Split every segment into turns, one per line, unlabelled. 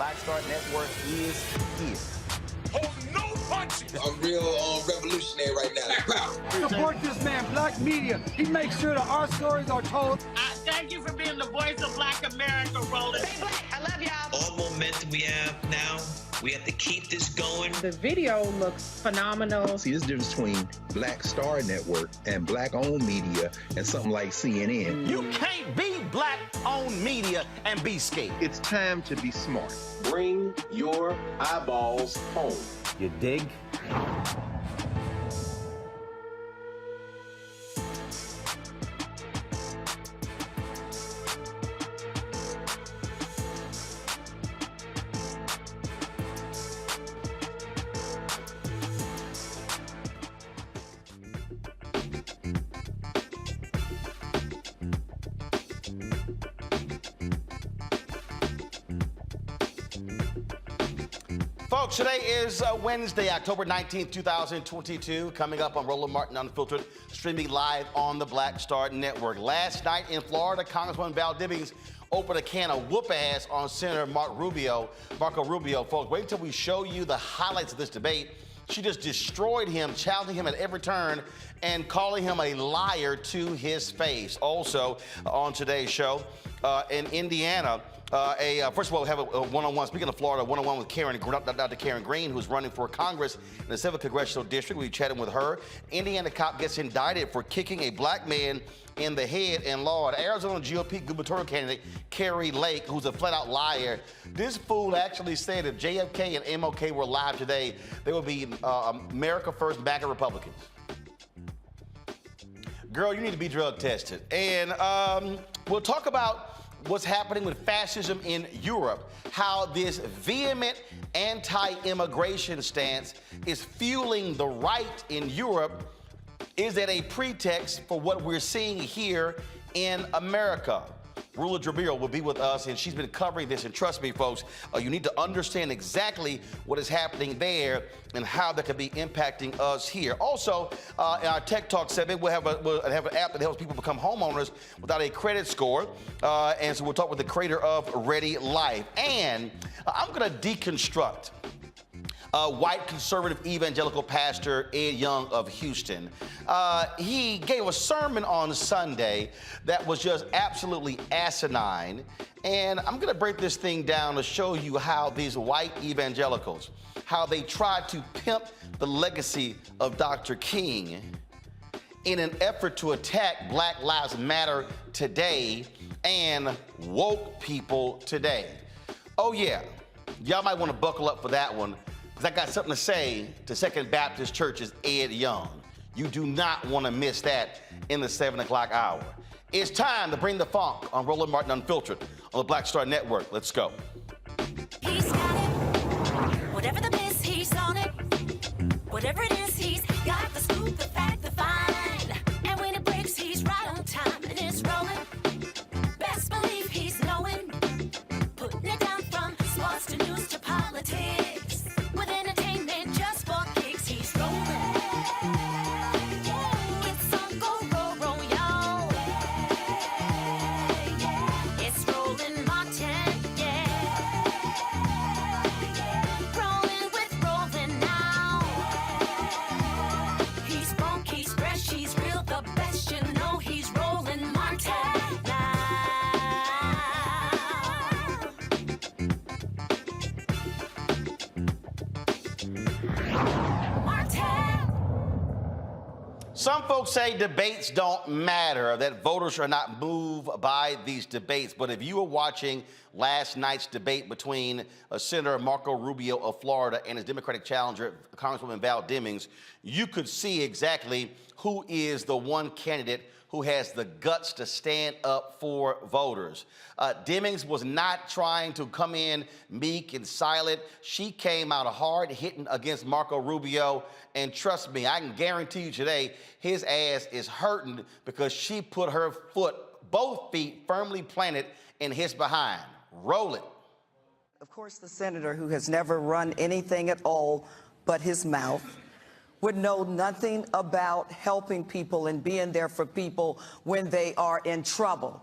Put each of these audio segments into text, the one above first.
Black Star Network is here.
Oh, no punches!
I'm real revolutionary right now.
Support this man, Black Media. He makes sure that our stories are told.
Thank you for being the voice of Black America, Roland.
Stay black. I love y'all.
All momentum we have now, we have to keep this going.
The video looks phenomenal.
See, this difference between Black Star Network and black-owned media and something like CNN.
You can't be black-owned media and be scared.
It's time to be smart.
Bring your eyeballs home.
You dig? Folks, today is Wednesday, October 19th, 2022. Coming up on Roland Martin Unfiltered, streaming live on the Black Star Network. Last night in Florida, Congresswoman Val Demings opened a can of whoop-ass on Senator Marco Rubio. Folks, wait until we show you the highlights of this debate. She just destroyed him, challenging him at every turn, and calling him a liar to his face. Also, on today's show, in Indiana, first of all, we have a one-on-one, speaking of Florida, one-on-one with Dr. Kari Lake, who's running for Congress in the 7th Congressional District. We'll be chatting with her. Indiana cop gets indicted for kicking a black man in the head in law. Arizona GOP gubernatorial candidate Kari Lake, who's a flat-out liar. This fool actually said if JFK and MLK were alive today, they would be America First MAGA Republicans. Girl, you need to be drug tested. And we'll talk about what's happening with fascism in Europe, how this vehement anti-immigration stance is fueling the right in Europe. Is that a pretext for what we're seeing here in America? Ruler Rubio will be with us, and she's been covering this. And trust me, folks, you need to understand exactly what is happening there and how that could be impacting us here. Also, in our Tech Talk segment, we'll have an app that helps people become homeowners without a credit score. And so we'll talk with the creator of Ready Life. And I'm going to deconstruct white conservative evangelical pastor Ed Young of Houston. He gave a sermon on Sunday that was just absolutely asinine. And I'm going to break this thing down to show you how these white evangelicals, how they tried to pimp the legacy of Dr. King in an effort to attack Black Lives Matter today and woke people today. Oh yeah, y'all might want to buckle up for that one, because I got something to say to Second Baptist Church's Ed Young. You do not want to miss that in the 7 o'clock hour. It's time to bring the funk on Roland Martin Unfiltered on the Black Star Network. Let's go.
He's got it. Whatever the miss, he's on it. Whatever it is, he's got the scoop, the fact, the find. And when it breaks, he's right on time and it's rolling. Best believe he's knowing. Putting it down from sports to news to politics. With entertainment just for kicks, he's rolling. It's on go, roll, y'all. It's Roland Martin, yeah. Rolling with Roland now. He's funk, he's fresh, he's real, the best, you know he's Roland Martin now.
Some folks say debates don't matter, that voters are not moved by these debates. But if you were watching last night's debate between Senator Marco Rubio of Florida and his Democratic challenger, Congresswoman Val Demings, you could see exactly who is the one candidate who has the guts to stand up for voters. Demings was not trying to come in meek and silent. She came out hard hitting against Marco Rubio. And trust me, I can guarantee you today, his ass is hurting because she put her foot, both feet firmly planted in his behind. Roll it.
Of course, the senator who has never run anything at all but his mouth would know nothing about helping people and being there for people when they are in trouble.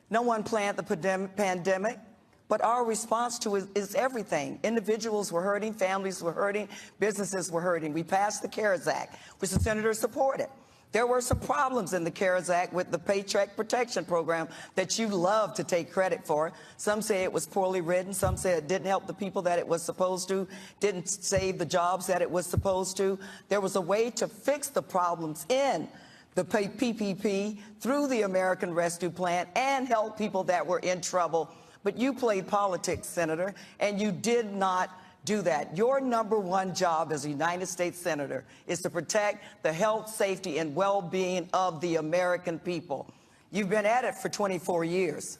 No one planned the pandemic. But our response to it is everything. Individuals were hurting, families were hurting, businesses were hurting. We passed the CARES Act, which the senator supported. There were some problems in the CARES Act with the Paycheck Protection Program that you love to take credit for. Some say it was poorly written. Some say it didn't help the people that it was supposed to, didn't save the jobs that it was supposed to. There was a way to fix the problems in the PPP through the American Rescue Plan and help people that were in trouble. But you played politics, Senator, and you did not do that. Your number one job as a United States Senator is to protect the health, safety, and well-being of the American people. You've been at it for 24 years.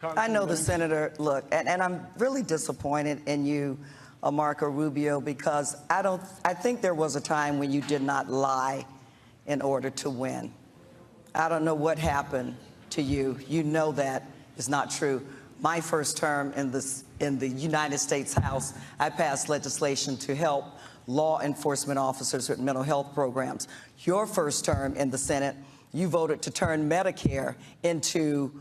I know the senator, look, and I'm really disappointed in you, Marco Rubio, because I think there was a time when you did not lie in order to win. I don't know what happened to you. You know that is not true. My first term in the United States House, I passed legislation to help law enforcement officers with mental health programs. Your first term in the Senate, you voted to turn Medicare into,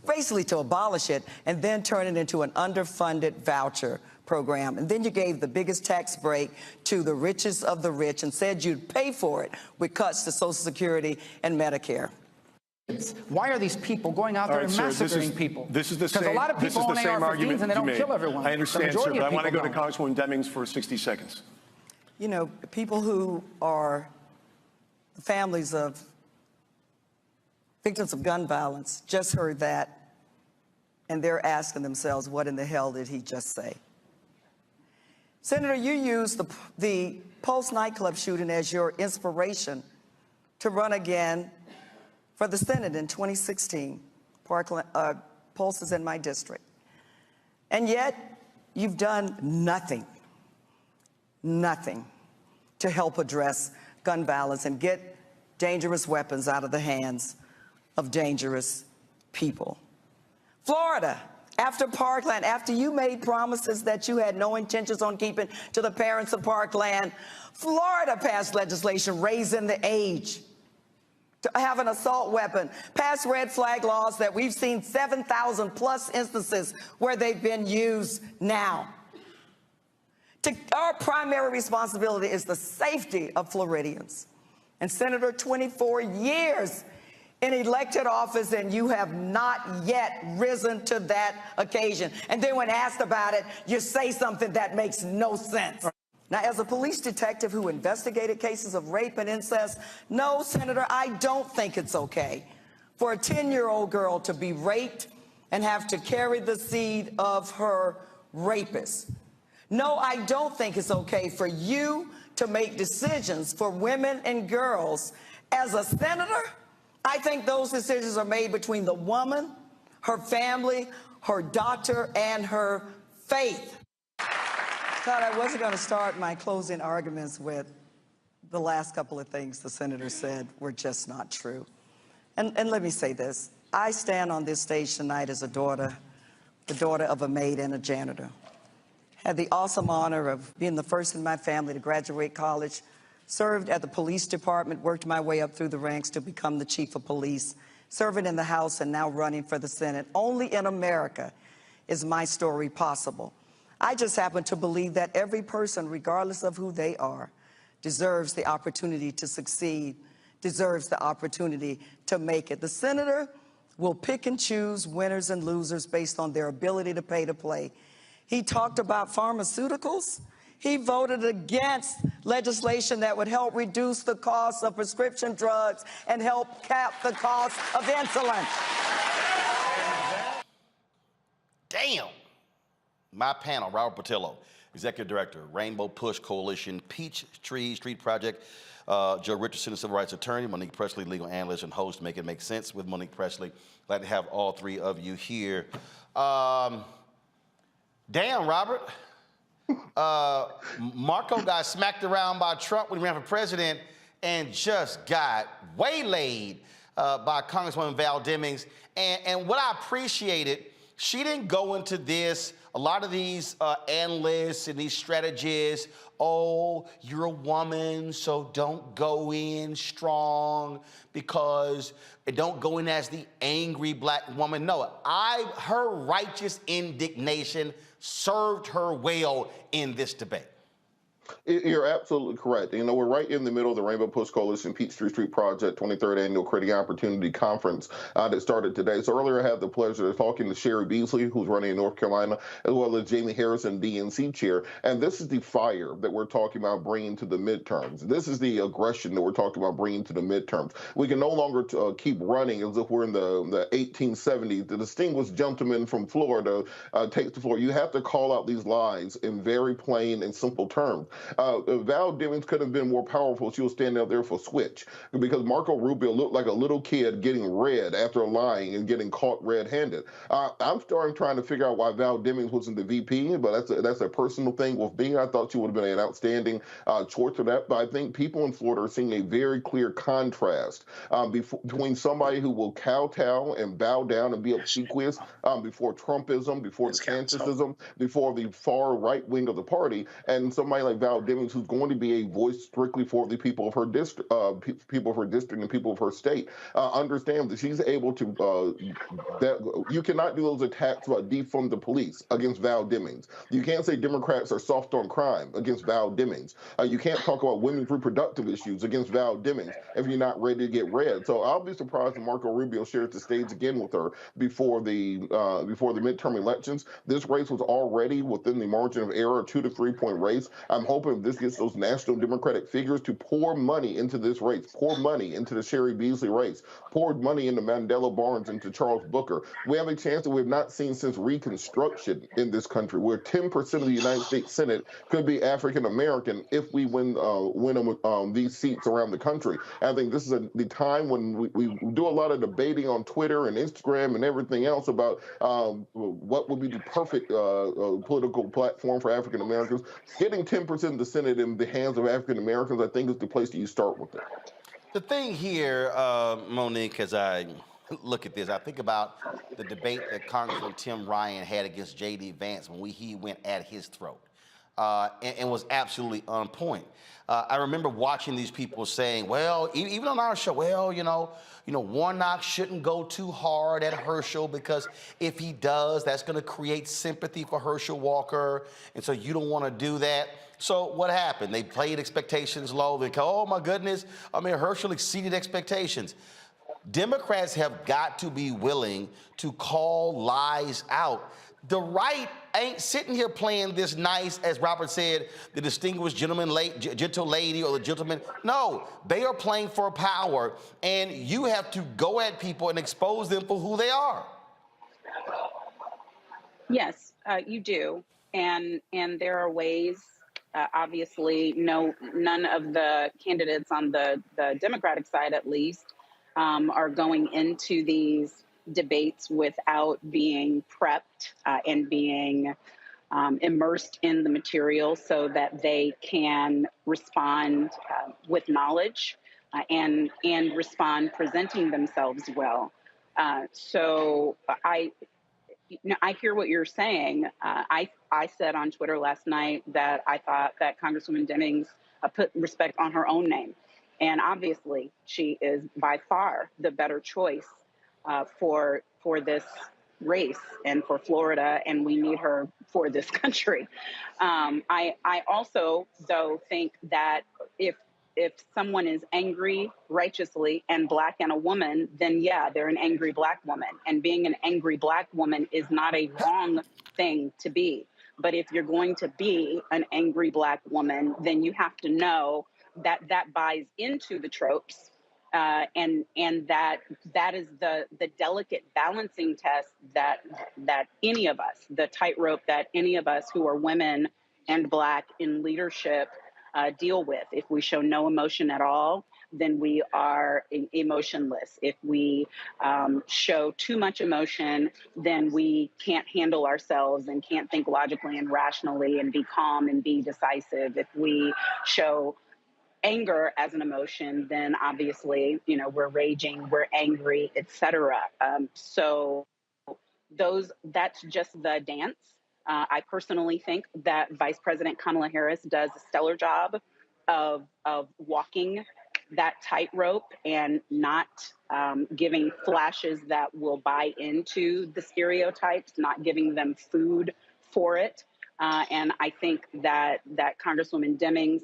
basically to abolish it, and then turn it into an underfunded voucher program. And then you gave the biggest tax break to the richest of the rich and said you'd pay for it with cuts to Social Security and Medicare.
Why are these people going out there and massacring people?
This is the same.
Because a lot of people own AR-15s and they don't kill everyone.
I understand, sir, but I want to go to
don't.
Congresswoman Demings for 60 seconds.
You know, people who are the families of victims of gun violence just heard that, and they're asking themselves, what in the hell did he just say? Senator, you used the Pulse nightclub shooting as your inspiration to run again for the Senate in 2016. Pulse is in my district. And yet, you've done nothing to help address gun violence and get dangerous weapons out of the hands of dangerous people. Florida, after Parkland, after you made promises that you had no intentions on keeping to the parents of Parkland, Florida passed legislation raising the age to have an assault weapon, passed red flag laws that we've seen 7,000 plus instances where they've been used now. Our primary responsibility is the safety of Floridians. And Senator, 24 years in elected office, and you have not yet risen to that occasion. And then when asked about it, you say something that makes no sense. Now, as a police detective who investigated cases of rape and incest, no, Senator, I don't think it's okay for a 10-year-old girl to be raped and have to carry the seed of her rapist. No, I don't think it's okay for you to make decisions for women and girls. As a senator, I think those decisions are made between the woman, her family, her doctor, and her faith. Thought I wasn't going to start my closing arguments with the last couple of things the senator said were just not true. And let me say this. I stand on this stage tonight as the daughter of a maid and a janitor. Had the awesome honor of being the first in my family to graduate college, served at the police department, worked my way up through the ranks to become the chief of police, serving in the House and now running for the Senate. Only in America is my story possible. I just happen to believe that every person, regardless of who they are, deserves the opportunity to succeed, deserves the opportunity to make it. The senator will pick and choose winners and losers based on their ability to pay to play. He talked about pharmaceuticals. He voted against legislation that would help reduce the cost of prescription drugs and help cap the cost of insulin.
Damn. My panel, Robert Patillo, Executive Director, Rainbow Push Coalition, Peachtree Street Project, Joe Richardson, Civil Rights Attorney, Monique Presley, Legal Analyst and host, Make It Make Sense with Monique Presley. Glad to have all three of you here. Damn, Robert. Marco got smacked around by Trump when he ran for president and just got waylaid by Congresswoman Val Demings. And what I appreciated She didn't go into this. A lot of these analysts and these strategists, oh, you're a woman, so don't go in strong because don't go in as the angry black woman. No, her righteous indignation served her well in this debate.
You're absolutely correct. You know, we're right in the middle of the Rainbow Push Coalition Peachtree Street Project 23rd Annual Creating Opportunity Conference that started today. So earlier I had the pleasure of talking to Sherry Beasley, who's running in North Carolina, as well as Jamie Harrison, DNC chair. And this is the fire that we're talking about bringing to the midterms. This is the aggression that we're talking about bringing to the midterms. We can no longer keep running as if we're in the 1870s. The distinguished gentleman from Florida takes the floor. You have to call out these lies in very plain and simple terms. Val Demings could have been more powerful. She was standing out there for switch because Marco Rubio looked like a little kid getting red after lying and getting caught red-handed. I'm trying to figure out why Val Demings wasn't the VP, but that's a personal thing with me. I thought she would have been an outstanding choice for that. But I think people in Florida are seeing a very clear contrast between somebody who will kowtow and bow down and be obsequious before Trumpism, before DeSantisism, before the far right wing of the party, and somebody like Val Demings, who's going to be a voice strictly for the people of her district, and people of her state. Understand that she's able to. That you cannot do those attacks about defund the police against Val Demings. You can't say Democrats are soft on crime against Val Demings. You can't talk about women's reproductive issues against Val Demings if you're not ready to get red. So I'll be surprised if Marco Rubio shares the stage again with her before the midterm elections. This race was already within the margin of error, 2 to 3 point race. I'm hoping this gets those national Democratic figures to pour money into this race, pour money into the Sherry Beasley race, pour money into Mandela Barnes, into Charles Booker. We have a chance that we've not seen since Reconstruction in this country, where 10% of the United States Senate could be African American if we win these seats around the country. And I think this is the time when we do a lot of debating on Twitter and Instagram and everything else about what would be the perfect political platform for African Americans. Getting 10% of the Senate in the hands of African Americans, I think, is the place that you start with it.
The thing here, Monique, as I look at this, I think about the debate that Congressman Tim Ryan had against J.D. Vance when he went at his throat and was absolutely on point. I remember watching these people saying, well, even on our show, well, you know, Warnock shouldn't go too hard at Herschel because if he does, that's going to create sympathy for Herschel Walker, and so you don't want to do that. So what happened? They played expectations low. They go, oh, my goodness, Herschel exceeded expectations. Democrats have got to be willing to call lies out. The right ain't sitting here playing this nice, as Robert said, the distinguished gentleman, gentle lady or the gentleman. No, they are playing for power, and you have to go at people and expose them for who they are.
Yes, you do. And there are ways, obviously, none of the candidates on the Democratic side, at least, are going into these debates without being prepped and being immersed in the material so that they can respond with knowledge and respond presenting themselves well. So I hear what you're saying. I said on Twitter last night that I thought that Congresswoman Demings put respect on her own name. And obviously, she is by far the better choice for this race and for Florida, and we need her for this country. I also, though, think that if someone is angry righteously and Black and a woman, then yeah, they're an angry Black woman. And being an angry Black woman is not a wrong thing to be. But if you're going to be an angry Black woman, then you have to know that buys into the tropes, and that is the delicate balancing test that any of us, the tightrope that any of us who are women and Black in leadership deal with. If we show no emotion at all, then we are emotionless. If we show too much emotion, then we can't handle ourselves and can't think logically and rationally and be calm and be decisive. If we show anger as an emotion, then obviously, we're raging, we're angry, etc. So That's just the dance. I personally think that Vice President Kamala Harris does a stellar job of walking that tightrope and not giving flashes that will buy into the stereotypes, not giving them food for it. And I think that Congresswoman Demings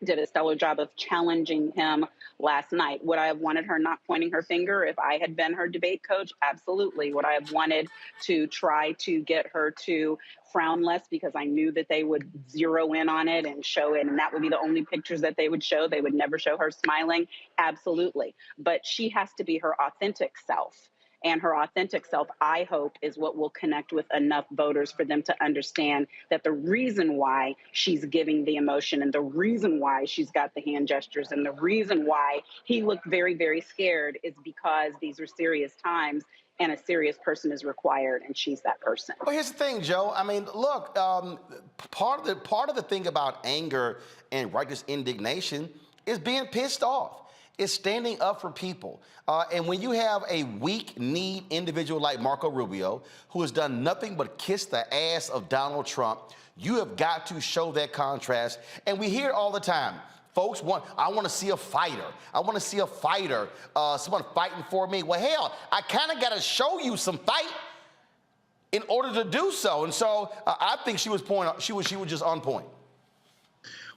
did a stellar job of challenging him last night. Would I have wanted her not pointing her finger if I had been her debate coach? Absolutely. Would I have wanted to try to get her to frown less because I knew that they would zero in on it and show it, and that would be the only pictures that they would show? They would never show her smiling. Absolutely. But she has to be her authentic self. And her authentic self, I hope, is what will connect with enough voters for them to understand that the reason why she's giving the emotion and the reason why she's got the hand gestures and the reason why he looked very, very scared is because these are serious times and a serious person is required, and she's that person.
Well, here's the thing, Joe. I mean, look, part of the thing about anger and righteous indignation is being pissed off. Is standing up for people. And when you have a weak-kneed individual like Marco Rubio, who has done nothing but kiss the ass of Donald Trump, you have got to show that contrast. And we hear it all the time. Folks I want to see a fighter. I want to see a fighter, someone fighting for me. Well, hell, I kind of got to show you some fight in order to do so. And so I think she was just on point.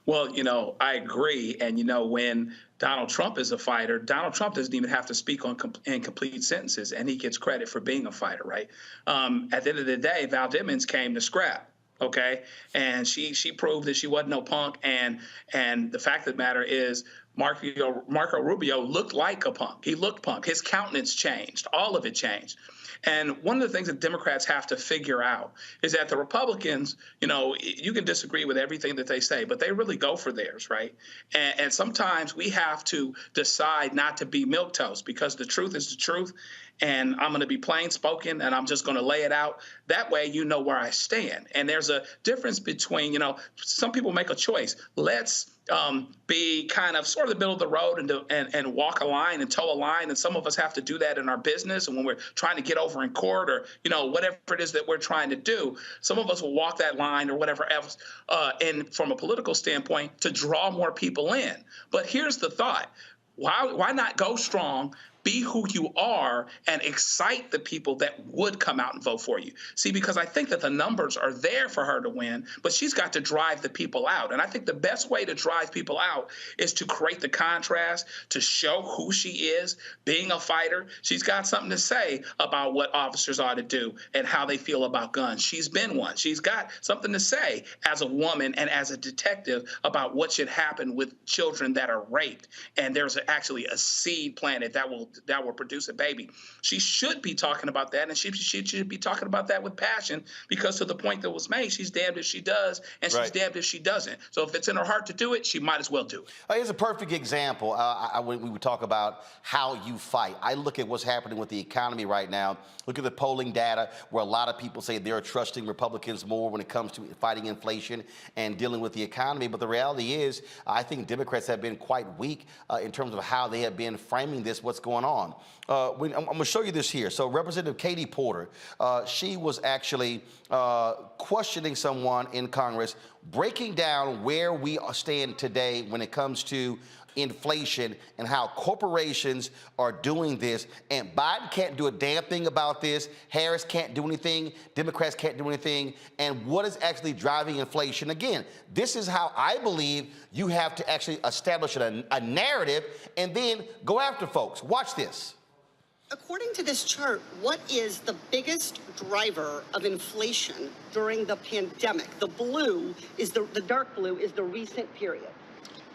Well, I agree. And, when Donald Trump is a fighter, Donald Trump doesn't even have to speak in complete sentences, and he gets credit for being a fighter, right? At the end of the day, Val Demings came to scrap, okay? And she proved that she wasn't no punk. And the fact of the matter is, Marco Rubio looked like a punk. He looked punk. His countenance changed. All of it changed. And one of the things that Democrats have to figure out is that the Republicans, you can disagree with everything that they say, but they really go for theirs, right? And sometimes we have to decide not to be milquetoast because the truth is the truth. And I'm going to be plain spoken and I'm just going to lay it out. That way, you know where I stand. And there's a difference between, some people make a choice. Let's be kind of sort of the middle of the road and walk a line and toe a line. And some of us have to do that in our business. And when we're trying to get over in court or, whatever it is that we're trying to do, some of us will walk that line or whatever else. And from a political standpoint, to draw more people in. But here's the thought. Why not go strong? Be who you are and excite the people that would come out and vote for you. See, because I think that the numbers are there for her to win, but she's got to drive the people out. And I think the best way to drive people out is to create the contrast, to show who she is, being a fighter. She's got something to say about what officers ought to do and how they feel about guns. She's been one. She's got something to say as a woman and as a detective about what should happen with children that are raped. And there's actually a seed planted that will produce a baby. She should be talking about that, and she should be talking about that with passion, because to the point that was made, she's damned if she does, and she's damned if she doesn't. So if it's in her heart to do it, she might as well do it.
Here's a perfect example. When we would talk about how you fight, I look at what's happening with the economy right now. Look at the polling data where a lot of people say they're trusting Republicans more when it comes to fighting inflation and dealing with the economy. But the reality is, I think Democrats have been quite weak in terms of how they have been framing this, what's going on. I'm going to show you this here. So Representative Katie Porter, she was actually questioning someone in Congress, breaking down where we stand today when it comes to inflation and how corporations are doing this. And Biden can't do a damn thing about this. Harris can't do anything. Democrats can't do anything. And what is actually driving inflation? Again, this is how I believe you have to actually establish a narrative and then go after folks. Watch this.
According to this chart, what is the biggest driver of inflation during the pandemic? The blue is the dark blue is the recent period.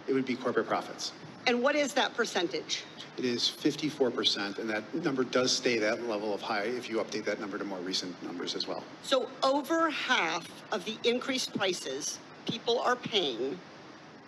It would be corporate profits.
And what is that percentage?
It is 54%, and that number does stay that level of high if you update that number to more recent numbers as well.
So over half of the increased prices people are paying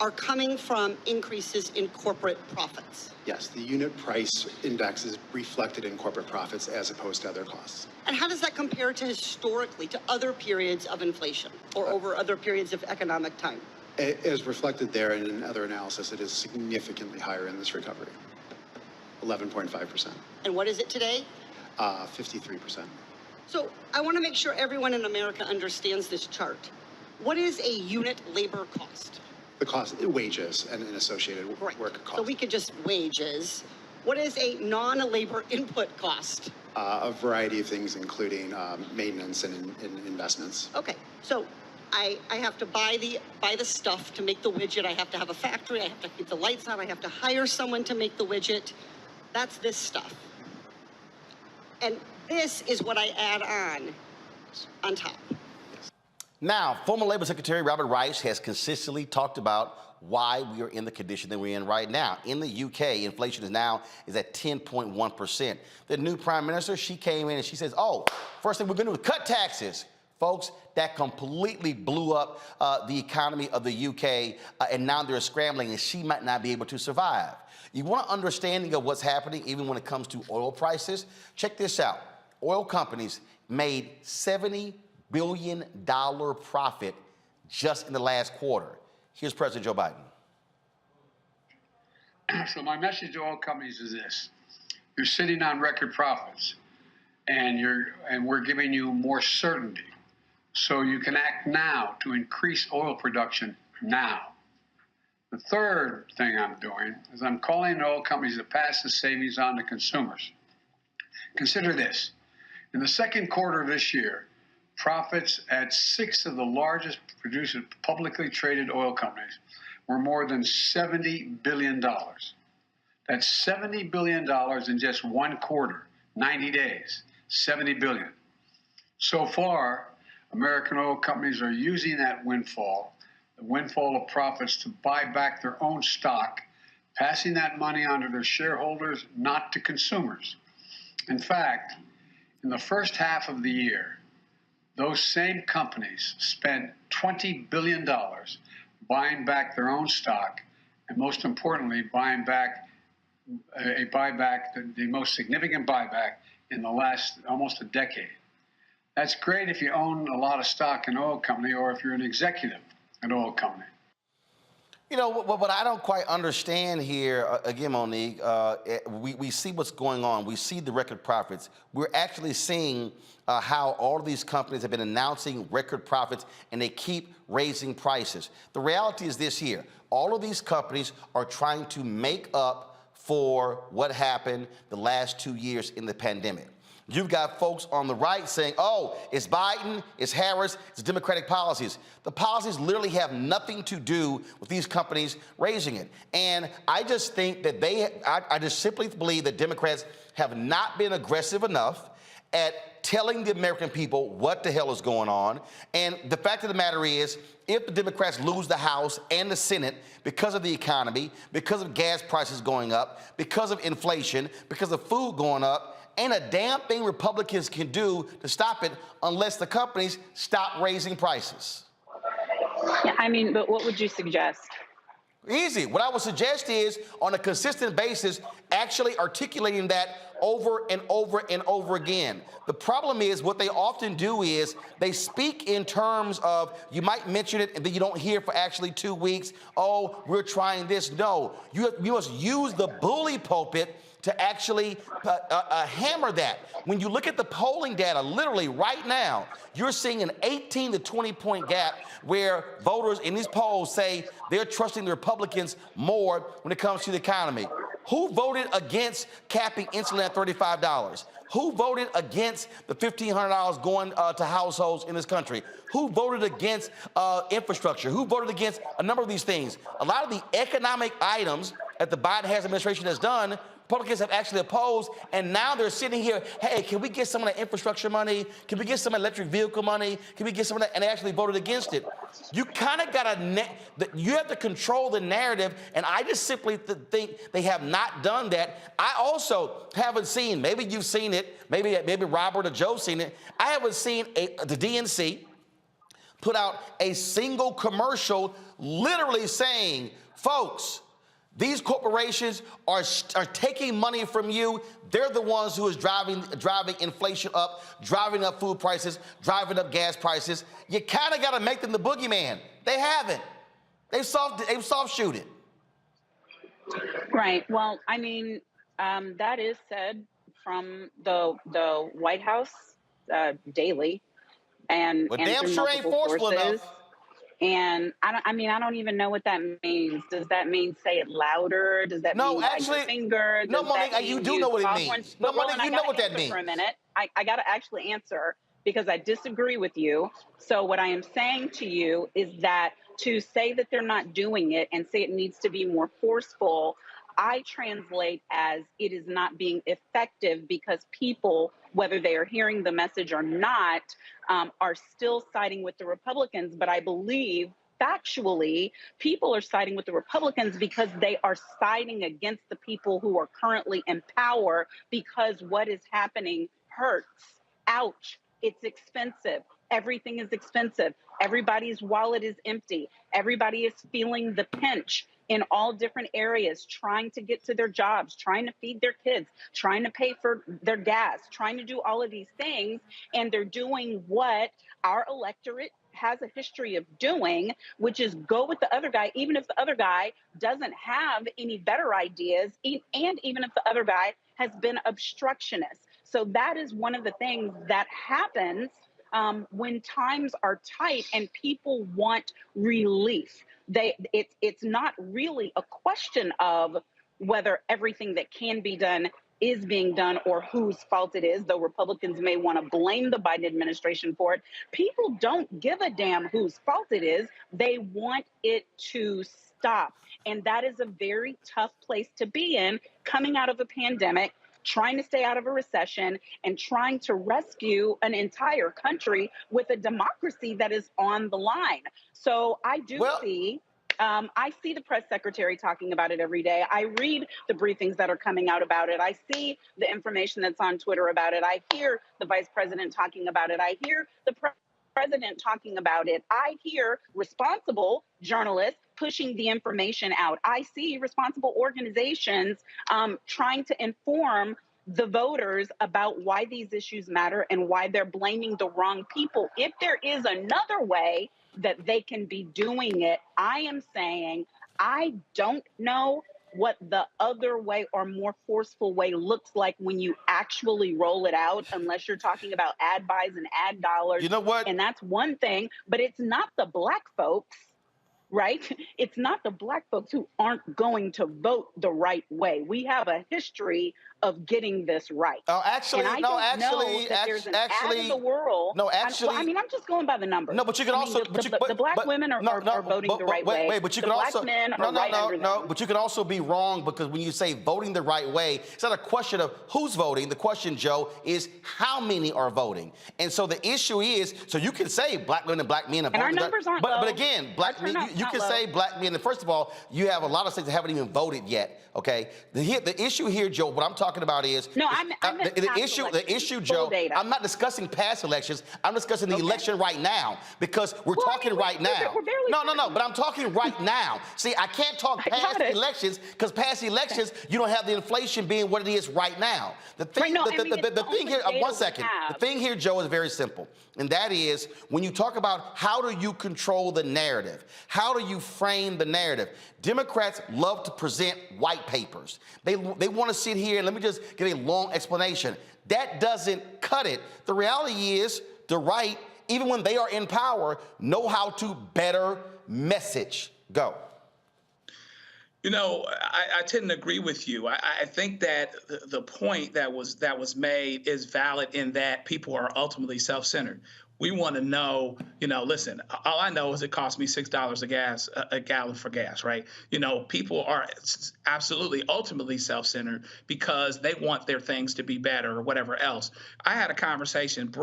are coming from increases in corporate profits.
Yes, the unit price index is reflected in corporate profits as opposed to other costs.
And how does that compare to historically to other periods of inflation or over other periods of economic time?
As reflected there and in other analysis, it is significantly higher in this recovery, 11.5%.
And what is it today?
53%.
So I want to make sure everyone in America understands this chart. What is a unit labor cost?
The cost, wages and associated work costs.
So we could just wages. What is a non-labor input cost?
A variety of things, including maintenance and investments.
Okay, so I have to buy the stuff to make the widget. I have to have a factory. I have to keep the lights on. I have to hire someone to make the widget. That's this stuff. And this is what I add on top.
Now, former Labor Secretary Robert Rice has consistently talked about why we are in the condition that we're in right now. In the UK, inflation is at 10.1%. The new prime minister, she came in and she says, oh, first thing we're going to do is cut taxes. Folks, that completely blew up the economy of the UK, and now they're scrambling, and she might not be able to survive. You want an understanding of what's happening, even when it comes to oil prices? Check this out. Oil companies made $70 billion profit just in the last quarter. Here's President Joe Biden.
So my message to oil companies is this. You're sitting on record profits, and we're giving you more certainty. So you can act now to increase oil production now. The third thing I'm doing is I'm calling the oil companies to pass the savings on to consumers. Consider this. In the second quarter of this year, profits at 6 of the largest producers, publicly traded oil companies, were more than $70 billion. That's $70 billion in just one quarter, 90 days, $70 billion. So far, American oil companies are using that windfall, the windfall of profits, to buy back their own stock, passing that money on to their shareholders, not to consumers. In fact, in the first half of the year, those same companies spent $20 billion buying back their own stock, and most importantly, buying back the most significant buyback in the last almost a decade. That's great if you own a lot of stock in an oil company or if you're an executive in an oil company.
You know, what I don't quite understand here, again, Monique, we see what's going on. We see the record profits. We're actually seeing how all of these companies have been announcing record profits, and they keep raising prices. The reality is this here. All of these companies are trying to make up for what happened the last 2 years in the pandemic. You've got folks on the right saying, oh, it's Biden, it's Harris, it's Democratic policies. The policies literally have nothing to do with these companies raising it. And I just think that I just simply believe that Democrats have not been aggressive enough at telling the American people what the hell is going on. And the fact of the matter is, if the Democrats lose the House and the Senate because of the economy, because of gas prices going up, because of inflation, because of food going up, ain't a damn thing Republicans can do to stop it unless the companies stop raising prices.
Yeah, I mean, but what would you suggest?
Easy. What I would suggest is, on a consistent basis, actually articulating that over and over and over again. The problem is, what they often do is they speak in terms of, you might mention it and then you don't hear for actually 2 weeks. Oh, we're trying this. No, you must use the bully pulpit to actually hammer that. When you look at the polling data, literally right now, you're seeing an 18 to 20 point gap where voters in these polls say they're trusting the Republicans more when it comes to the economy. Who voted against capping insulin at $35? Who voted against the $1,500 going to households in this country? Who voted against infrastructure? Who voted against a number of these things? A lot of the economic items that the Biden-Harris administration has done, Republicans have actually opposed, and now they're sitting here, hey, can we get some of that infrastructure money? Can we get some electric vehicle money? Can we get some of that? And they actually voted against it. You kind of got you have to control the narrative, and I just simply think they have not done that. I also haven't seen, maybe you've seen it, maybe Robert or Joe's seen it, I haven't seen the DNC put out a single commercial literally saying, folks, these corporations are taking money from you. They're the ones who is driving inflation up, driving up food prices, driving up gas prices. You kind of got to make them the boogeyman. They haven't. They've soft shoot it.
Right. Well, I mean, that is said from the White House. daily, and
Well,
and
damn
through
sure ain't
multiple
forceful
sources.
enough.
And I don't even know what that means. Does that mean say it louder? Does that
No,
mean wag
actually,
your finger?
no,
Does that
Monique,
mean
you do
use
know what it
foghorn?
means.
But
No,
Roland,
Monique, you know what that
answer for a
means.
minute. I got to actually answer because I disagree with you. So what I am saying to you is that to say that they're not doing it and say it needs to be more forceful, I translate as it is not being effective because people, whether they are hearing the message or not, are still siding with the Republicans. But I believe factually, people are siding with the Republicans because they are siding against the people who are currently in power because what is happening hurts. Ouch. It's expensive. Everything is expensive. Everybody's wallet is empty. Everybody is feeling the pinch in all different areas, trying to get to their jobs, trying to feed their kids, trying to pay for their gas, trying to do all of these things. And they're doing what our electorate has a history of doing, which is go with the other guy, even if the other guy doesn't have any better ideas, and even if the other guy has been obstructionist. So that is one of the things that happens when times are tight and people want relief. It's not really a question of whether everything that can be done is being done or whose fault it is, though Republicans may want to blame the Biden administration for it. People don't give a damn whose fault it is. They want it to stop. And that is a very tough place to be in coming out of a pandemic, trying to stay out of a recession, and trying to rescue an entire country with a democracy that is on the line. So I do see, I see the press secretary talking about it every day. I read the briefings that are coming out about it. I see the information that's on Twitter about it. I hear the vice president talking about it. I hear the president talking about it. I hear responsible journalists pushing the information out. I see responsible organizations trying to inform the voters about why these issues matter and why they're blaming the wrong people. If there is another way that they can be doing it, I am saying I don't know what the other way or more forceful way looks like when you actually roll it out, unless you're talking about ad buys and ad dollars.
You know what?
And that's one thing, but it's not the black folks, right? It's not the black folks who aren't going to vote the right way. We have a history of getting this right.
Oh, actually,
and I don't know that there's an ad in the world.
No, actually.
I'm just going by the numbers.
No, but you can also.
The black women are voting the right way.
Wait, but you
the
can
black
also.
men are right under them.
But you can also be wrong because when you say voting the right way, it's not a question of who's voting. The question, Joe, is how many are voting. And so the issue is, so you can say black women and black men are voting.
And our numbers aren't low.
But again, black men, you can say black men. And first of all, you have a lot of states that haven't even voted yet. Okay. The issue here, Joe, what I'm talking about is.
No, the
issue, Joe. I'm not discussing past elections. I'm discussing the election right now because we're talking right now. No. But I'm talking right now. See, I can't talk past elections because past elections you don't have the inflation being what it is right now. The thing, the thing here. One second. The thing here, Joe, is very simple, and that is when you talk about how do you control the narrative, how do you frame the narrative. Democrats love to present white papers. They want to sit here and let me just give a long explanation. That doesn't cut it. The reality is the right, even when they are in power, know how to better message. Go.
You know, I tend to agree with you. I think that the point that was made is valid in that people are ultimately self-centered. We want to know, listen, all I know is it costs me $6 a gallon for gas, right? People are absolutely ultimately self-centered because they want their things to be better or whatever else. I had a conversation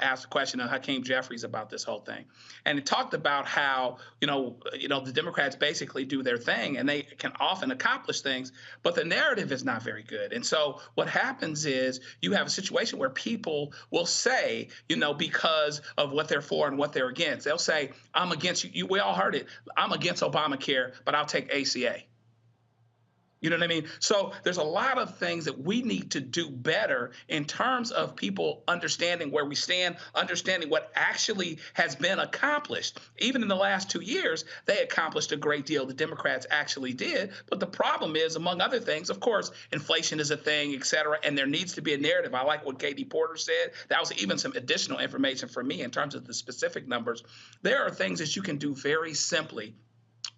asked a question of Hakeem Jeffries about this whole thing. And it talked about how, the Democrats basically do their thing and they can often accomplish things, but the narrative is not very good. And so what happens is you have a situation where people will say, because of what they're for and what they're against. They'll say, I'm against you. We all heard it. I'm against Obamacare, but I'll take ACA. You know what I mean? So there's a lot of things that we need to do better in terms of people understanding where we stand, understanding what actually has been accomplished. Even in the last 2 years, they accomplished a great deal. The Democrats actually did. But the problem is, among other things, of course, inflation is a thing, et cetera, and there needs to be a narrative. I like what Katie Porter said. That was even some additional information for me in terms of the specific numbers. There are things that you can do very simply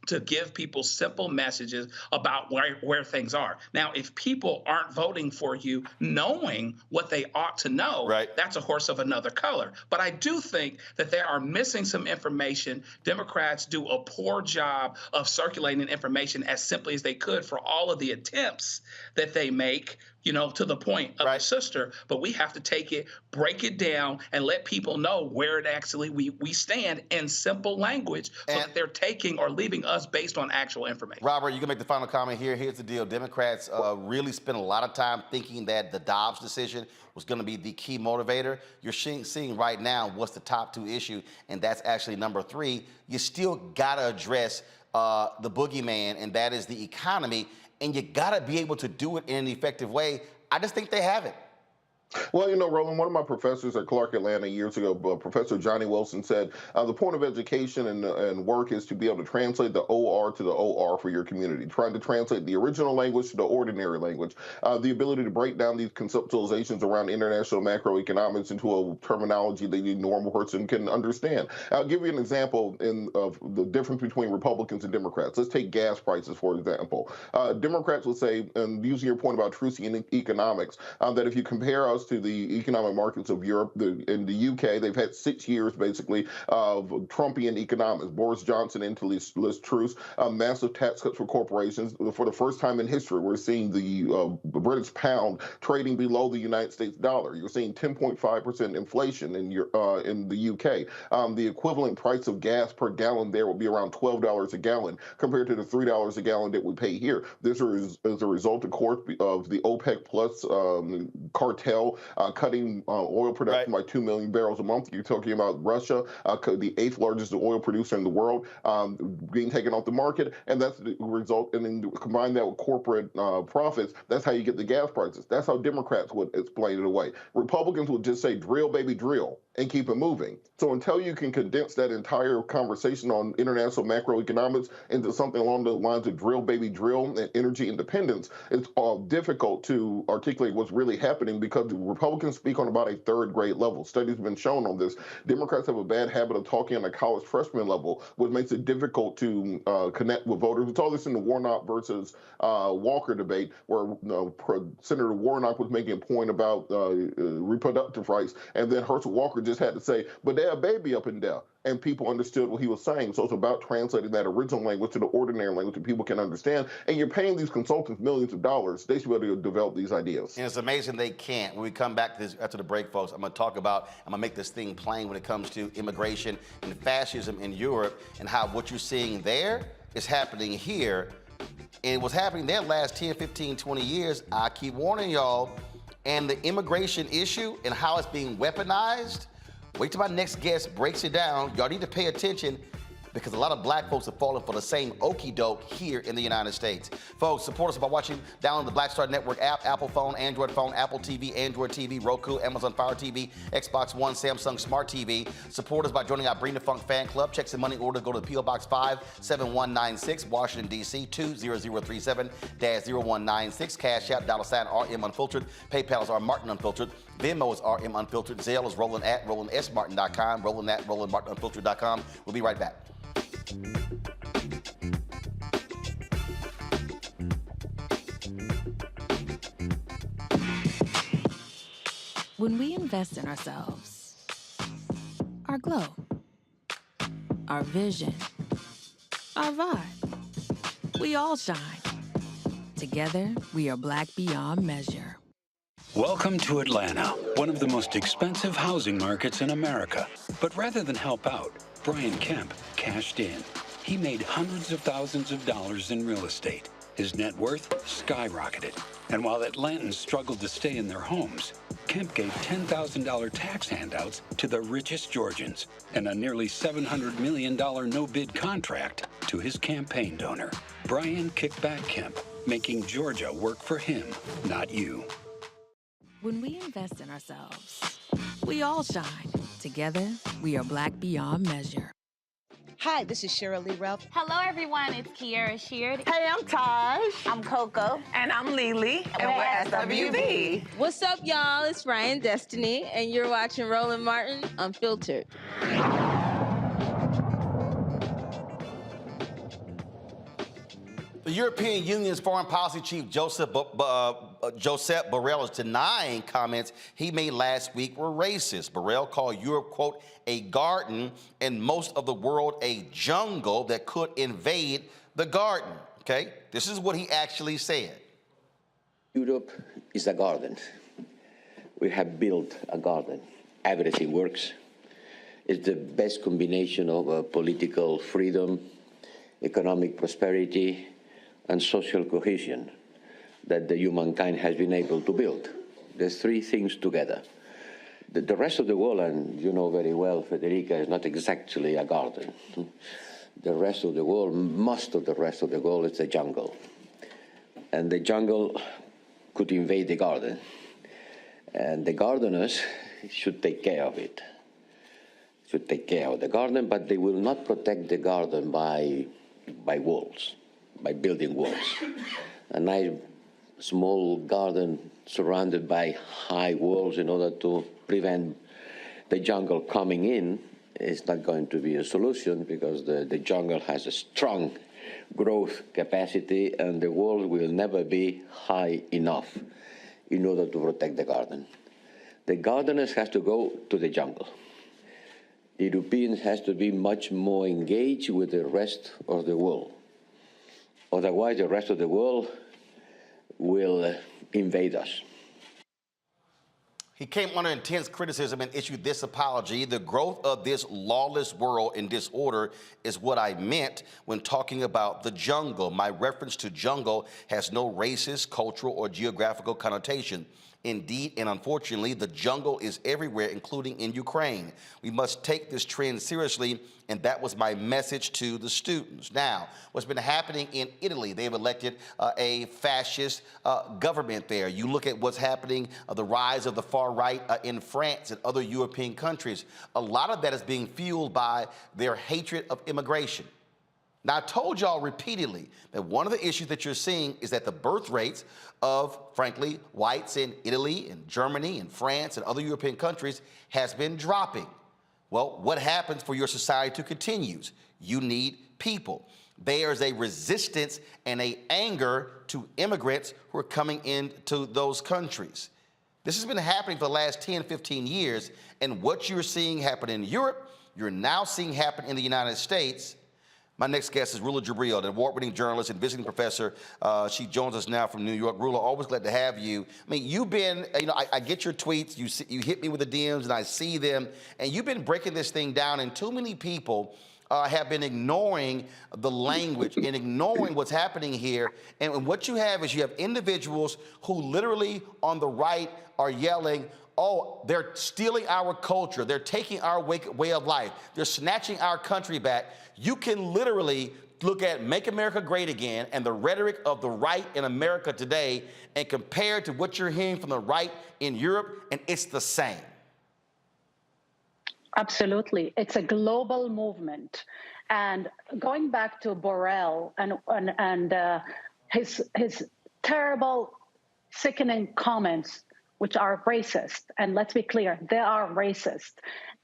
to give people simple messages about where things are. Now, if people aren't voting for you knowing what they ought to know, that's a horse of another color. But I do think that they are missing some information. Democrats do a poor job of circulating information as simply as they could for all of the attempts that they make, you know, to the point of the sister. But we have to take it, break it down, and let people know where it actually we stand in simple language so that they're taking or leaving us based on actual information.
Robert, you can make the final comment here. Here's the deal. Democrats really spent a lot of time thinking that the Dobbs decision was going to be the key motivator. You're seeing right now what's the top two issue, and that's actually number 3. You still got to address the boogeyman, and that is the economy, and you got to be able to do it in an effective way. I just think they haven't.
Well, you know, Roland, one of my professors at Clark Atlanta years ago, Professor Johnny Wilson, said the point of education and work is to be able to translate the OR to the OR for your community, trying to translate the original language to the ordinary language, the ability to break down these conceptualizations around international macroeconomics into a terminology that the normal person can understand. I'll give you an example of the difference between Republicans and Democrats. Let's take gas prices, for example. Democrats would say, and using your point about truth in economics, that if you compare us to the economic markets of Europe, in the UK, they've had 6 years basically of Trumpian economics. Boris Johnson into Liz Truss, massive tax cuts for corporations. For the first time in history, we're seeing the British pound trading below the United States dollar. You're seeing 10.5% inflation in the UK. The equivalent price of gas per gallon there will be around $12 a gallon compared to the $3 a gallon that we pay here. This is as a result, of course, of the OPEC plus cartel cutting oil production by 2 million barrels a month. You're talking about Russia, the 8th largest oil producer in the world, being taken off the market, and that's the result. And then combine that with corporate profits, that's how you get the gas prices. That's how Democrats would explain it away. Republicans would just say, drill, baby, drill, and keep it moving. So until you can condense that entire conversation on international macroeconomics into something along the lines of drill, baby, drill, and energy independence, it's difficult to articulate what's really happening, because the Republicans speak on about a 3rd grade level. Studies have been shown on this. Democrats have a bad habit of talking on a college freshman level, which makes it difficult to connect with voters. We saw this in the Warnock versus Walker debate, where Senator Warnock was making a point about reproductive rights, and then Herschel Walker just had to say, but there's a baby up in there. And people understood what he was saying. So it's about translating that original language to the ordinary language that people can understand. And you're paying these consultants millions of dollars. They should be able to develop these ideas.
And it's amazing they can't. When we come back to this after the break, folks, I'm going to make this thing plain when it comes to immigration and fascism in Europe, and how what you're seeing there is happening here. And it was happening there last 10, 15, 20 years. I keep warning y'all. And the immigration issue and how it's being weaponized, wait till my next guest breaks it down. Y'all need to pay attention, because a lot of black folks are falling for the same okie doke here in the United States. Folks, support us by download the Black Star Network app, Apple phone, Android phone, Apple TV, Android TV, Roku, Amazon Fire TV, Xbox One, Samsung Smart TV. Support us by joining our Bring the Funk fan club. Checks and money orders go to P.O. Box 57196, Washington, D.C. 20037-0196. Cash App, $RM Unfiltered. PayPal is R Martin Unfiltered. Venmo is RM Unfiltered. Zelle is Roland at RolandSMartin.com. Roland at RolandMartinUnfiltered.com. We'll be right back.
When we invest in ourselves, our glow, our vision, our vibe, we all shine. Together, we are black beyond measure.
Welcome to Atlanta, one of the most expensive housing markets in America. But rather than help out, Brian Kemp cashed in. He made hundreds of thousands of dollars in real estate. His net worth skyrocketed. And while Atlantans struggled to stay in their homes, Kemp gave $10,000 tax handouts to the richest Georgians and a nearly $700 million no-bid contract to his campaign donor. Brian Kickback Kemp making Georgia work for him, not you.
When we invest in ourselves, we all shine. Together, we are Black beyond measure.
Hi, this is Cheryl Lee Ralph.
Hello, everyone. It's Kiara Sheard.
Hey, I'm Taj.
I'm Coco.
And I'm Lily. And we're SWV.
What's up, y'all? It's Ryan Destiny, and you're watching Roland Martin Unfiltered.
The European Union's foreign policy chief, Joseph Borrell, is denying comments he made last week were racist. Borrell called Europe, quote, a garden and most of the world a jungle that could invade the garden, okay? This is what he actually said.
Europe is a garden. We have built a garden. Everything works. It's the best combination of political freedom, economic prosperity, and social cohesion that the humankind has been able to build. There's three things together. The rest of the world, and you know very well, Federica, is not exactly a garden. The rest of the world, most of the rest of the world, is a jungle. And the jungle could invade the garden. And the gardeners should take care of it. Should take care of the garden, but they will not protect the garden by walls, by building walls. A nice small garden surrounded by high walls in order to prevent the jungle coming in is not going to be a solution, because the jungle has a strong growth capacity and the walls will never be high enough in order to protect the garden. The gardeners have to go to the jungle. The Europeans has to be much more engaged with the rest of the world. Otherwise, the rest of the world will invade us.
He came under intense criticism and issued this apology. The growth of this lawless world in disorder is what I meant when talking about the jungle. My reference to jungle has no racist, cultural, or geographical connotation. Indeed, and unfortunately, the jungle is everywhere, including in Ukraine. We must take this trend seriously, and that was my message to the students. Now, what's been happening in Italy, they've elected a fascist government there. You look at what's happening, the rise of the far right in France and other European countries. A lot of that is being fueled by their hatred of immigration. Now, I told y'all repeatedly that one of the issues that you're seeing is that the birth rates of, frankly, whites in Italy and Germany and France and other European countries has been dropping. Well, what happens for your society to continue? You need people. There's a resistance and an anger to immigrants who are coming into those countries. This has been happening for the last 10, 15 years, and what you're seeing happen in Europe, you're now seeing happen in the United States. My next guest is Rula Rubio, an award-winning journalist and visiting professor. She joins us now from New York. Rula, always glad to have you. I mean, you've been, I get your tweets. You hit me with the DMs, and I see them. And you've been breaking this thing down, and too many people have been ignoring the language and ignoring what's happening here. And what you have is you have individuals who literally on the right are yelling, oh, they're stealing our culture. They're taking our way of life. They're snatching our country back. You can literally look at Make America Great Again and the rhetoric of the right in America today and compare it to what you're hearing from the right in Europe, and it's the same.
Absolutely. It's a global movement. And going back to Borrell and his terrible, sickening comments, which are racist, and let's be clear, they are racist.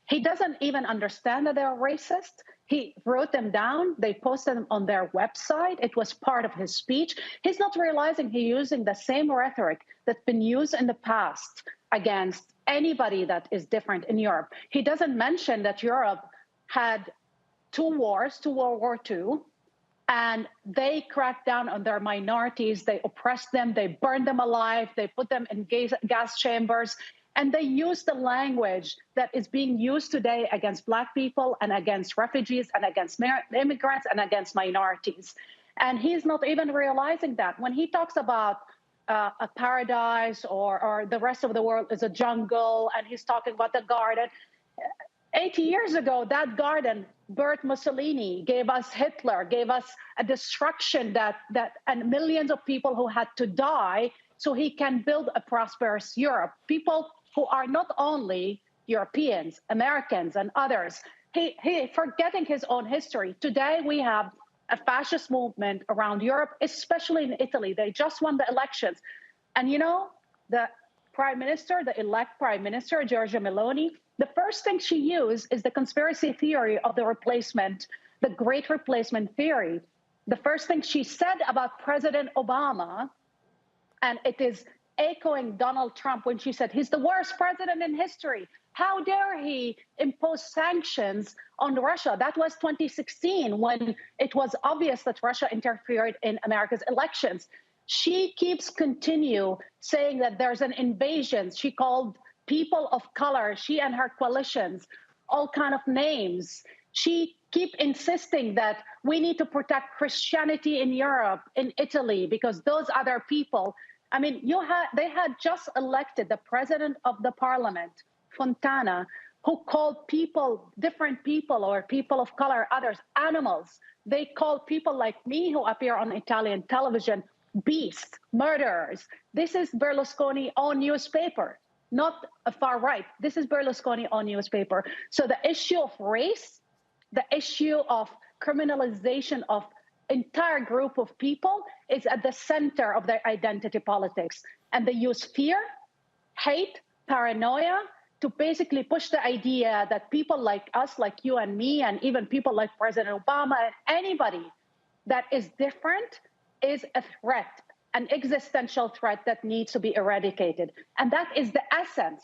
He doesn't even understand that they are racist. He wrote them down. They posted them on their website. It was part of his speech. He's not realizing he's using the same rhetoric that's been used in the past against anybody that is different in Europe. He doesn't mention that Europe had two wars, World War II, and they cracked down on their minorities. They oppressed them. They burned them alive. They put them in gas chambers. And they use the language that is being used today against Black people and against refugees and against immigrants and against minorities. And he's not even realizing that. When he talks about a paradise or the rest of the world is a jungle, and he's talking about the garden, 80 years ago, that garden birthed Mussolini, gave us Hitler, gave us a destruction and millions of people who had to die so he can build a prosperous Europe. People who are not only Europeans, Americans, and others. He forgetting his own history. Today we have a fascist movement around Europe, especially in Italy. They just won the elections. And you know, the prime minister, the elect prime minister, Giorgia Meloni, the first thing she used is the conspiracy theory of the replacement, the great replacement theory. The first thing she said about President Obama, and it is echoing Donald Trump when she said, he's the worst president in history. How dare he impose sanctions on Russia? That was 2016 when it was obvious that Russia interfered in America's elections. She keeps continue saying that there's an invasion. She called people of color, she and her coalitions, all kind of names. She keep insisting that we need to protect Christianity in Europe, in Italy, because those other people. I mean, they had just elected the president of the parliament, Fontana, who called people, different people or people of color, others, animals. They called people like me who appear on Italian television, beasts, murderers. This is Berlusconi's own newspaper, not a far right. This is Berlusconi's own newspaper. So the issue of race, the issue of criminalization of entire group of people is at the center of their identity politics. And they use fear, hate, paranoia to basically push the idea that people like us, like you and me, and even people like President Obama, and anybody that is different is a threat, an existential threat that needs to be eradicated. And that is the essence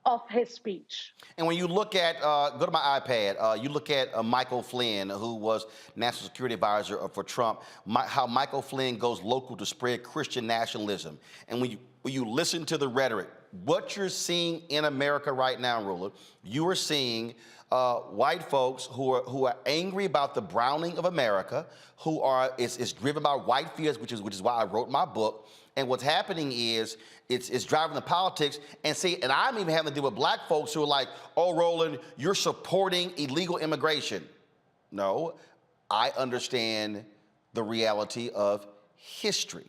of his speech.
And when you look at, go to my iPad, you look at Michael Flynn, who was National Security Advisor for Trump, how Michael Flynn goes local to spread Christian nationalism. And when you listen to the rhetoric, what you're seeing in America right now, Rula, you are seeing white folks who are angry about the browning of America, who are is driven by white fears, which is why I wrote my book. And what's happening is it's driving the politics. And I'm even having to deal with black folks who are like, oh, Roland, you're supporting illegal immigration. No, I understand the reality of history.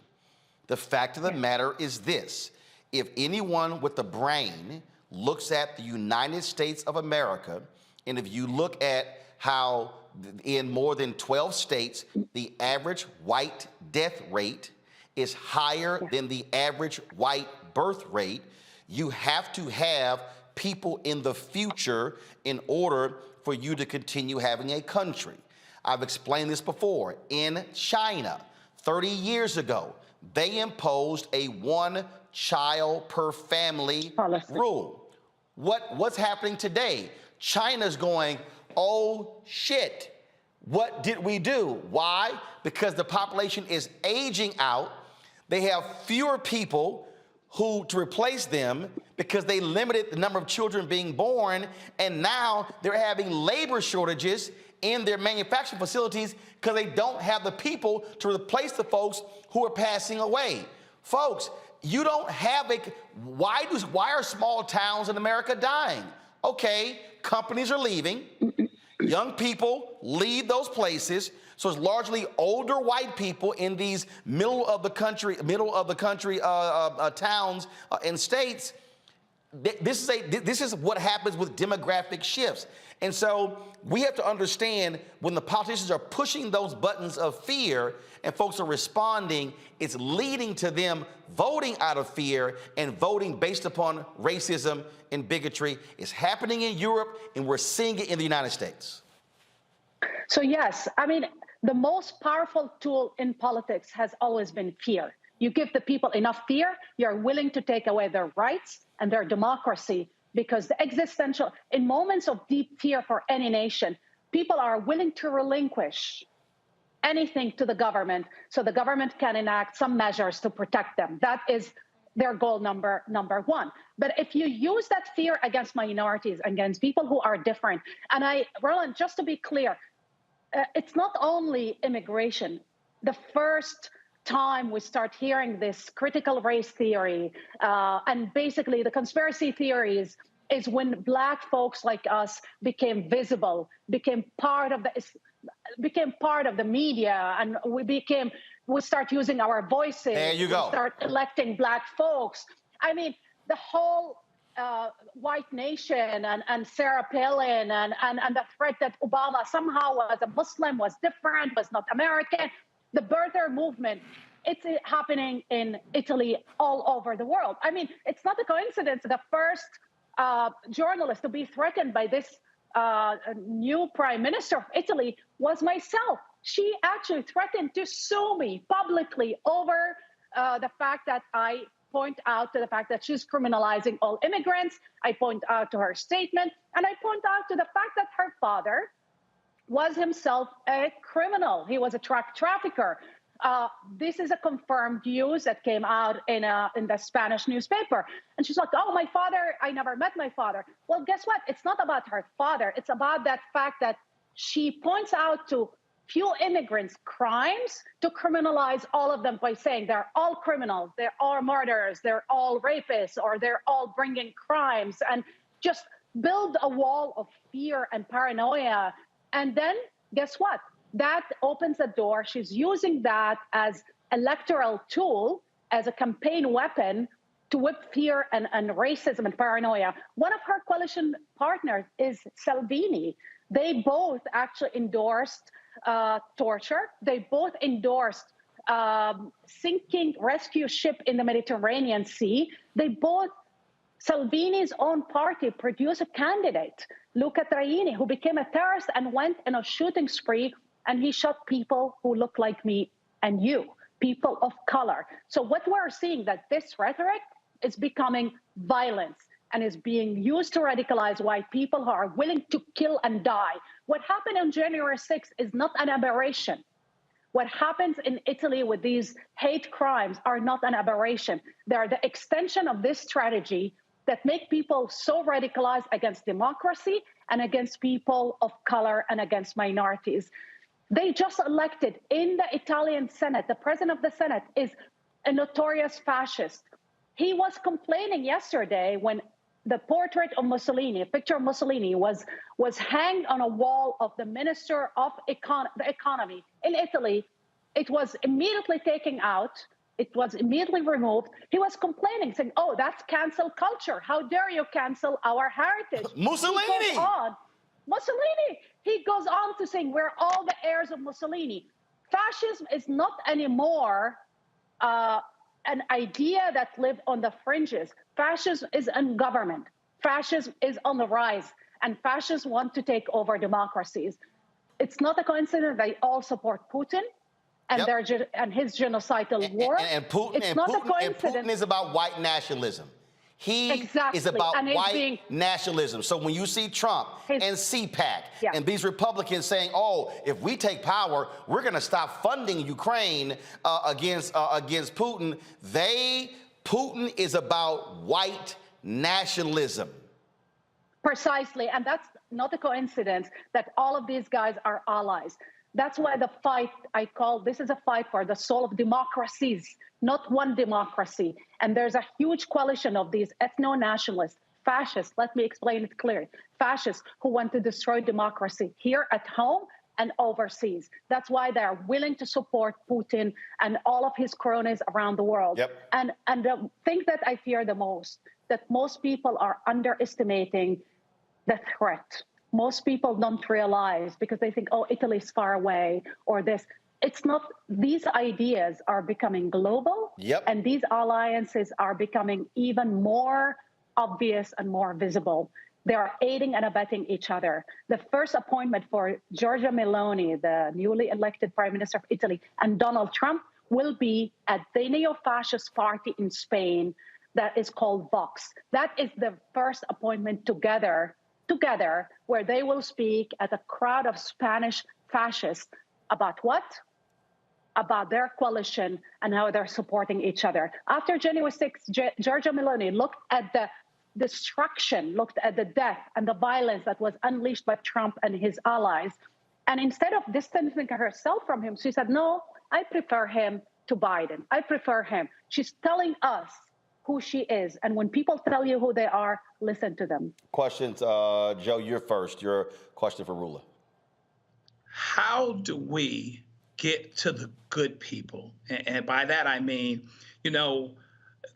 The fact of the matter is this. If anyone with a brain looks at the United States of America, and if you look at how in more than 12 states, the average white death rate is higher than the average white birth rate, you have to have people in the future in order for you to continue having a country. I've explained this before. In China, 30 years ago, they imposed a one-child per family rule. What's happening today? China's going, oh shit, what did we do? Why? Because the population is aging out. They have fewer people to replace them because they limited the number of children being born, and now they're having labor shortages in their manufacturing facilities because they don't have the people to replace the folks who are passing away. Folks, you don't have why are small towns in America dying? Okay, companies are leaving. Young people leave those places. So it's largely older white people in these middle of the country towns and states. This is what happens with demographic shifts. And so we have to understand when the politicians are pushing those buttons of fear and folks are responding, it's leading to them voting out of fear and voting based upon racism and bigotry. It's happening in Europe, and we're seeing it in the United States.
So yes, I mean, the most powerful tool in politics has always been fear. You give the people enough fear, you're willing to take away their rights and their democracy, because the existential, in moments of deep fear for any nation, people are willing to relinquish anything to the government so the government can enact some measures to protect them. That is their goal number one. But if you use that fear against minorities, against people who are different, and Roland, just to be clear, it's not only immigration. The first time we start hearing this critical race theory and basically the conspiracy theories is when Black folks like us became visible, became part of the media, and we start using our voices.
There you go.
We start electing Black folks. I mean, the whole white nation and Sarah Palin and the threat that Obama somehow was a Muslim, was different, was not American. The birther movement, it's happening in Italy, all over the world. I mean, it's not a coincidence. The first journalist to be threatened by this new prime minister of Italy was myself. She actually threatened to sue me publicly over the fact that I point out to the fact that she's criminalizing all immigrants. I point out to her statement, and I point out to the fact that her father was himself a criminal. He was a trafficker. This is a confirmed news that came out in the Spanish newspaper. And she's like, oh, my father, I never met my father. Well, guess what? It's not about her father. It's about that fact that she points out to few immigrants' crimes to criminalize all of them by saying they're all criminals, they're all murderers, they're all rapists, or they're all bringing crimes, and just build a wall of fear and paranoia. And then guess what? That opens the door. She's using that as electoral tool, as a campaign weapon to whip fear and racism and paranoia. One of her coalition partners is Salvini. They both actually endorsed torture. They both endorsed sinking rescue ship in the Mediterranean Sea. They both, Salvini's own party produced a candidate, Luca Traini, who became a terrorist and went in a shooting spree, and he shot people who look like me and you, people of color. So what we're seeing, that this rhetoric is becoming violence and is being used to radicalize white people who are willing to kill and die. What happened on January 6th is not an aberration. What happens in Italy with these hate crimes are not an aberration. They are the extension of this strategy that make people so radicalized against democracy and against people of color and against minorities. They just elected in the Italian Senate, the president of the Senate is a notorious fascist. He was complaining yesterday when the portrait of Mussolini, a picture of Mussolini, was hanged on a wall of the Minister of the Economy in Italy. It was immediately taken out. It was immediately removed. He was complaining, saying, oh, that's cancel culture. How dare you cancel our heritage?
Mussolini!
Mussolini! He goes on to saying, we're all the heirs of Mussolini. Fascism is not anymore an idea that lived on the fringes. Fascism is in government. Fascism is on the rise, and fascists want to take over democracies. It's not a coincidence they all support Putin and and his genocidal war.
And Putin is about white nationalism. He is about white nationalism. So when you see Trump and CPAC and these Republicans saying, oh, if we take power, we're going to stop funding Ukraine against Putin, Putin is about white nationalism.
Precisely. And that's not a coincidence that all of these guys are allies. That's why the fight, this is a fight for the soul of democracies, not one democracy. And there's a huge coalition of these ethno-nationalists, fascists, let me explain it clearly, fascists who want to destroy democracy here at home and overseas. That's why they are willing to support Putin and all of his cronies around the world. And the thing that I fear the most, that most people are underestimating the threat. Most people don't realize because they think, oh, Italy's far away or this. It's not. These ideas are becoming global, and these alliances are becoming even more obvious and more visible. They are aiding and abetting each other. The first appointment for Giorgia Meloni, the newly elected Prime Minister of Italy, and Donald Trump will be at the neo-fascist party in Spain that is called Vox. That is the first appointment together, where they will speak at a crowd of Spanish fascists about what? About their coalition and how they're supporting each other. After January 6th, Giorgia Meloni looked at the destruction, looked at the death and the violence that was unleashed by Trump and his allies. And instead of distancing herself from him, she said, no, I prefer him to Biden. I prefer him. She's telling us who she is. And when people tell you who they are, listen to them.
Questions, Joe, you're first. Your question for Rula.
How do we get to the good people? And by that, I mean, you know,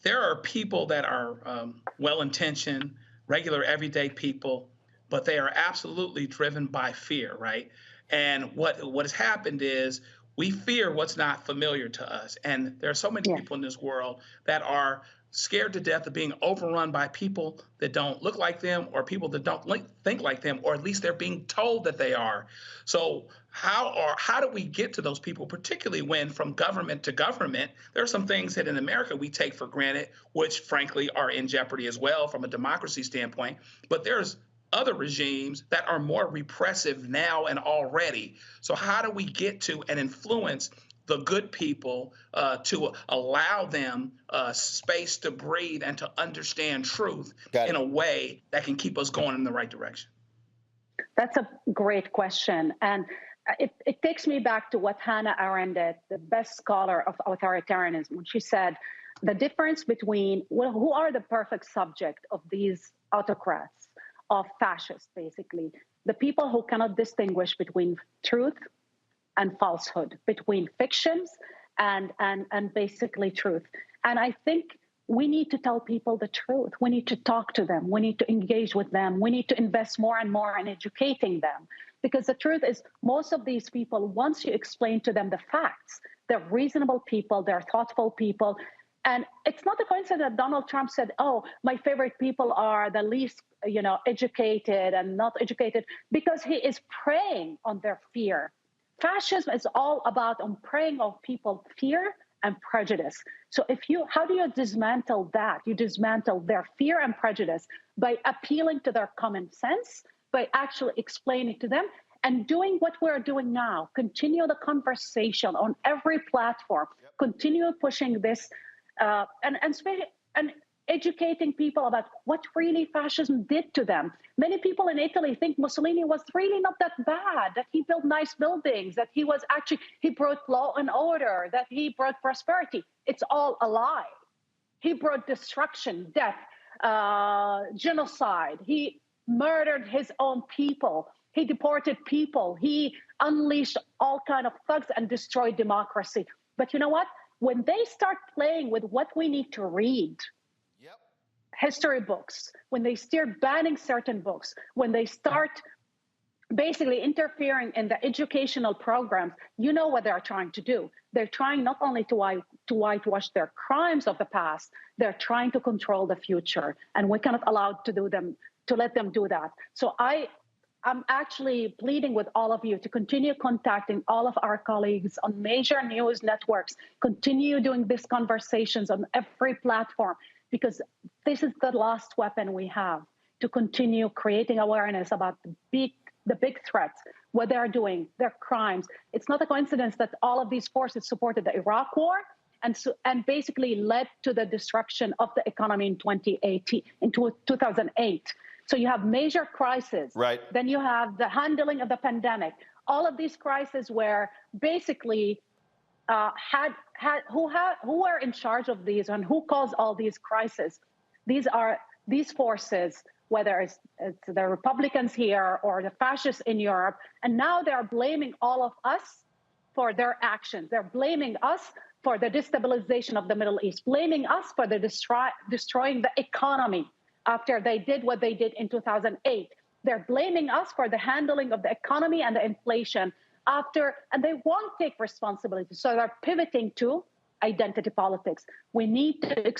there are people that are well-intentioned, regular, everyday people, but they are absolutely driven by fear, right? And what has happened is we fear what's not familiar to us. And there are so many people in this world that are scared to death of being overrun by people that don't look like them or people that don't think like them, or at least they're being told that they are. So how do we get to those people, particularly when from government to government, there are some things that in America we take for granted, which frankly are in jeopardy as well from a democracy standpoint. But there's other regimes that are more repressive now and already. So how do we get to and influence the good people to allow them space to breathe and to understand truth in a way that can keep us going in the right direction?
That's a great question. And it takes me back to what Hannah Arendt did, the best scholar of authoritarianism, when she said the difference between who are the perfect subject of these autocrats, of fascists, basically, the people who cannot distinguish between truth and falsehood, between fictions and basically truth. And I think we need to tell people the truth. We need to talk to them. We need to engage with them. We need to invest more and more in educating them. Because the truth is, most of these people, once you explain to them the facts, they're reasonable people, they're thoughtful people. And it's not a coincidence that Donald Trump said, oh, my favorite people are the least, educated and not educated, because he is preying on their fear. Fascism is all about preying on people's fear and prejudice. So how do you dismantle that? You dismantle their fear and prejudice by appealing to their common sense, by actually explaining to them and doing what we're doing now. Continue the conversation on every platform. Continue pushing this and educating people about what really fascism did to them. Many people in Italy think Mussolini was really not that bad, that he built nice buildings, that he brought law and order, that he brought prosperity. It's all a lie. He brought destruction, death, genocide. He murdered his own people. He deported people. He unleashed all kinds of thugs and destroyed democracy. But you know what? When they start playing with what we need to read, history books, when they start banning certain books, when they start basically interfering in the educational programs, you know what they're trying to do. They're trying not only to whitewash their crimes of the past, they're trying to control the future. And we cannot allow to let them do that. So I'm actually pleading with all of you to continue contacting all of our colleagues on major news networks, continue doing these conversations on every platform, because this is the last weapon we have to continue creating awareness about the big threats, what they're doing, their crimes. It's not a coincidence that all of these forces supported the Iraq War and basically led to the destruction of the economy in 2008. So you have major crises. Right. Then you have the handling of the pandemic. All of these crises were basically who were in charge of these and who caused all these crises. These forces, whether it's the Republicans here or the fascists in Europe, and now they're blaming all of us for their actions. They're blaming us for the destabilization of the Middle East, blaming us for the destroying the economy after they did what they did in 2008. They're blaming us for the handling of the economy and the inflation and they won't take responsibility. So they're pivoting to identity politics. We need to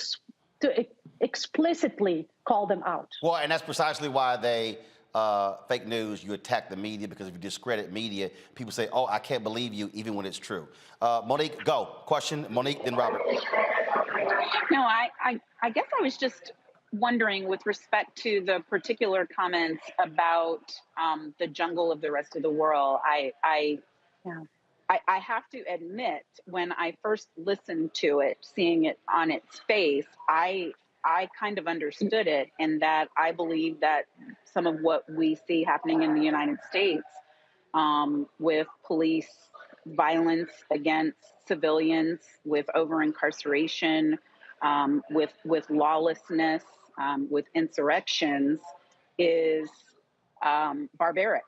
explicitly call them out.
Well, and that's precisely why they, fake news, you attack the media, because if you discredit media, people say, oh, I can't believe you, even when it's true. Monique, go. Question, Monique, then Robert.
No, I guess I was just wondering with respect to the particular comments about the jungle of the rest of the world. I have to admit, when I first listened to it, seeing it on its face, I kind of understood it, and that I believe that some of what we see happening in the United States with police violence against civilians, with over-incarceration, with lawlessness, with insurrections, is barbaric.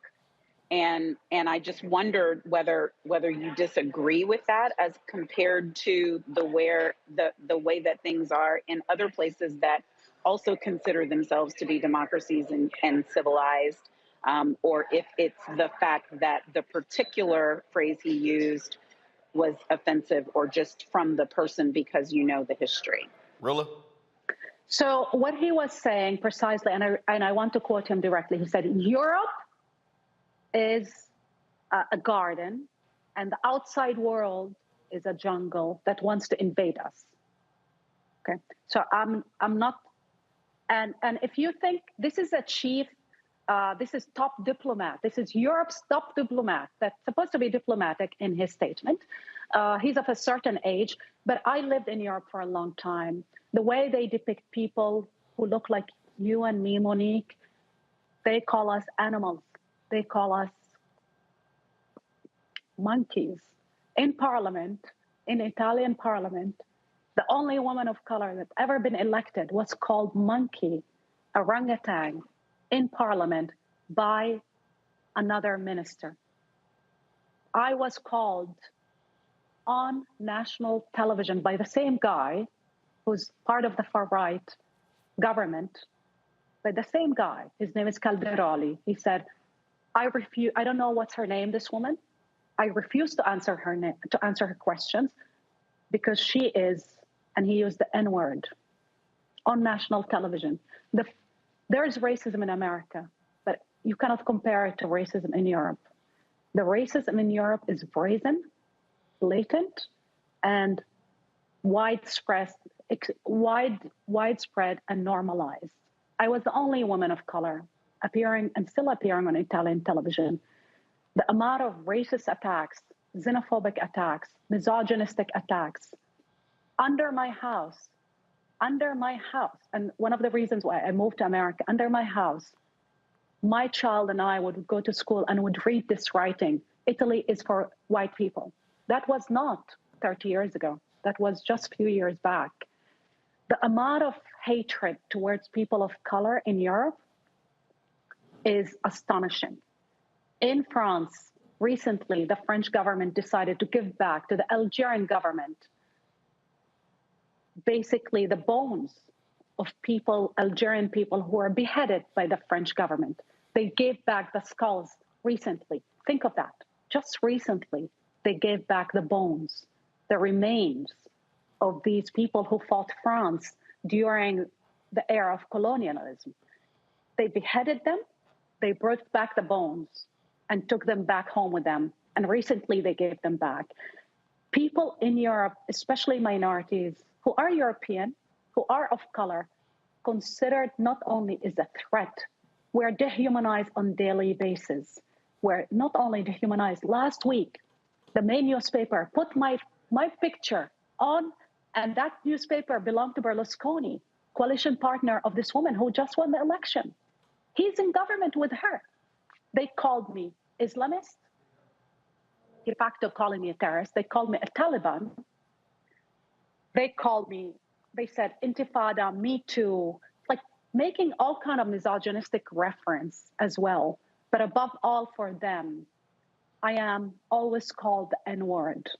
And I just wondered whether you disagree with that as compared to the way that things are in other places that also consider themselves to be democracies and civilized, or if it's the fact that the particular phrase he used was offensive, or just from the person because you know the history.
Rilla?
So what he was saying precisely, and I want to quote him directly, he said, Europe is a garden, and the outside world is a jungle that wants to invade us. Okay, so I'm not, and if you think this is a chief, this is top diplomat, this is Europe's top diplomat that's supposed to be diplomatic in his statement. He's of a certain age, but I lived in Europe for a long time. The way they depict people who look like you and me, Monique, they call us animals. They call us monkeys. In Parliament, in Italian Parliament, the only woman of color that's ever been elected was called monkey, orangutan, in Parliament by another minister. I was called on national television by the same guy who's part of the far-right government, by the same guy. His name is Calderoli. He said, I don't know what's her name, this woman. I refuse to answer her questions because she is, and he used the N-word on national television. There is racism in America, but you cannot compare it to racism in Europe. The racism in Europe is brazen, blatant, and widespread and normalized. I was the only woman of color appearing and still appearing on Italian television. The amount of racist attacks, xenophobic attacks, misogynistic attacks under my house, and one of the reasons why I moved to America, under my house, my child and I would go to school and would read this writing, Italy is for white people. That was not 30 years ago. That was just a few years back. The amount of hatred towards people of color in Europe is astonishing. In France, recently, the French government decided to give back to the Algerian government basically the bones of Algerian people who were beheaded by the French government. They gave back the skulls recently. Think of that. Just recently, they gave back the bones, the remains of these people who fought France during the era of colonialism. They beheaded them, they brought back the bones and took them back home with them. And recently they gave them back. People in Europe, especially minorities who are European, who are of color, considered not only is a threat, we're dehumanized on a daily basis. We're not only dehumanized. Last week, the main newspaper put my picture on, and that newspaper belonged to Berlusconi, coalition partner of this woman who just won the election. He's in government with her. They called me Islamist, de facto calling me a terrorist. They called me a Taliban. They said Intifada, Me Too, like making all kind of misogynistic reference as well. But above all for them, I am always called the N-word.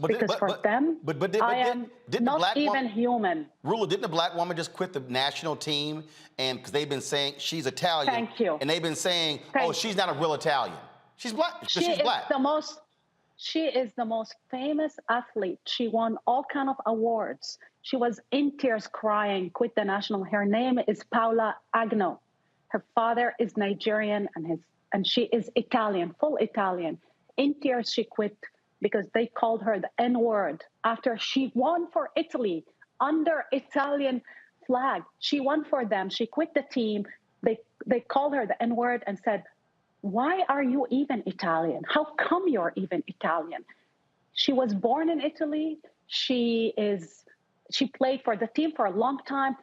Because for them, I am not even human.
Rula, didn't the black woman just quit the national team? And because they've been saying she's Italian.
Thank you.
And they've been saying, she's not a real Italian. She's black. She's black.
She is the most famous athlete. She won all kind of awards. She was in tears crying, quit the national. Her name is Paola Agno. Her father is Nigerian and she is Italian, full Italian. In tears, she quit because they called her the N-word after she won for Italy under Italian flag. She won for them. She quit the team. They called her the N-word and said, why are you even Italian? How come you're even Italian? She was born in Italy. She played for the team for a long time.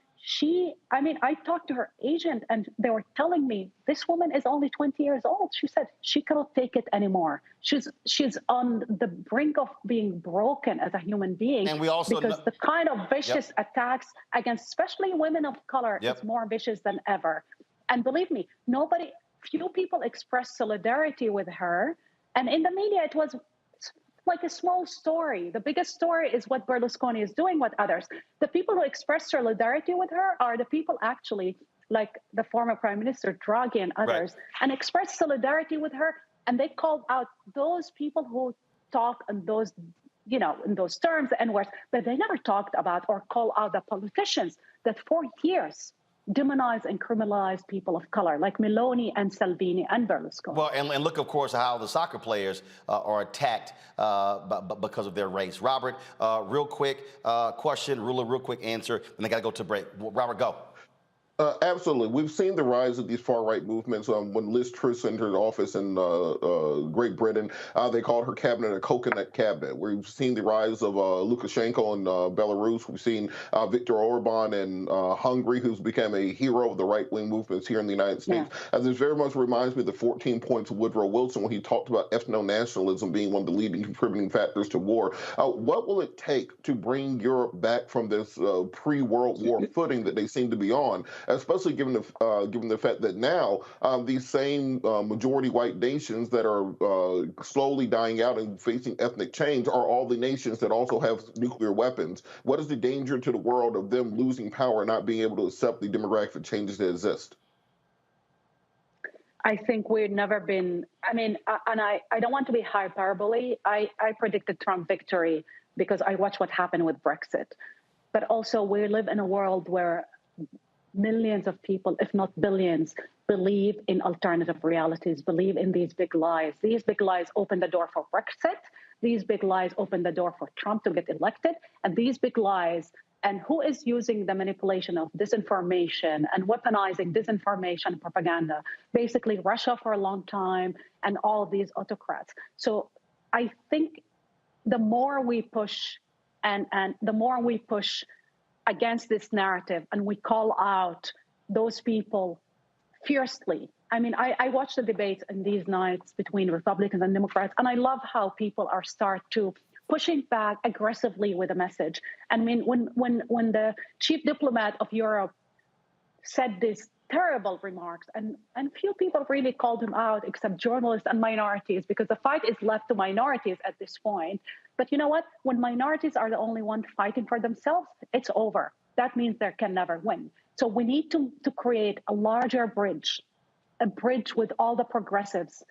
I talked to her agent and they were telling me this woman is only 20 years old. She said she cannot take it anymore. She's on the brink of being broken as a human being.
And we also
because the kind of vicious attacks against especially women of color is more vicious than ever. And believe me, few people expressed solidarity with her. And in the media, it was like a small story. The biggest story is what Berlusconi is doing with others. The people who express solidarity with her are the people actually, like the former Prime Minister Draghi and others, and express solidarity with her. And they called out those people who talk in those, in those terms and words, but they never talked about or call out the politicians that for years demonize and criminalize people of color, like Meloni and Salvini and Berlusconi.
Well, and look, of course, how the soccer players are attacked because of their race. Robert, real quick question, Rula, real quick answer, and I got to go to break. Robert, go.
Absolutely. We've seen the rise of these far-right movements. When Liz Truss entered office in Great Britain, they called her cabinet a coconut cabinet. We've seen the rise of Lukashenko in Belarus. We've seen Viktor Orban in Hungary, who's become a hero of the right-wing movements here in the United States. And this very much reminds me of the 14 points of Woodrow Wilson when he talked about ethno-nationalism being one of the leading contributing factors to war. What will it take to bring Europe back from this pre-World War footing that they seem to be on? Especially given the fact that now these same majority white nations that are slowly dying out and facing ethnic change are all the nations that also have nuclear weapons. What is the danger to the world of them losing power and not being able to accept the demographic changes that exist?
I think we've never been, and I don't want to be hyperbole. I predicted Trump victory because I watched what happened with Brexit. But also we live in a world where millions of people, if not billions, believe in alternative realities, believe in these big lies. These big lies open the door for Brexit. These big lies open the door for Trump to get elected. And these big lies, and who is using the manipulation of disinformation and weaponizing disinformation and propaganda? Basically, Russia for a long time and all of these autocrats. So I think the more we push and the more we push against this narrative and we call out those people fiercely. I watch the debates in these nights between Republicans and Democrats, and I love how people are start to pushing back aggressively with a message. When the chief diplomat of Europe said these terrible remarks, and few people really called him out except journalists and minorities, because the fight is left to minorities at this point. But you know what? When minorities are the only ones fighting for themselves, it's over. That means they can never win. So we need to create a larger bridge, a bridge with all the progressives,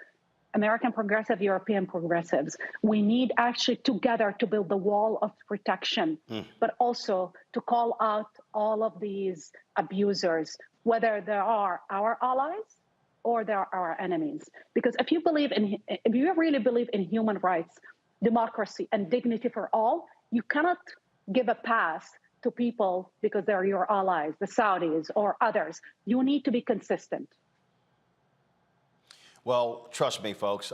American progressive, European progressives. We need actually together to build the wall of protection, but also to call out all of these abusers, whether they are our allies or they are our enemies. Because if you really believe in human rights, democracy, and dignity for all, you cannot give a pass to people because they're your allies, the Saudis or others. You need to be consistent.
Well, trust me, folks,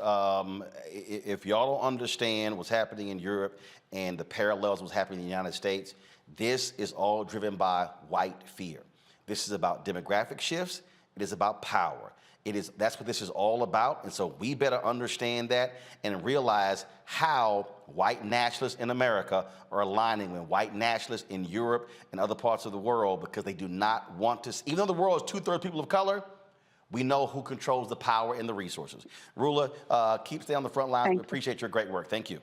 if y'all don't understand what's happening in Europe and the parallels of what's happening in the United States, this is all driven by white fear. This is about demographic shifts. It is about power. That's what this is all about. And so we better understand that and realize how white nationalists in America are aligning with white nationalists in Europe and other parts of the world, because they do not want to, even though the world is 2/3 people of color, we know who controls the power and the resources. Rula, keep staying on the front lines. We appreciate your great work. Thank you.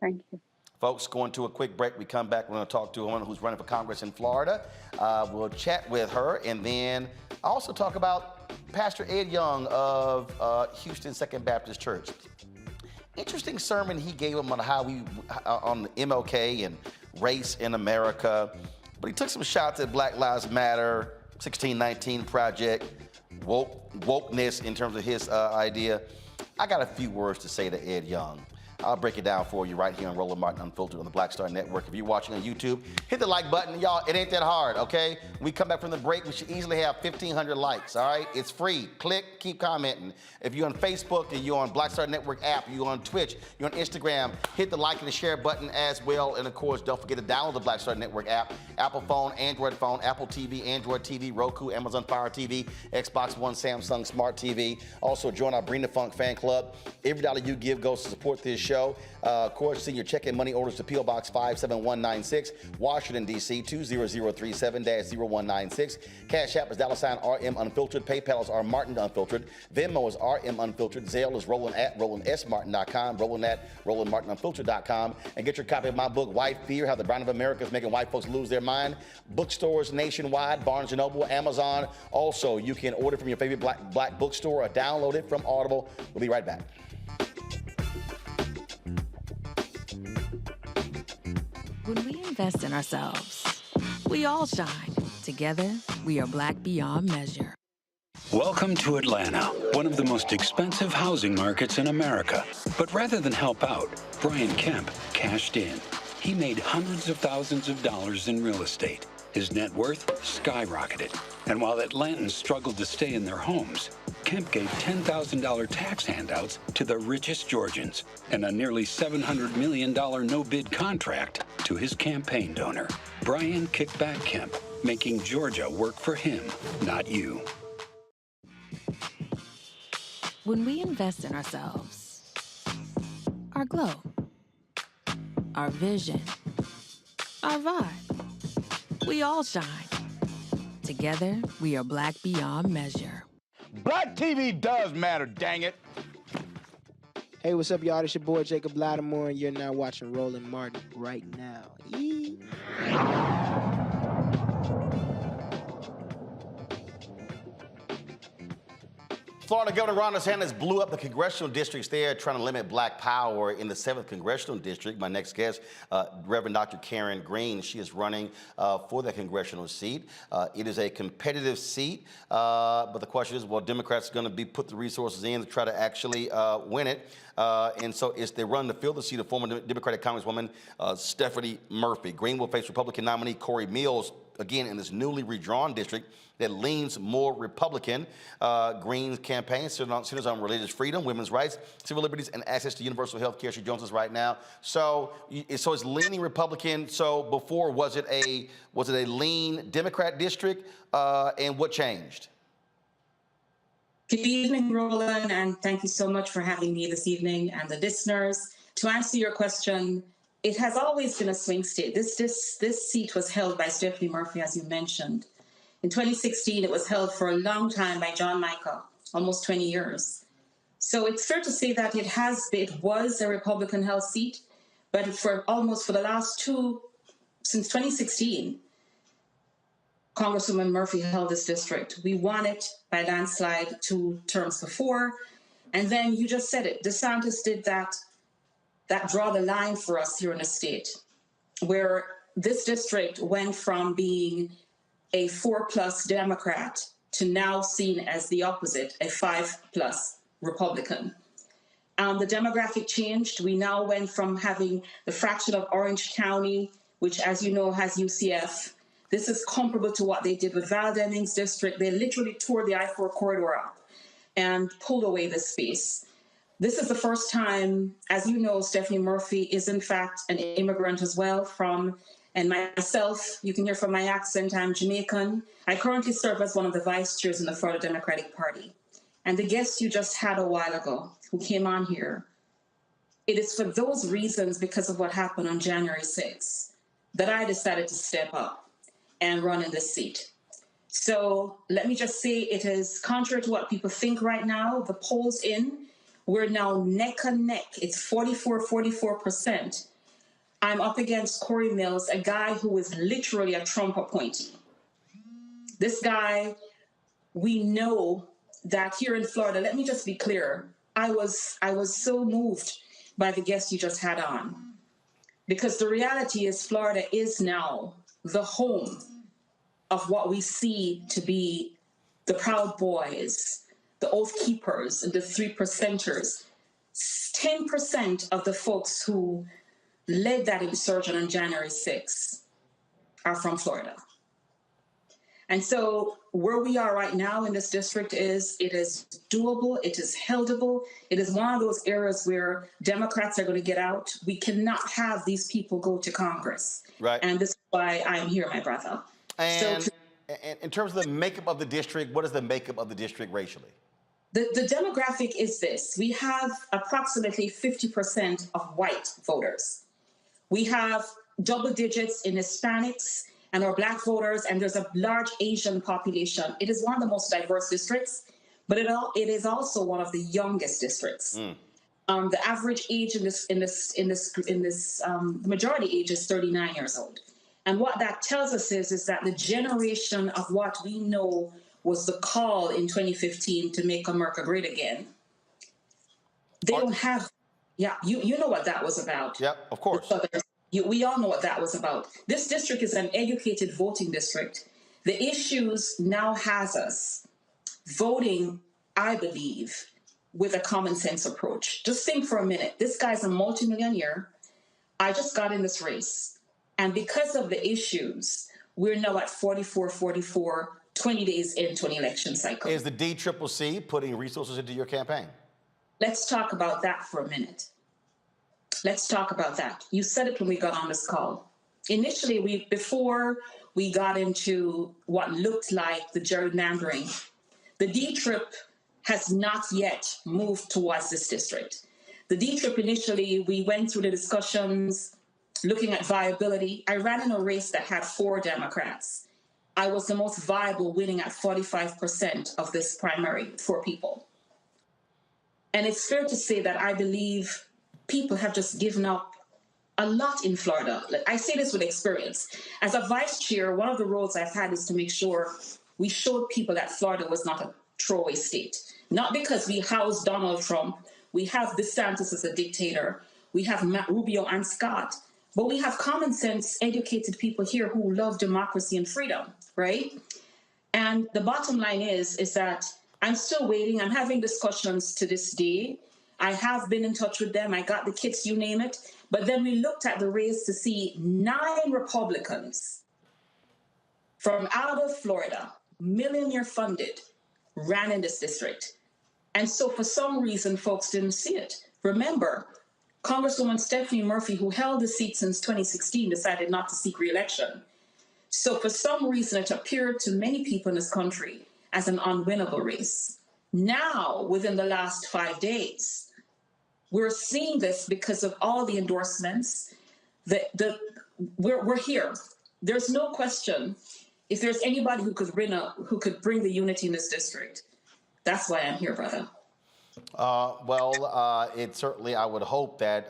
Thank you.
Folks, going to a quick break. We come back, we're going to talk to a woman who's running for Congress in Florida. We'll chat with her, and then also talk about Pastor Ed Young of Houston Second Baptist Church. Interesting sermon he gave him on how on MLK and race in America. But he took some shots at Black Lives Matter, 1619 Project, wokeness in terms of his idea. I got a few words to say to Ed Young. I'll break it down for you right here on Roland Martin Unfiltered on the Black Star Network. If you're watching on YouTube, hit the like button. Y'all, it ain't that hard, okay? When we come back from the break, we should easily have 1,500 likes, all right? It's free. Click, keep commenting. If you're on Facebook and you're on Black Star Network app, you're on Twitch, you're on Instagram, hit the like and the share button as well. And of course, don't forget to download the Black Star Network app. Apple phone, Android phone, Apple TV, Android TV, Roku, Amazon Fire TV, Xbox One, Samsung Smart TV. Also, join our Bring the Funk fan club. Every dollar you give goes to support this show. Of course, send your check and money orders to P.O. Box 57196, Washington, D.C. 20037-0196. Cash App is $RM Unfiltered. PayPal is R Martin Unfiltered. Venmo is RM Unfiltered. Zelle is Roland at RolandSMartin.com. Roland at RolandMartinUnfiltered.com. And get your copy of my book, White Fear, How the Brand of America is Making White Folks Lose Their Mind. Bookstores nationwide, Barnes & Noble, Amazon. Also, you can order from your favorite black bookstore or download it from Audible. We'll be right back.
When we invest in ourselves, we all shine. Together, we are black beyond measure.
Welcome to Atlanta, one of the most expensive housing markets in America. But rather than help out, Brian Kemp cashed in. He made hundreds of thousands of dollars in real estate. His net worth skyrocketed. And while Atlantans struggled to stay in their homes, Kemp gave $10,000 tax handouts to the richest Georgians and a nearly $700 million no-bid contract to his campaign donor, Brian Kickback Kemp, making Georgia work for him, not you.
When we invest in ourselves, our glow, our vision, our vibe, we all shine. Together, we are black beyond measure.
Black TV does matter, dang it.
Hey, what's up, y'all? It's your boy, Jacob Lattimore, and you're now watching Roland Martin right now. Yee.
Florida Governor Ron DeSantis blew up the congressional districts there, trying to limit black power in the 7th Congressional District. My next guest, Reverend Dr. Karen Green. She is running for the congressional seat. It is a competitive seat, but the question is, well, Democrats are going to put the resources in to try to actually win it. And so they run to fill the seat of former Democratic Congresswoman Stephanie Murphy. Green will face Republican nominee Corey Mills, again, in this newly redrawn district that leans more Republican. Green's campaign centers on religious freedom, women's rights, civil liberties, and access to universal health care. She joins us right now. So it's leaning Republican. So before, was it a lean Democrat district? And what changed?
Good evening, Roland, and thank you so much for having me this evening and the listeners. To answer your question, it has always been a swing state. This seat was held by Stephanie Murphy, as you mentioned. In 2016, it was held for a long time by John Michael, almost 20 years. So it's fair to say that it was a Republican held seat, but for the last since 2016, Congresswoman Murphy held this district. We won it by landslide 2 terms before, and then you just said it. DeSantis did that draw the line for us here in the state, where this district went from being a 4+ Democrat to now seen as the opposite, a 5+ Republican. The demographic changed. We now went from having the fraction of Orange County, which, as you know, has UCF. This is comparable to what they did with Val Demings district. They literally tore the I-4 corridor up and pulled away this space. This is the first time, as you know, Stephanie Murphy is in fact an immigrant as well and myself, you can hear from my accent, I'm Jamaican. I currently serve as one of the vice chairs in the Florida Democratic Party. And the guest you just had a while ago who came on here, it is for those reasons, because of what happened on January 6th, that I decided to step up and run in this seat. So let me just say, it is contrary to what people think right now. The polls we're now neck and neck. It's 44%. I'm up against Corey Mills, a guy who is literally a Trump appointee. This guy, we know that here in Florida, let me just be clear, I was so moved by the guest you just had on, because the reality is Florida is now the home of what we see to be the Proud Boys, the Oath Keepers, and the 3%ers. 10% of the folks who led that insurrection on January 6th are from Florida. And so where we are right now in this district is, it is doable, it is heldable. It is one of those areas where Democrats are going to get out. We cannot have these people go to Congress.
Right.
And this is why I'm here, my brother.
And in terms of the makeup of the district, what is the makeup of the district racially?
The demographic is this. We have approximately 50% of white voters. We have double digits in Hispanics and our Black voters, and there's a large Asian population. It is one of the most diverse districts, but it is also one of the youngest districts. The average age the majority age is 39 years old. And what that tells us is that the generation of what we know was the call in 2015 to make America great again, they don't have, you know what that was about.
Yep, of course.
We all know what that was about. This district is an educated voting district. The issues now has us voting, I believe, with a common sense approach. Just think for a minute. This guy's a multimillionaire. I just got in this race. And because of the issues, we're now at 44, 20 days into an election cycle.
Is the DCCC putting resources into your campaign?
Let's talk about that for a minute. Let's talk about that. You said it when we got on this call. Initially, before we got into what looked like the gerrymandering, the D-Trip has not yet moved towards this district. The D-Trip initially, we went through the discussions looking at viability. I ran in a race that had 4 Democrats. I was the most viable, winning at 45% of this primary for people. And it's fair to say that I believe people have just given up a lot in Florida. I say this with experience. As a vice chair, one of the roles I've had is to make sure we showed people that Florida was not a throwaway state. Not because we housed Donald Trump, we have DeSantis as a dictator, we have Rubio and Scott, but we have common sense, educated people here who love democracy and freedom, right? And the bottom line is that I'm still waiting. I'm having discussions to this day. I have been in touch with them. I got the kits, you name it. But then we looked at the race to see 9 Republicans from out of Florida, millionaire funded, ran in this district. And so for some reason, folks didn't see it. Remember, Congresswoman Stephanie Murphy, who held the seat since 2016, decided not to seek re-election. So for some reason, it appeared to many people in this country as an unwinnable race. Now, within the last 5 days, we're seeing this because of all the endorsements. We're here. There's no question. If there's anybody who could bring the unity in this district, that's why I'm here, brother.
It certainly, I would hope that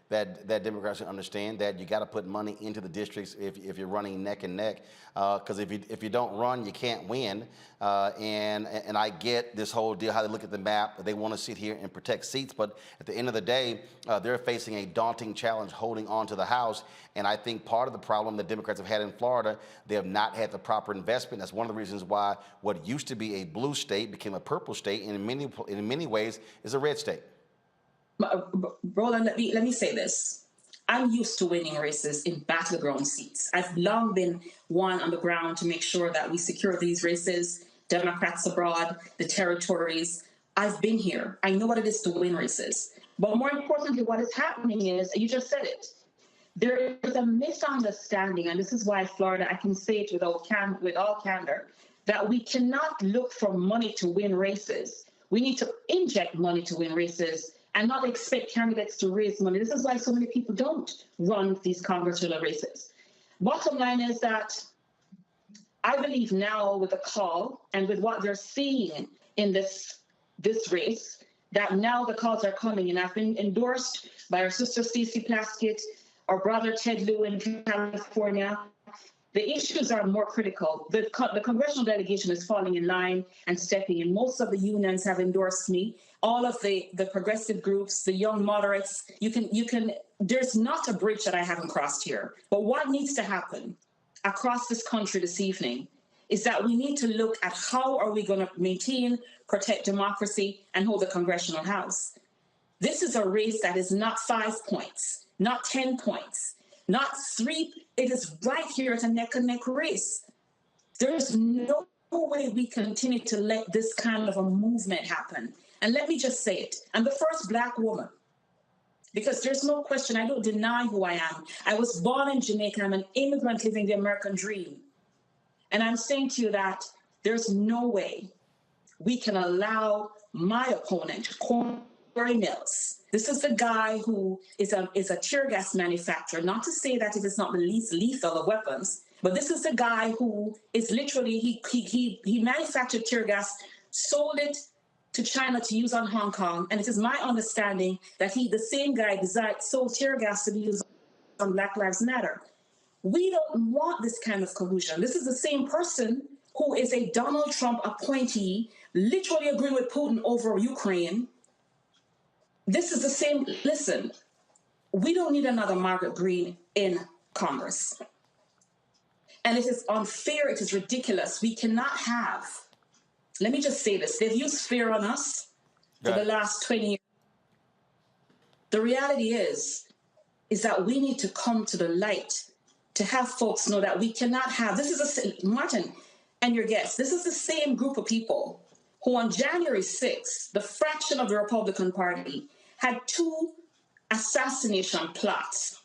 that Democrats can understand that you got to put money into the districts if you're running neck and neck, because if you don't run, you can't win. And I get this whole deal, how they look at the map. They want to sit here and protect seats, but at the end of the day, they're facing a daunting challenge holding on to the House. And I think part of the problem that Democrats have had in Florida, they have not had the proper investment. That's one of the reasons why what used to be a blue state became a purple state, and in many ways is a red state.
Roland, let me say this. I'm used to winning races in battleground seats. I've long been one on the ground to make sure that we secure these races, Democrats abroad, the territories. I've been here. I know what it is to win races. But more importantly, what is happening is, you just said it, there is a misunderstanding, and this is why Florida, I can say it with all candor, that we cannot look for money to win races. We need to inject money to win races and not expect candidates to raise money. This is why so many people don't run these congressional races. Bottom line is that I believe now with the call and with what they're seeing in this race, that now the calls are coming, and I've been endorsed by our sister Stacey Plaskett, our brother Ted Lieu in California. The issues are more critical. The congressional delegation is falling in line and stepping in. Most of the unions have endorsed me. All of the progressive groups, the young moderates, there's not a bridge that I haven't crossed here. But what needs to happen across this country this evening is that we need to look at how are we going to maintain, protect democracy, and hold the Congressional House. This is a race that is not 5 points, not 10 points, not 3. It is right here at a neck and neck race. There's no way we continue to let this kind of a movement happen. And let me just say it. I'm the first Black woman, because there's no question. I don't deny who I am. I was born in Jamaica. I'm an immigrant living the American dream. And I'm saying to you that there's no way we can allow my opponent, Corey Mills. This is the guy who is a tear gas manufacturer. Not to say that it is not the least lethal of weapons, but this is the guy who is literally, he manufactured tear gas, sold it to China to use on Hong Kong. And it is my understanding that the same guy sold tear gas to be used on Black Lives Matter. We don't want this kind of collusion. This is the same person who is a Donald Trump appointee, literally agreeing with Putin over Ukraine. This is the same. Listen, we don't need another Margaret Green in Congress. And it is unfair. It is ridiculous. We cannot have, let me just say this. They've used fear on us for the last 20 years. The reality is that we need to come to the light to have folks know that we cannot have, Martin and your guests, this is the same group of people who on January 6th, the fraction of the Republican Party, had 2 assassination plots.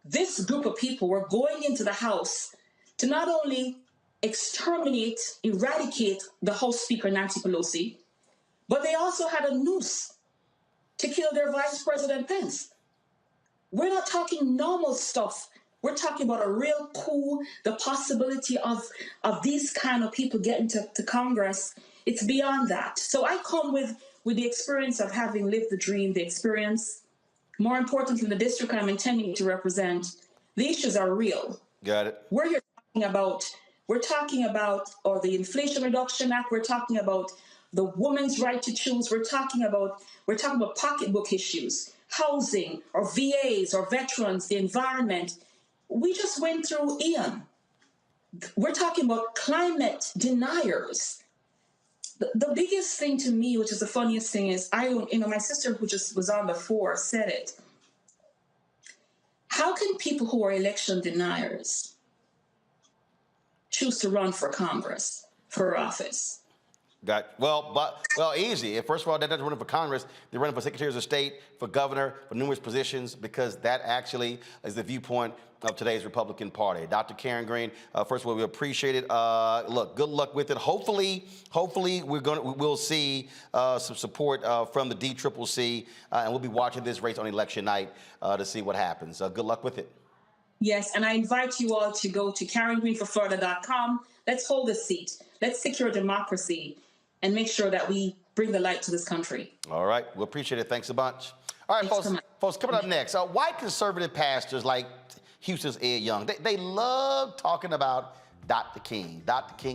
This group of people were going into the House to not only eradicate the House Speaker, Nancy Pelosi, but they also had a noose to kill their Vice President Pence. We're not talking normal stuff. We're talking about a real coup, the possibility of these kind of people getting to Congress. It's beyond that. So I come with the experience of having lived the dream, the experience. More importantly, the district I'm intending to represent, the issues are real. Got it. We're talking about the Inflation Reduction Act. We're talking about the woman's right to choose. We're talking about pocketbook issues, housing, or VAs, or veterans, the environment. We just went through Ian. We're talking about climate deniers. The biggest thing to me, which is the funniest thing, is my sister who just was on before said it. How can people who are election deniers choose to run for Congress, for office?
Easy. First of all, they're not running for Congress. They're running for secretaries of state, for governor, for numerous positions, because that actually is the viewpoint of today's Republican Party. Dr. Karen Green, first of all, we appreciate it. Look, good luck with it. Hopefully, we'll see some support from the DCCC, and we'll be watching this race on election night to see what happens. Good luck with it.
Yes, and I invite you all to go to KarenGreenForFlorida.com. Let's hold a seat. Let's secure democracy and make sure that we bring the light to this country.
All right. We appreciate it. Thanks a bunch. All right, folks, coming up next, white conservative pastors like Houston's Ed Young, they love talking about Dr. King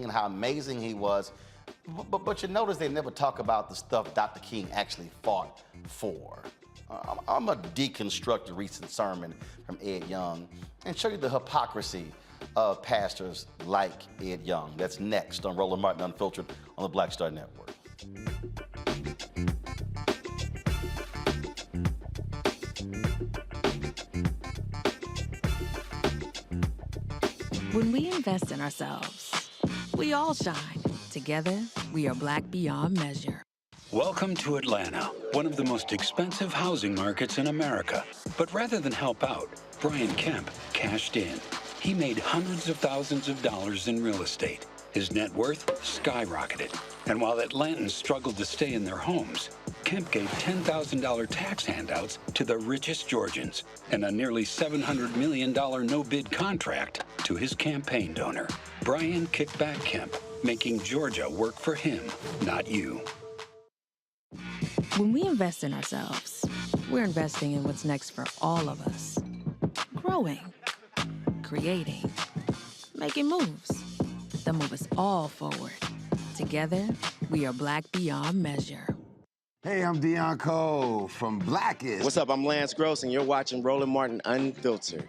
and how amazing he was. But you notice they never talk about the stuff Dr. King actually fought for. I'm going to deconstruct a recent sermon from Ed Young and show you the hypocrisy of pastors like Ed Young. That's next on Roland Martin Unfiltered on the Black Star Network.
When we invest in ourselves, we all shine. Together, we are Black beyond measure.
Welcome to Atlanta, one of the most expensive housing markets in America. But rather than help out, Brian Kemp cashed in. He made hundreds of thousands of dollars in real estate. His net worth skyrocketed. And while Atlantans struggled to stay in their homes, Kemp gave $10,000 tax handouts to the richest Georgians and a nearly $700 million no-bid contract to his campaign donor. Brian Kickback Kemp, making Georgia work for him, not you.
When we invest in ourselves, we're investing in what's next for all of us. Growing, creating, making moves that move us all forward. Together, we are Black beyond measure.
Hey, I'm Deion Cole from Blackest. What's up? I'm Lance Gross, and you're watching Roland Martin Unfiltered.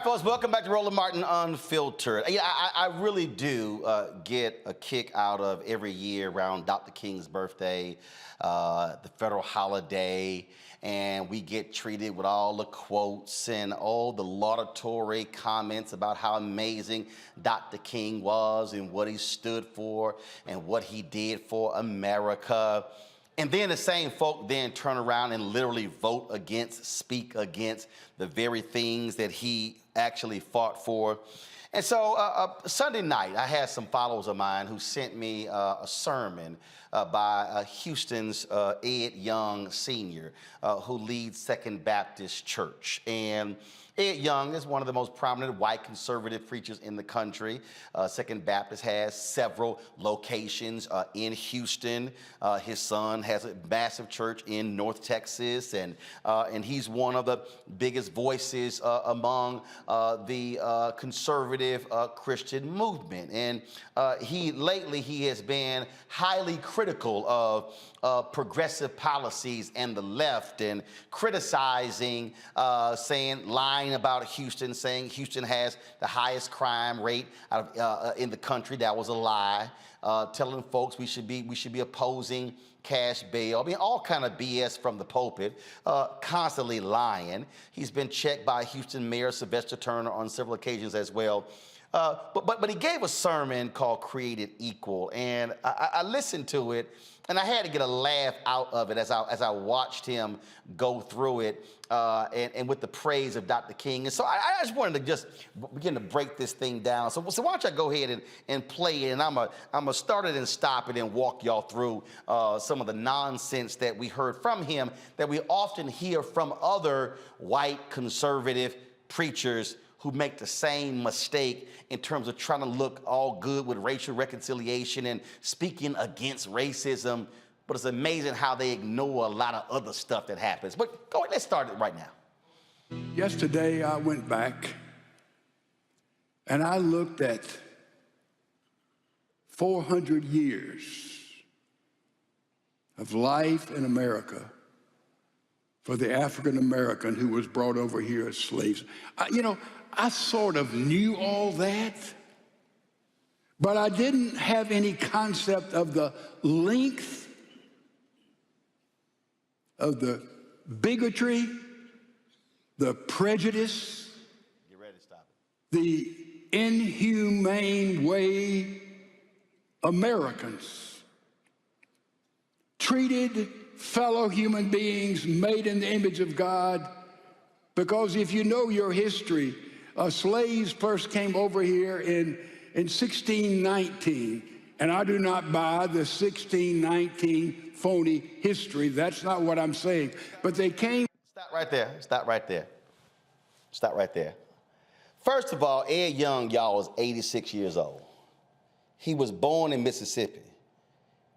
right, folks, welcome back to Roland Martin Unfiltered. Yeah, I really do get a kick out of every year around Dr. King's birthday, the federal holiday, and we get treated with all the quotes and all the laudatory comments about how amazing Dr. King was and what he stood for and what he did for America. And then the same folk then turn around and literally vote against, speak against the very things that he actually fought for. And so Sunday night, I had some followers of mine who sent me a sermon by Houston's Ed Young Sr., who leads Second Baptist Church. And Ed Young is one of the most prominent white conservative preachers in the country. Second Baptist has several locations in Houston. His son has a massive church in North Texas, and he's one of the biggest voices among the conservative Christian movement. And lately he has been highly critical of progressive policies and the left, and criticizing, lying about Houston, saying Houston has the highest crime rate in the country. That was a lie. Telling folks we should be opposing cash bail. I mean, all kind of BS from the pulpit, constantly lying. He's been checked by Houston Mayor Sylvester Turner on several occasions as well. But he gave a sermon called Created Equal, and I listened to it, and I had to get a laugh out of it as I watched him go through it, and with the praise of Dr. King. And so I just wanted to just begin to break this thing down. So why don't I go ahead and play it, and I'm gonna start it and stop it and walk y'all through some of the nonsense that we heard from him that we often hear from other white conservative preachers who make the same mistake in terms of trying to look all good with racial reconciliation and speaking against racism. But it's amazing how they ignore a lot of other stuff that happens. But go ahead, let's start it right now.
Yesterday, I went back and I looked at 400 years of life in America for the African American who was brought over here as slaves. I sort of knew all that, but I didn't have any concept of the length of the bigotry, the prejudice, the inhumane way Americans treated fellow human beings made in the image of God. Because if you know your history, slaves first came over here in 1619, and I do not buy the 1619 phony history. That's not what I'm saying. But they came.
Stop right there. Stop right there. Stop right there. First of all, Ed Young, y'all, is 86 years old. He was born in Mississippi.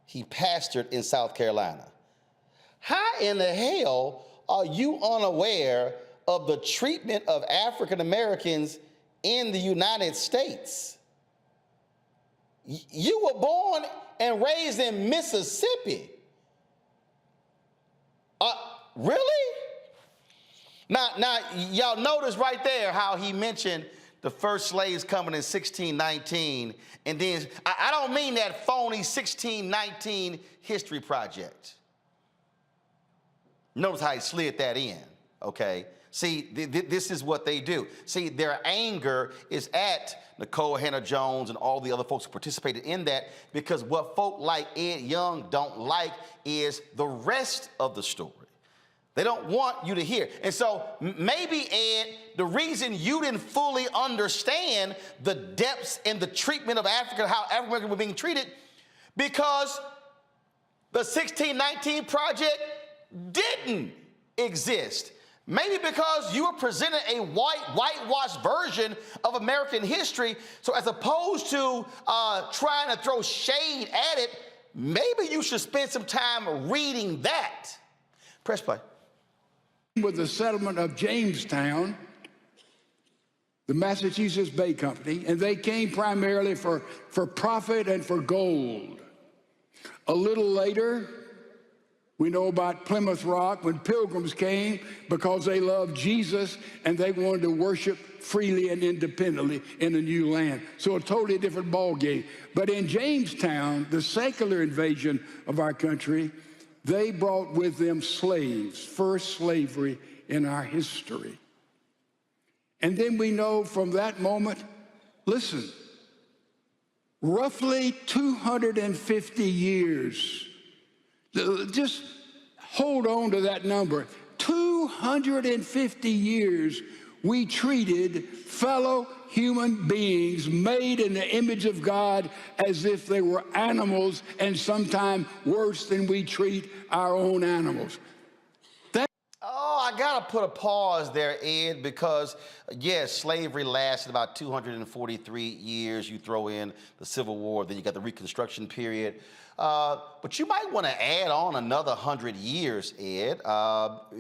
He pastored in South Carolina. How in the hell are you unaware of the treatment of African Americans in the United States? You were born and raised in Mississippi. Really? Now, y'all notice right there how he mentioned the first slaves coming in 1619, and then I don't mean that phony 1619 history project. Notice how he slid that in, okay? See, this is what they do. See, their anger is at Nicole Hannah-Jones and all the other folks who participated in that, because what folk like Ed Young don't like is the rest of the story. They don't want you to hear. And so maybe, Ed, the reason you didn't fully understand the depths and the treatment of Africa, how African Americans were being treated, because the 1619 Project didn't exist. Maybe because you were presented a whitewashed version of American history. So as opposed to trying to throw shade at it, maybe you should spend some time reading that. Press play.
With the settlement of Jamestown, the Massachusetts Bay Company, and they came primarily for profit and for gold. A little later, We know about Plymouth Rock when pilgrims came because they loved Jesus and they wanted to worship freely and independently in a new land. So a totally different ballgame. But in Jamestown, the secular invasion of our country, they brought with them slaves, first slavery in our history. And then we know from that moment, listen, roughly 250 years. Just hold on to that number. 250 years we treated fellow human beings made in the image of God as if they were animals, and sometimes worse than we treat our own animals.
Oh, I gotta put a pause there, Ed, because yes, slavery lasted about 243 years. You throw in the Civil War, then you got the Reconstruction period. But you might want to add on another 100 years, Ed.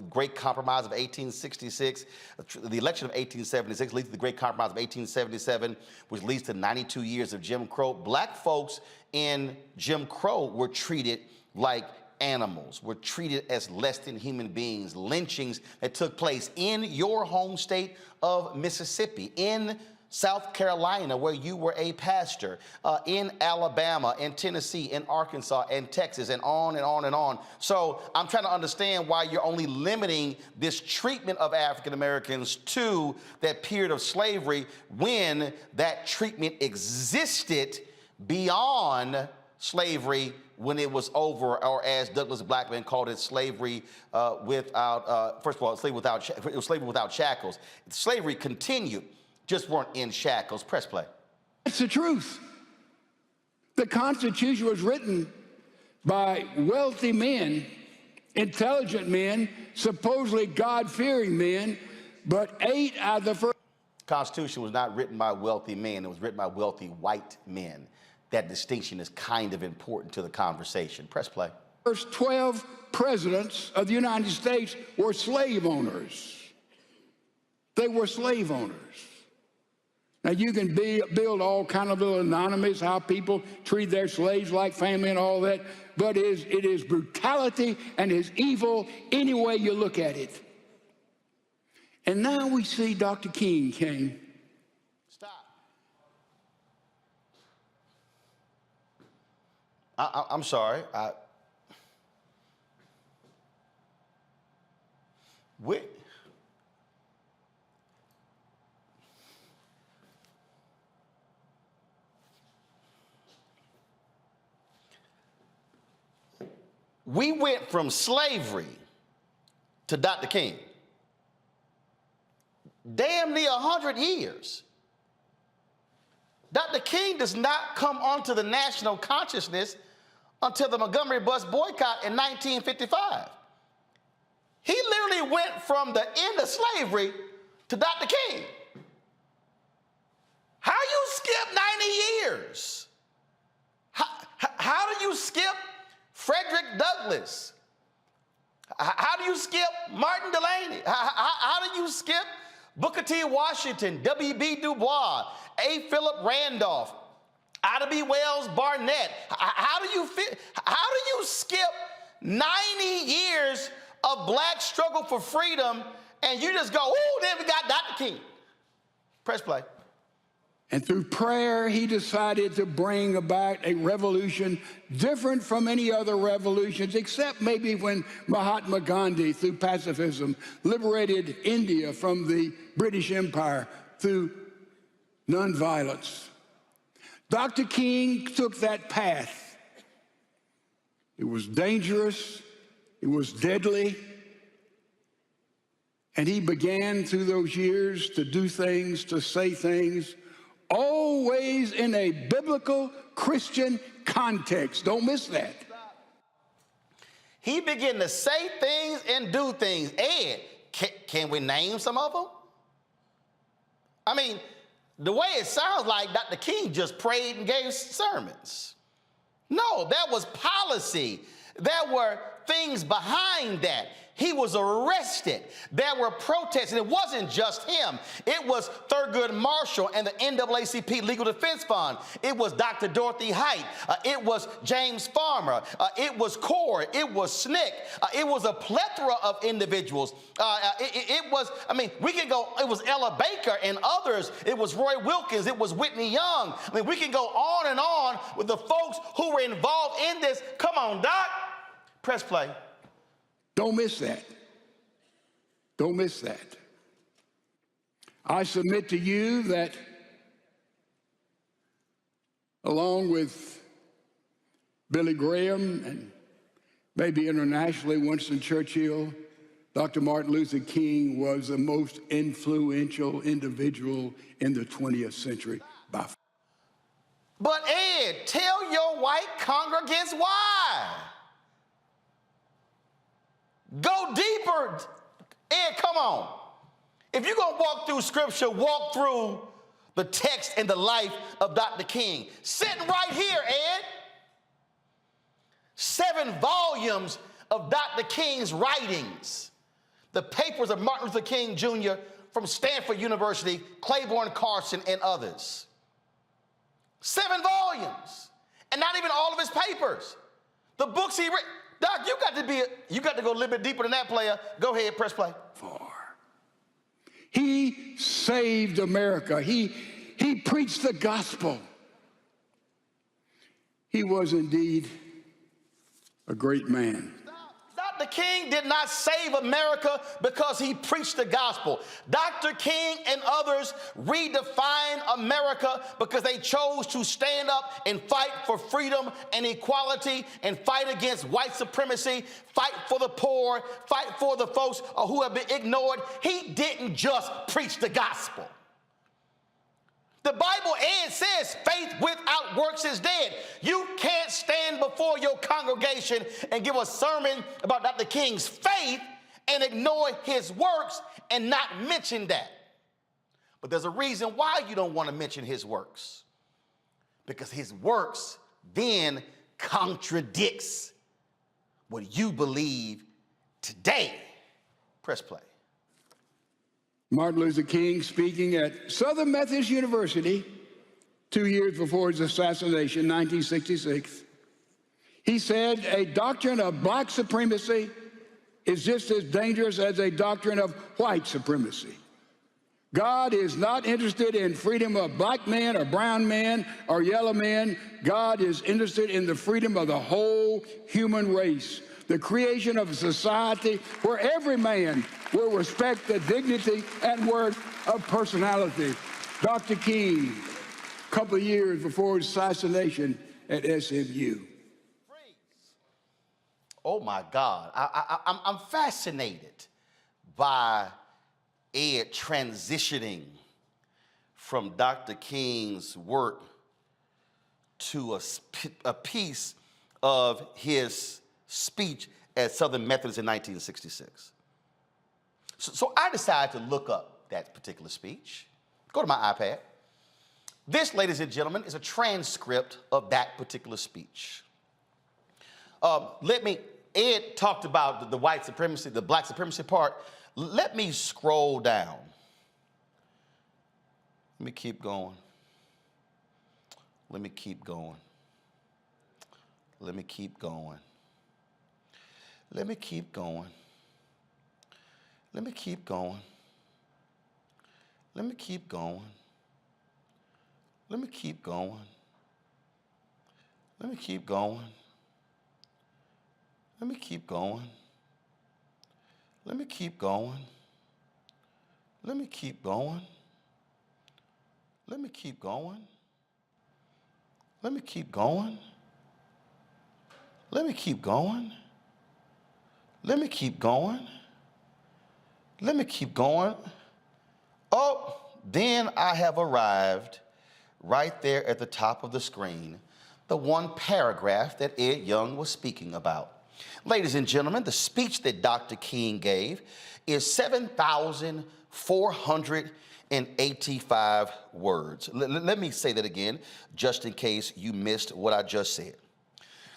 Great Compromise of 1866, the election of 1876 leads to the Great Compromise of 1877, which leads to 92 years of Jim Crow. Black folks in Jim Crow were treated like animals, were treated as less than human beings. Lynchings that took place in your home state of Mississippi, in South Carolina, where you were a pastor, in Alabama, in Tennessee, in Arkansas, and Texas, and on and on and on. So I'm trying to understand why you're only limiting this treatment of African Americans to that period of slavery when that treatment existed beyond slavery when it was over, or as Douglas Blackman called it, slavery without, first of all, it was slavery without shackles. Slavery continued, just weren't in shackles. Press play.
That's the truth. The Constitution was written by wealthy men, intelligent men, supposedly God-fearing men, but 8 out of the first...
Constitution was not written by wealthy men. It was written by wealthy white men. That distinction is kind of important to the conversation. Press play.
First 12 presidents of the United States were slave owners. They were slave owners. Now, you can build all kind of little anonymies, how people treat their slaves like family and all that, but it is brutality and is evil any way you look at it. And now we see Dr. King came.
I'm sorry. We went from slavery to Dr. King. Damn near 100 years. Dr. King does not come onto the national consciousness until the Montgomery bus boycott in 1955. He literally went from the end of slavery to Dr. King. How you skip 90 years? How do you skip Frederick Douglass? How do you skip Martin Delany? How do you skip Booker T. Washington, W.B. Du Bois, A. Philip Randolph, Ida B. Wells Barnett? How do you skip 90 years of black struggle for freedom and you just go, ooh, then we got Dr. King? Press play.
And through prayer, he decided to bring about a revolution different from any other revolutions, except maybe when Mahatma Gandhi, through pacifism, liberated India from the British Empire through nonviolence. Dr. King took that path. It was dangerous. It was deadly. And he began through those years to do things, to say things, always in a biblical Christian context. Don't miss that.
He began to say things and do things. Ed, can we name some of them? I mean, the way it sounds like Dr. King just prayed and gave sermons. No, that was policy. There were things behind that. he was arrested. There were protests, and it wasn't just him. It was Thurgood Marshall and the NAACP Legal Defense Fund. It was Dr. Dorothy Height. It was James Farmer. It was CORE. It was SNCC. It was a plethora of individuals. It was, I mean, we can go, it was Ella Baker and others. It was Roy Wilkins. It was Whitney Young. I mean, we can go on and on with the folks who were involved in this. Come on, Doc. Press play.
Don't miss that. Don't miss that. I submit to you that along with Billy Graham and maybe internationally Winston Churchill, Dr. Martin Luther King was the most influential individual in the 20th century by far.
But Ed, tell your white congregants why. Go deeper. Ed, come on. If you're going to walk through Scripture, walk through the text and the life of Dr. King. Sitting right here, Ed. 7 volumes of Dr. King's writings. The papers of Martin Luther King Jr. from Stanford University, Claiborne Carson, and others. 7 volumes. And not even all of his papers. The books he read. Doc, you got to go a little bit deeper than that, player. Go ahead, press play.
He saved America. He preached the gospel. He was indeed a great man.
Dr. King did not save America because he preached the gospel. Dr. King and others redefined America because they chose to stand up and fight for freedom and equality and fight against white supremacy, fight for the poor, fight for the folks who have been ignored. He didn't just preach the gospel. The Bible, Ed, says faith without works is dead. You can't stand before your congregation and give a sermon about Dr. King's faith and ignore his works and not mention that. But there's a reason why you don't want to mention his works. Because his works then contradicts what you believe today. Press play.
Martin Luther King speaking at Southern Methodist University 2 years before his assassination, 1966. He said, a doctrine of black supremacy is just as dangerous as a doctrine of white supremacy. God is not interested in freedom of black men or brown men or yellow men. God is interested in the freedom of the whole human race. The creation of a society where every man will respect the dignity and worth of personality. Dr. King, a couple of years before his assassination at SMU.
Oh my God, I'm fascinated by Ed transitioning from Dr. King's work to a piece of his speech at Southern Methodist in 1966. So I decided to look up that particular speech. Go to my iPad. This, ladies and gentlemen, is a transcript of that particular speech. Ed talked about the white supremacy, the black supremacy part. Let me scroll down. Let me keep going. Let me keep going. Let me keep going. Let me keep going. Let me keep going. Let me keep going. Let me keep going. Let me keep going. Let me keep going. Let me keep going. Let me keep going. Let me keep going. Let me keep going. Let me keep going. Let me keep going. Let me keep going. Oh, then I have arrived right there at the top of the screen, the one paragraph that Ed Young was speaking about. Ladies and gentlemen, the speech that Dr. King gave is 7,485 words. Let me say that again, just in case you missed what I just said.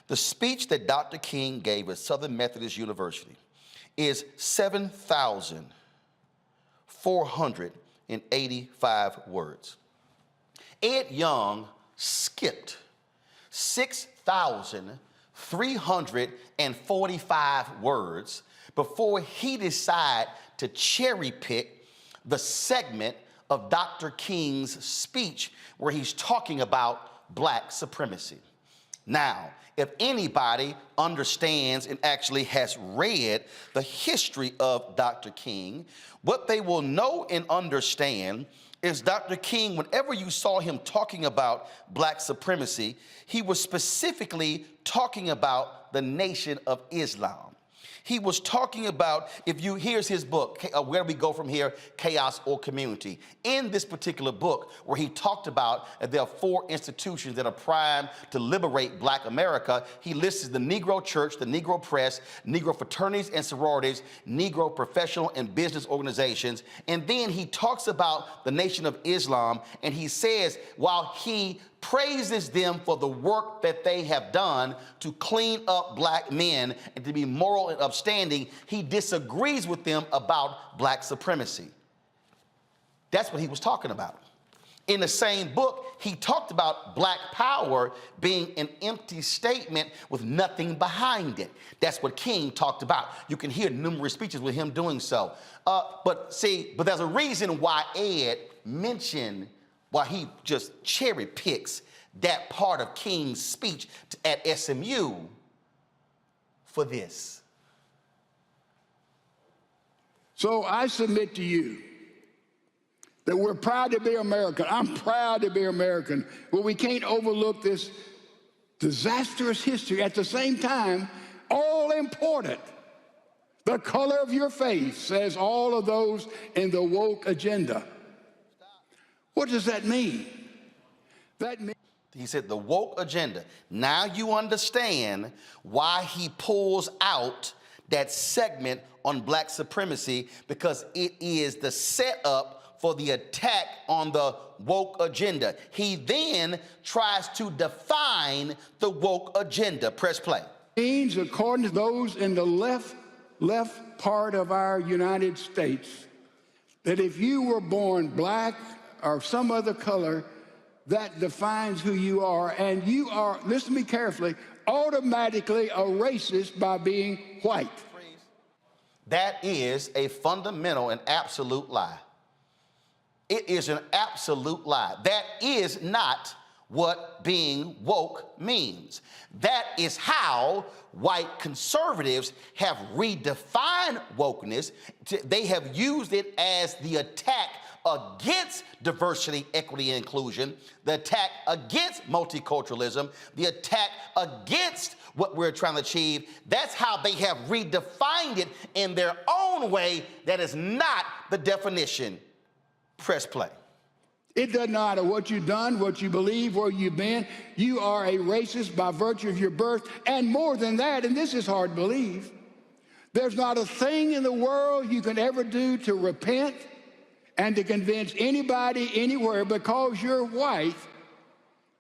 The speech that Dr. King gave at Southern Methodist University is 7,485 words. Ed Young skipped 6,345 words before he decided to cherry pick the segment of Dr. King's speech where he's talking about black supremacy. Now, if anybody understands and actually has read the history of Dr. King, what they will know and understand is Dr. King, whenever you saw him talking about black supremacy, he was specifically talking about the Nation of Islam. He was talking about, here's his book, Where We Go From Here, Chaos or Community. In this particular book, where he talked about that there are 4 institutions that are primed to liberate black America, he lists the Negro Church, the Negro Press, Negro fraternities and sororities, Negro professional and business organizations, and then he talks about the Nation of Islam, and he says, while he praises them for the work that they have done to clean up black men and to be moral and upstanding, he disagrees with them about black supremacy. That's what he was talking about. In the same book, he talked about black power being an empty statement with nothing behind it. That's what King talked about. You can hear numerous speeches with him doing so. But there's a reason why Ed mentioned, why he just cherry picks that part of King's speech at SMU for this.
So I submit to you that we're proud to be American. I'm proud to be American, but we can't overlook this disastrous history. At the same time, all important, the color of your face says all of those in the woke agenda. What does that mean?
He said the woke agenda. Now you understand why he pulls out that segment on black supremacy, because it is the setup for the attack on the woke agenda. He then tries to define the woke agenda. Press play.
Means, according to those in the left part of our United States, that if you were born black or some other color, that defines who you are, and you are, listen to me carefully, automatically a racist by being white.
That is a fundamental and absolute lie. It is an absolute lie. That is not what being woke means. That is how white conservatives have redefined wokeness. They have used it as the attack against diversity, equity, and inclusion, the attack against multiculturalism, the attack against what we're trying to achieve. That's how they have redefined it in their own way. That is not the definition. Press play.
It doesn't matter what you've done, what you believe, where you've been. You are a racist by virtue of your birth. And more than that, and this is hard to believe, there's not a thing in the world you can ever do to repent and to convince anybody anywhere because you're white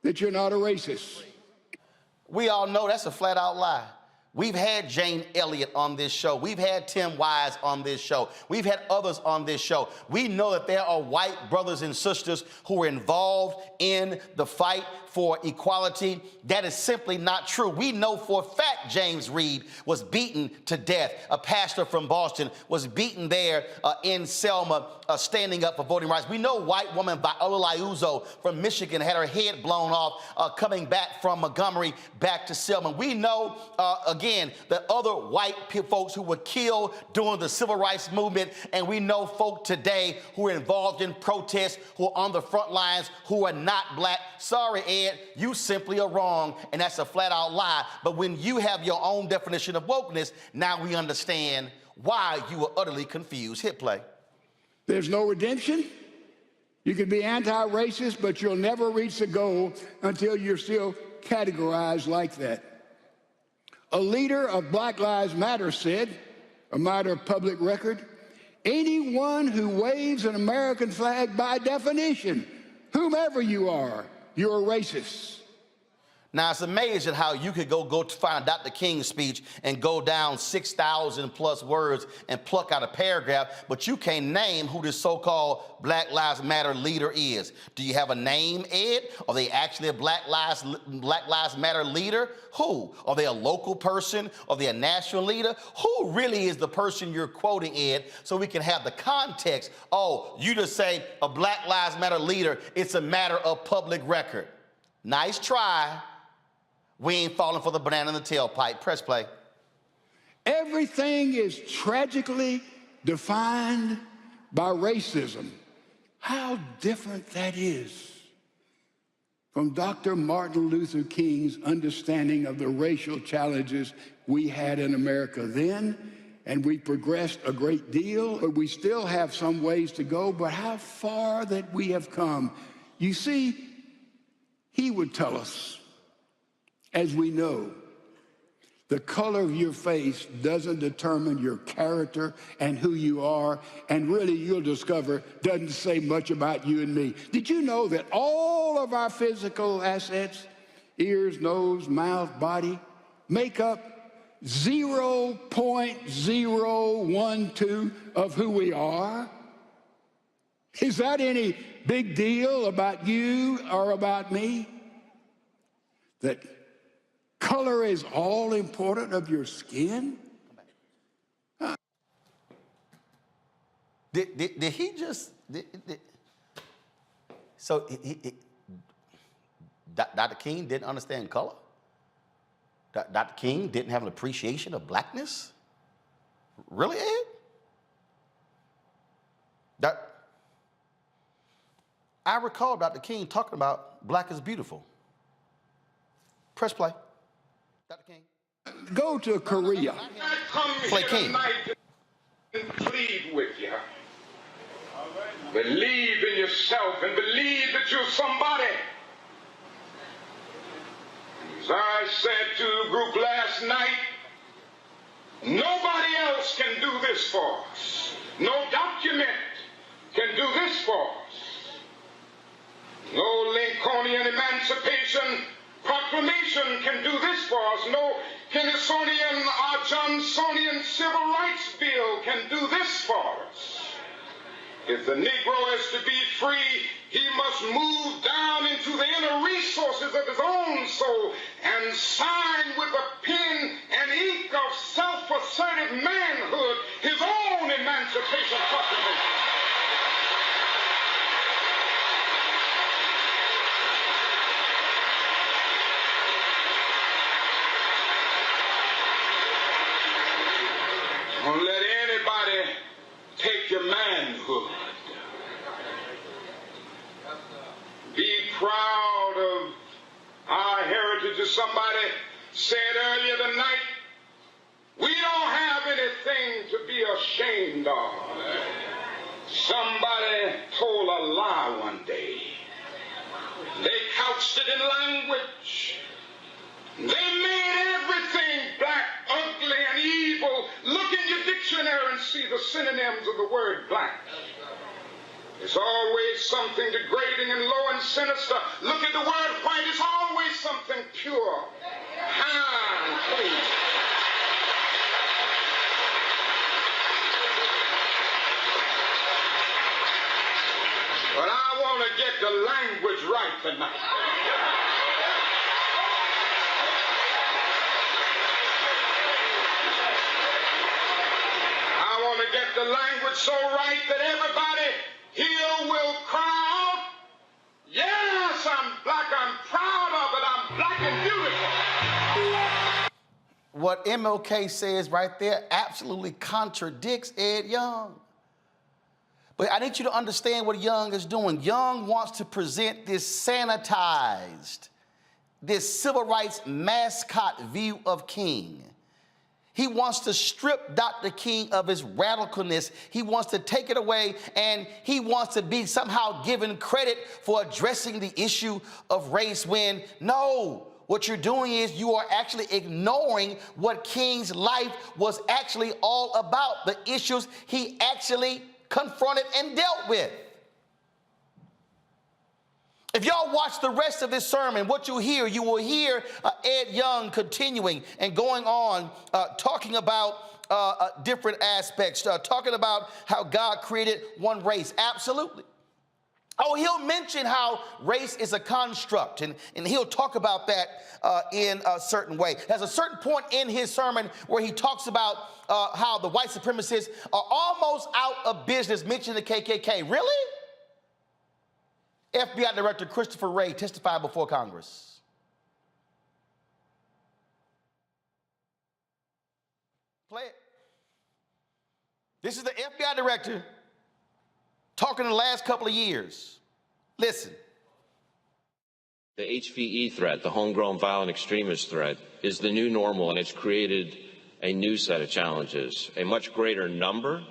that you're not a racist.
We all know that's a flat out lie. We've had Jane Elliott on this show. We've had Tim Wise on this show. We've had others on this show. We know that there are white brothers and sisters who are involved in the fight for equality. That is simply not true. We know for a fact James Reed was beaten to death. A pastor from Boston was beaten there in Selma, standing up for voting rights. We know white woman Viola Liuzzo from Michigan had her head blown off coming back from Montgomery back to Selma. We know, again, that other white folks who were killed during the civil rights movement, and we know folk today who are involved in protests, who are on the front lines, who are not black. Sorry, Ed, you simply are wrong, and that's a flat-out lie. But when you have your own definition of wokeness, now we understand why you were utterly confused. Hit play.
There's no redemption. You can be anti-racist, but you'll never reach the goal until you're still categorized like that. A leader of Black Lives Matter said, a matter of public record, anyone who waves an American flag by definition, whomever you are, you're a racist.
Now, it's amazing how you could go to find Dr. King's speech and go down 6,000 plus words and pluck out a paragraph, but you can't name who this so-called Black Lives Matter leader is. Do you have a name, Ed? Are they actually a Black Lives Matter leader? Who? Are they a local person? Are they a national leader? Who really is the person you're quoting, Ed, so we can have the context? Oh, you just say a Black Lives Matter leader, it's a matter of public record. Nice try. We ain't falling for the banana in the tailpipe. Press play.
Everything is tragically defined by racism. How different that is from Dr. Martin Luther King's understanding of the racial challenges we had in America then, and we progressed a great deal, but we still have some ways to go, but how far that we have come. You see, he would tell us, as we know, the color of your face doesn't determine your character and who you are, and really you'll discover doesn't say much about you and me. Did you know that all of our physical assets, ears, nose, mouth, body, make up 0.012 of who we are? Is that any big deal about you or about me? That color is all important of your skin? Huh.
Did he just... So Dr. King didn't understand color? Dr. King didn't have an appreciation of blackness? Really, Ed? I recall Dr. King talking about black is beautiful. Press play. Dr. King.
Go to Korea.
Play King. And plead with you. Believe in yourself and believe that you're somebody. As I said to the group last night, nobody else can do this for us. No document can do this for us. No Lincolnian Emancipation Proclamation can do this for us. No Kennisonian or Johnsonian Civil Rights Bill can do this for us. If the Negro is to be free, he must move down into the inner resources of his own soul and sign with a pen and ink of self-assertive manhood his own Emancipation Proclamation. Don't let anybody take your manhood. Be proud of our heritage. As somebody said earlier tonight, we don't have anything to be ashamed of. Somebody told a lie one day. They couched it in language. They made everything black, ugly, and evil. Look in your dictionary and see the synonyms of the word black. There's always something degrading and low and sinister. Look at the word white. It's always something pure, high, and clean. But I want to get the language right tonight. I want to get the language so right that everybody here will cry out, yes, I'm black, I'm proud of it, I'm black and beautiful.
What MLK says right there absolutely contradicts Ed Young. But I need you to understand what Young is doing. Young wants to present this sanitized, this civil rights mascot view of King. He wants to strip Dr. King of his radicalness. He wants to take it away, and he wants to be somehow given credit for addressing the issue of race when, no, what you're doing is you are actually ignoring what King's life was actually all about, the issues he actually confronted and dealt with. If y'all watch the rest of this sermon, what you will hear Ed Young continuing and going on, talking about different aspects, talking about how God created one race. Absolutely. Oh, he'll mention how race is a construct, and he'll talk about that in a certain way. There's a certain point in his sermon where he talks about how the white supremacists are almost out of business, mentioning the KKK. Really? FBI Director Christopher Wray testified before Congress. Play it. This is the FBI Director talking the last couple of years. Listen.
The HVE threat, the homegrown violent extremist threat, is the new normal, and it's created a new set of challenges, a much greater number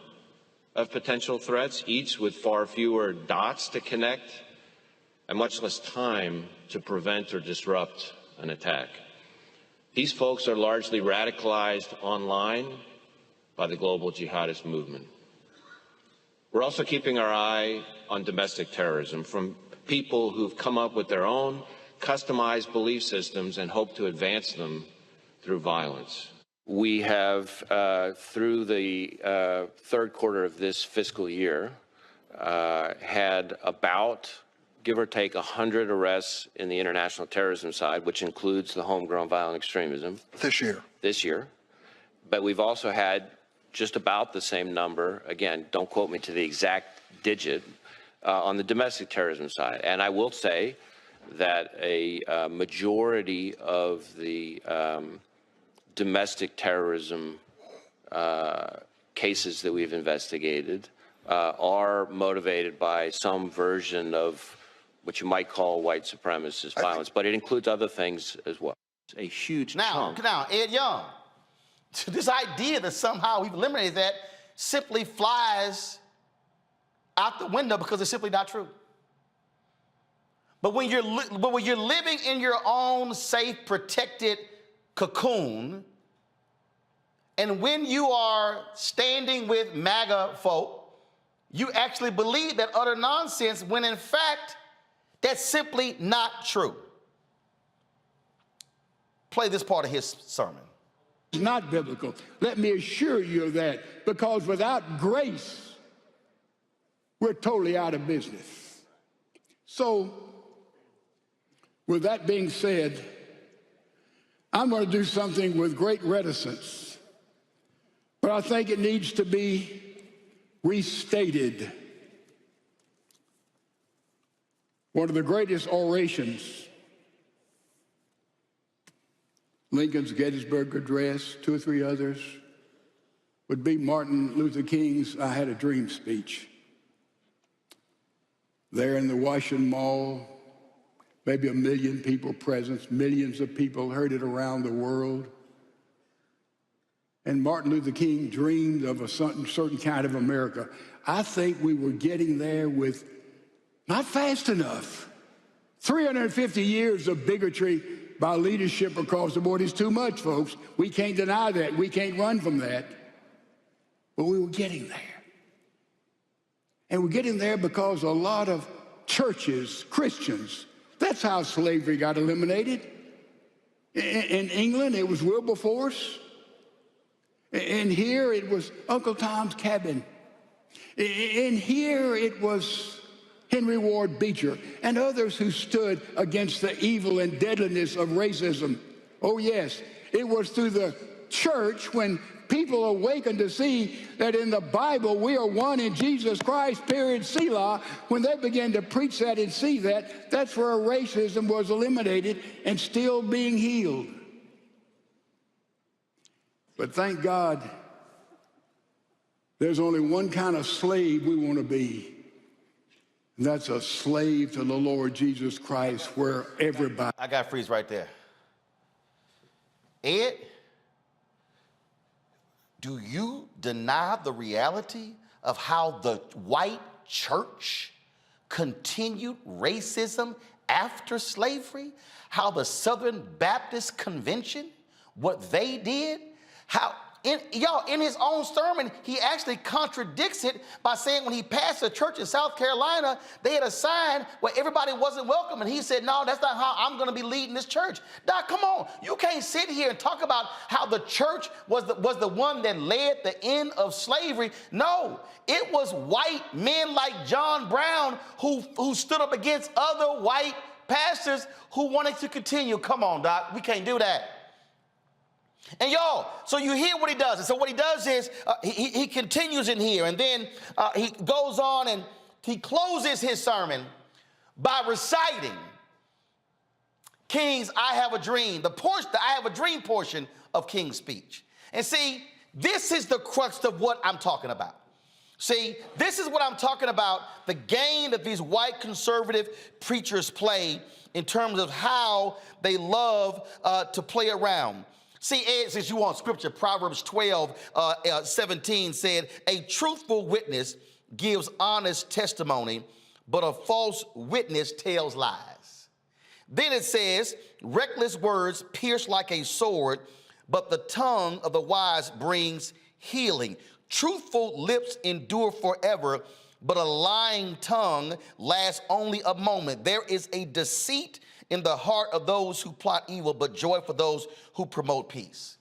of potential threats, each with far fewer dots to connect, and much less time to prevent or disrupt an attack. These folks are largely radicalized online by the global jihadist movement. We're also keeping our eye on domestic terrorism from people who've come up with their own customized belief systems and hope to advance them through violence. We have, through the third quarter of this fiscal year, had about, give or take, 100 arrests in the international terrorism side, which includes the homegrown violent extremism. This year. But we've also had just about the same number, again, don't quote me to the exact digit, on the domestic terrorism side. And I will say that a majority of the domestic terrorism cases that we've investigated are motivated by some version of what you might call white supremacist violence, but it includes other things as well. It's a huge chunk.
Now, Ed Young, this idea that somehow we've eliminated that simply flies out the window because it's simply not true. But when you're living in your own safe, protected cocoon, and when you are standing with MAGA folk, you actually believe that utter nonsense when in fact, that's simply not true. Play this part of his sermon.
It's not biblical. Let me assure you of that, because without grace, we're totally out of business. So, with that being said, I'm going to do something with great reticence, but I think it needs to be restated. One of the greatest orations, Lincoln's Gettysburg Address, 2 or 3 others, would be Martin Luther King's I Had a Dream speech. There in the Washington Mall, maybe 1 million people present, millions of people heard it around the world. And Martin Luther King dreamed of a certain kind of America. I think we were getting there with not fast enough. 350 years of bigotry by leadership across the board is too much, folks. We can't deny that. We can't run from that. But we were getting there. And we're getting there because a lot of churches, Christians, that's how slavery got eliminated. In England, it was Wilberforce. And here, it was Uncle Tom's Cabin. And here, it was Henry Ward Beecher and others who stood against the evil and deadliness of racism. Oh, yes, it was through the church when people awakened to see that in the Bible we are one in Jesus Christ, period, Selah. When they began to preach that and see that, that's where racism was eliminated and still being healed. But thank God, there's only one kind of slave we want to be. And that's a slave to the Lord Jesus Christ, where everybody...
I got to freeze right there. Ed, do you deny the reality of how the white church continued racism after slavery? How the Southern Baptist Convention, what they did? How in his own sermon, he actually contradicts it by saying when he passed a church in South Carolina, they had a sign where everybody wasn't welcome. And he said, no, that's not how I'm going to be leading this church. Doc, come on. You can't sit here and talk about how the church was the one that led the end of slavery. No, it was white men like John Brown who stood up against other white pastors who wanted to continue. Come on, Doc. We can't do that. And y'all, so you hear what he does. And so what he does is he continues in here, and then he goes on and he closes his sermon by reciting King's I Have a Dream, the I Have a Dream portion of King's speech. And see, this is the crux of what I'm talking about. See, this is what I'm talking about, the game that these white conservative preachers play in terms of how they love to play around. See, Ed, since you want scripture, Proverbs 12:17 said, a truthful witness gives honest testimony, but a false witness tells lies. Then it says, reckless words pierce like a sword, but the tongue of the wise brings healing. Truthful lips endure forever, but a lying tongue lasts only a moment. There is a deceit in the heart of those who plot evil, but joy for those who promote peace.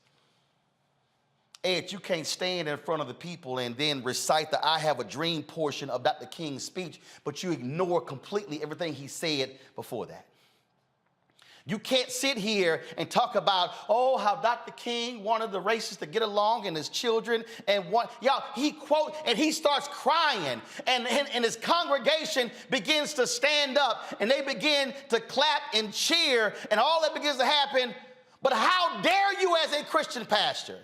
Ed, you can't stand in front of the people and then recite the I Have a Dream portion of Dr. King's speech, but you ignore completely everything he said before that. You can't sit here and talk about, oh, how Dr. King wanted the races to get along and his children and he starts crying and his congregation begins to stand up and they begin to clap and cheer and all that begins to happen. But how dare you as a Christian pastor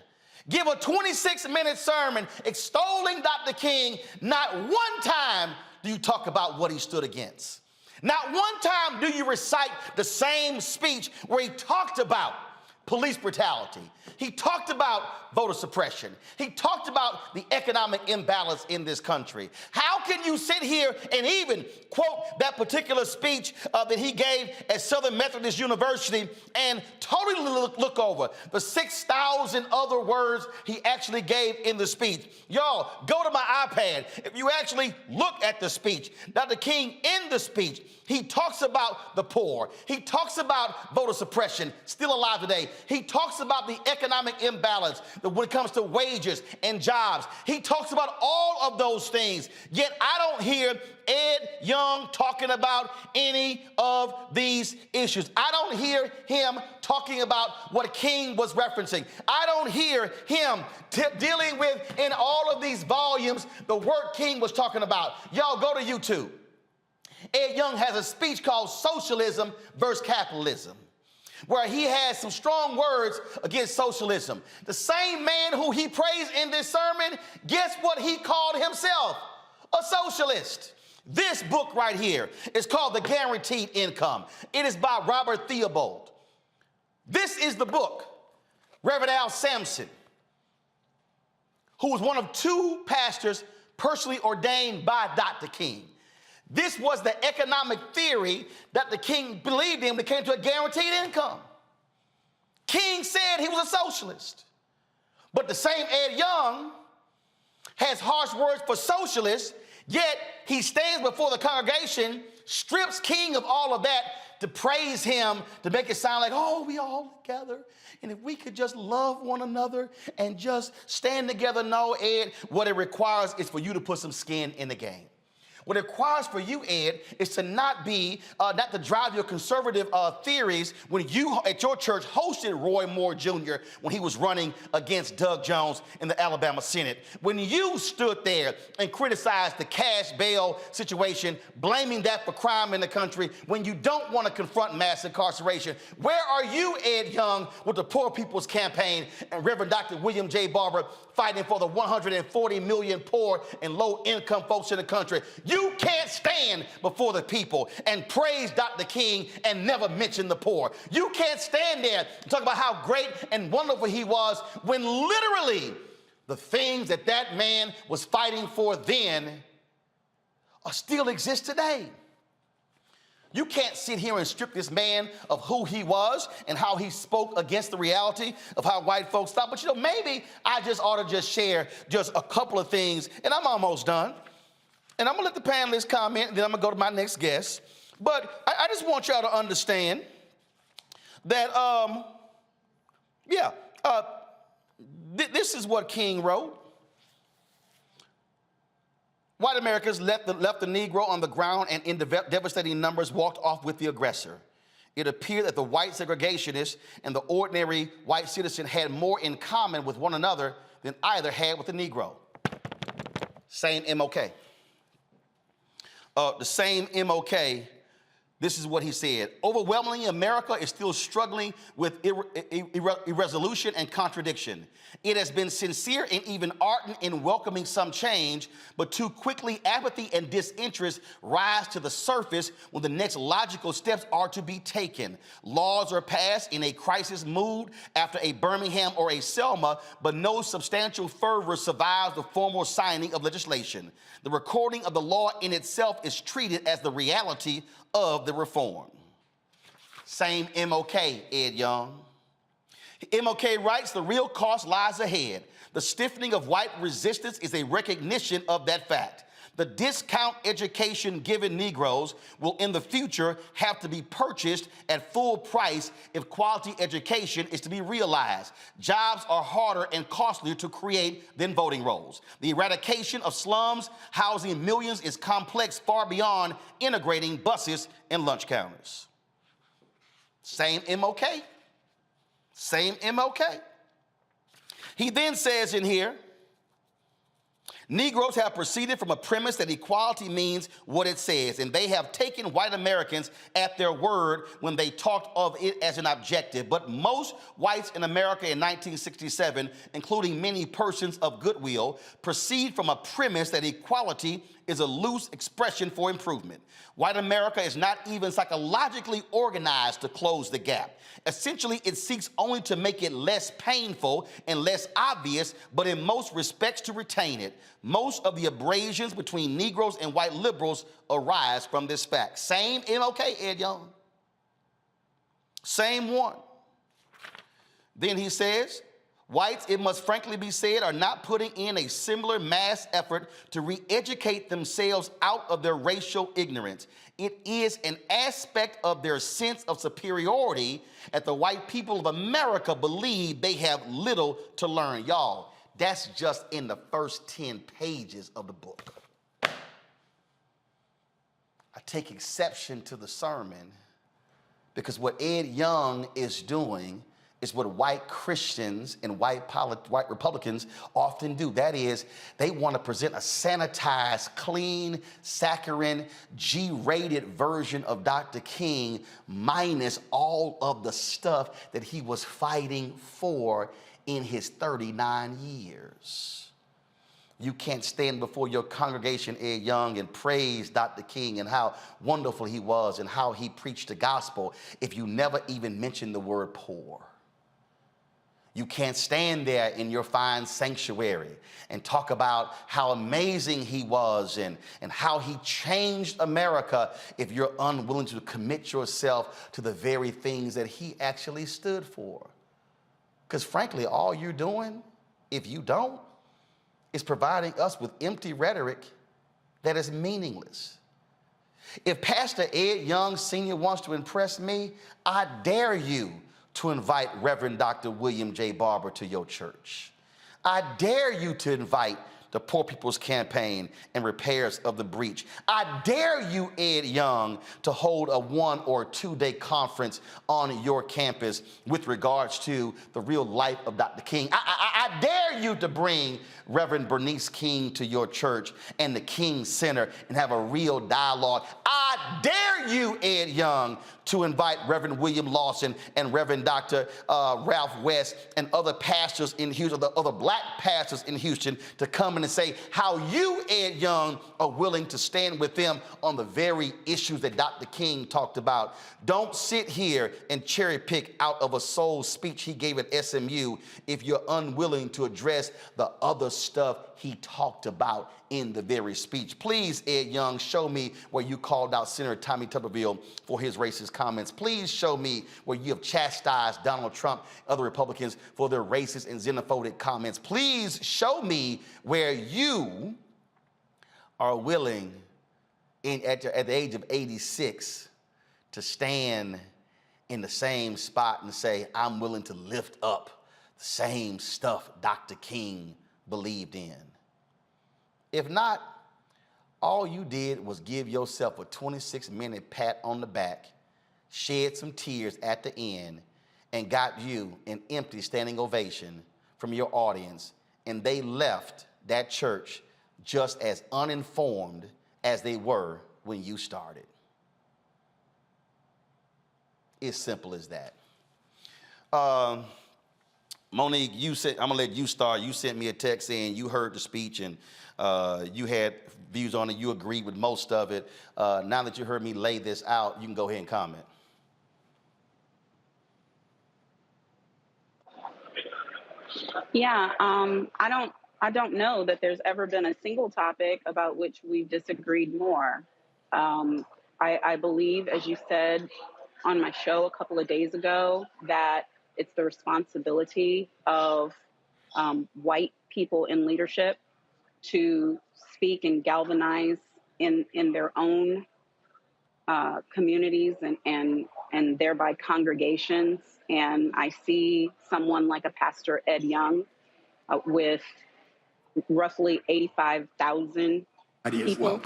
give a 26-minute sermon extolling Dr. King? Not one time do you talk about what he stood against. Not one time do you recite the same speech where he talked about police brutality. He talked about voter suppression. He talked about the economic imbalance in this country. How can you sit here and even quote that particular speech that he gave at Southern Methodist University and totally look over the 6,000 other words he actually gave in the speech? Y'all, go to my iPad. If you actually look at the speech, Dr. King in the speech, he talks about the poor. He talks about voter suppression, still alive today. He talks about the economic imbalance when it comes to wages and jobs. He talks about all of those things. Yet I don't hear Ed Young talking about any of these issues. I don't hear him talking about what King was referencing. I don't hear him dealing with, in all of these volumes, the work King was talking about. Y'all go to YouTube. Ed Young has a speech called Socialism versus Capitalism, where he has some strong words against socialism. The same man who he praised in this sermon, guess what he called himself? A socialist. This book right here is called The Guaranteed Income. It is by Robert Theobald. This is the book. Reverend Al Sampson, who was one of two pastors personally ordained by Dr. King. This was the economic theory that the King believed in when it came to a guaranteed income. King said he was a socialist. But the same Ed Young has harsh words for socialists, yet he stands before the congregation, strips King of all of that to praise him, to make it sound like, oh, we all together. And if we could just love one another and just stand together. No, Ed, what it requires is for you to put some skin in the game. What it requires for you, Ed, is to not to drive your conservative theories when you, at your church, hosted Roy Moore Jr. when he was running against Doug Jones in the Alabama Senate. When you stood there and criticized the cash bail situation, blaming that for crime in the country, when you don't want to confront mass incarceration. Where are you, Ed Young, with the Poor People's Campaign and Reverend Dr. William J. Barber fighting for the 140 million poor and low-income folks in the country? You can't stand before the people and praise Dr. King and never mention the poor. You can't stand there and talk about how great and wonderful he was when literally the things that that man was fighting for then still exist today. You can't sit here and strip this man of who he was and how he spoke against the reality of how white folks thought. But maybe I just ought to just share just a couple of things, and I'm almost done. And I'm gonna let the panelists comment, and then I'm gonna go to my next guest. But I just want y'all to understand that, this is what King wrote. White Americans left the Negro on the ground and in devastating numbers walked off with the aggressor. It appeared that the white segregationists and the ordinary white citizen had more in common with one another than either had with the Negro. Same MLK. The same MLK, this is what he said. Overwhelmingly, America is still struggling with irresolution and contradiction. It has been sincere and even ardent in welcoming some change, but too quickly apathy and disinterest rise to the surface when the next logical steps are to be taken. Laws are passed in a crisis mood after a Birmingham or a Selma, but no substantial fervor survives the formal signing of legislation. The recording of the law in itself is treated as the reality of the reform. Same MLK, Ed Young. MLK writes, the real cost lies ahead. The stiffening of white resistance is a recognition of that fact. The discount education given Negroes will in the future have to be purchased at full price if quality education is to be realized. Jobs are harder and costlier to create than voting rolls. The eradication of slums housing millions is complex far beyond integrating buses and lunch counters. Same MLK. Same MLK. He then says in here, Negroes have proceeded from a premise that equality means what it says, and they have taken white Americans at their word when they talked of it as an objective. But most whites in America in 1967, including many persons of goodwill, proceed from a premise that equality is a loose expression for improvement. White America is not even psychologically organized to close the gap. Essentially, it seeks only to make it less painful and less obvious, but in most respects to retain it. Most of the abrasions between Negroes and white liberals arise from this fact. Same MLK, Ed Young. Same one. Then he says, whites, it must frankly be said, are not putting in a similar mass effort to re-educate themselves out of their racial ignorance. It is an aspect of their sense of superiority that the white people of America believe they have little to learn. Y'all, that's just in the first 10 pages of the book. I take exception to the sermon because what Ed Young is doing is what white Christians and white Republicans often do. That is, they want to present a sanitized, clean, saccharine, G-rated version of Dr. King minus all of the stuff that he was fighting for in his 39 years. You can't stand before your congregation, Ed Young, and praise Dr. King and how wonderful he was and how he preached the gospel if you never even mention the word poor. You can't stand there in your fine sanctuary and talk about how amazing he was and how he changed America if you're unwilling to commit yourself to the very things that he actually stood for. Because frankly, all you're doing, if you don't, is providing us with empty rhetoric that is meaningless. If Pastor Ed Young Sr. wants to impress me, I dare you to invite Reverend Dr. William J. Barber to your church. I dare you to invite the Poor People's Campaign and repairs of the breach. I dare you, Ed Young, to hold a 1 or 2 day conference on your campus with regards to the real life of Dr. King. I dare you to bring Reverend Bernice King to your church and the King Center and have a real dialogue. I dare you, Ed Young, to invite Reverend William Lawson and Reverend Dr. Ralph West and other pastors in Houston, other black pastors in Houston, to come in and say how you, Ed Young, are willing to stand with them on the very issues that Dr. King talked about. Don't sit here and cherry pick out of a soul speech he gave at SMU if you're unwilling to address the other stuff he talked about in the very speech. Please, Ed Young, show me where you called out Senator Tommy Tuberville for his racist comments. Please show me where you have chastised Donald Trump, other Republicans for their racist and xenophobic comments. Please show me where you are willing at the age of 86 to stand in the same spot and say, I'm willing to lift up the same stuff Dr. King believed in. If not, all you did was give yourself a 26-minute pat on the back, shed some tears at the end, and got you an empty standing ovation from your audience, and they left that church just as uninformed as they were when you started. It's simple as that. Monique, you said, I'm gonna let you start. You sent me a text saying you heard the speech and you had views on it. You agreed with most of it. Now that you heard me lay this out, you can go ahead and comment.
Yeah, I don't know that there's ever been a single topic about which we've disagreed more. I believe, as you said on my show a couple of days ago, that it's the responsibility of white people in leadership to speak and galvanize in their own communities and thereby congregations. And I see someone like a Pastor Ed Young with roughly 85,000 people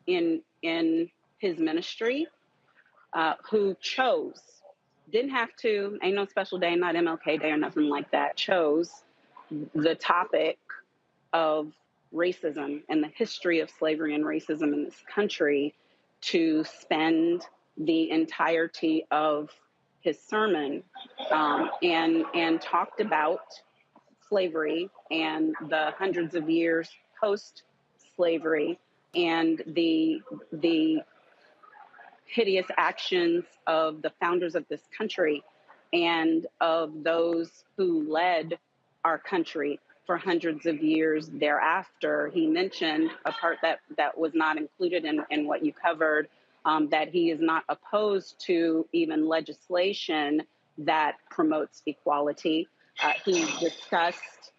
in his ministry who chose, didn't have to, ain't no special day, not MLK Day or nothing like that, chose the topic of racism and the history of slavery and racism in this country to spend the entirety of his sermon and talked about slavery and the hundreds of years post-slavery and the hideous actions of the founders of this country and of those who led our country for hundreds of years thereafter. He mentioned a part that was not included in what you covered, that he is not opposed to even legislation that promotes equality. He discussed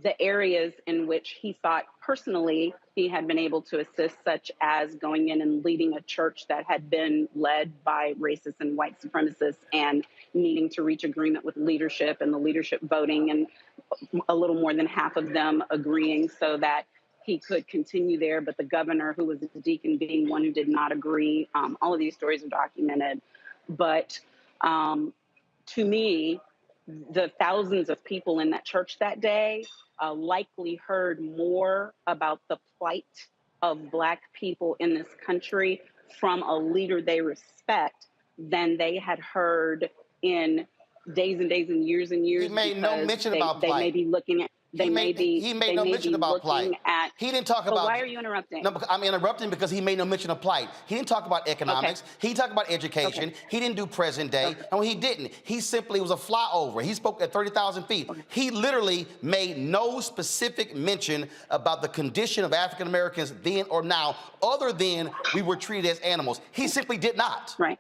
the areas in which he thought personally he had been able to assist, such as going in and leading a church that had been led by racists and white supremacists and needing to reach agreement with leadership and the leadership voting and a little more than half of them agreeing so that he could continue there, but the governor, who was a deacon, being one who did not agree. All of these stories are documented. But to me, the thousands of people in that church that day likely heard more about the plight of Black people in this country from a leader they respect than they had heard in days and days and years and years.
He made no mention about plight.
They may be looking at. He made no mention about plight. He
didn't talk about.
Why are you interrupting?
No, I'm interrupting because he made no mention of plight. He didn't talk about economics. Okay. He talked about education. Okay. He didn't do present day. Okay. No, he didn't. He simply was a flyover. He spoke at 30,000 feet. Okay. He literally made no specific mention about the condition of African Americans then or now, other than we were treated as animals. He simply did not.
Right.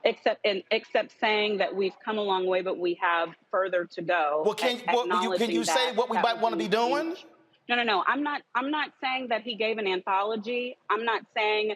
Except saying that we've come a long way, but we have further to go.
Well, can you say what we might want to be doing?
No. I'm not saying that he gave an anthology. I'm not saying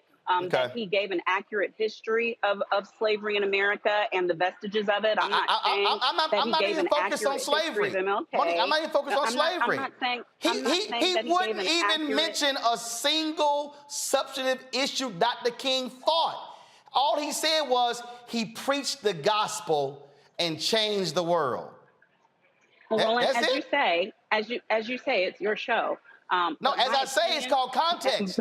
that he gave an accurate history of slavery in America and the vestiges of it. I'm not saying that he gave an accurate history of MLK.
I'm not even focused on slavery.
I'm not saying
he wouldn't even mention a single substantive issue Dr. King fought. All he said was he preached the gospel and changed the world.
Well, as you say, it's your show.
No, as I say, it's called context.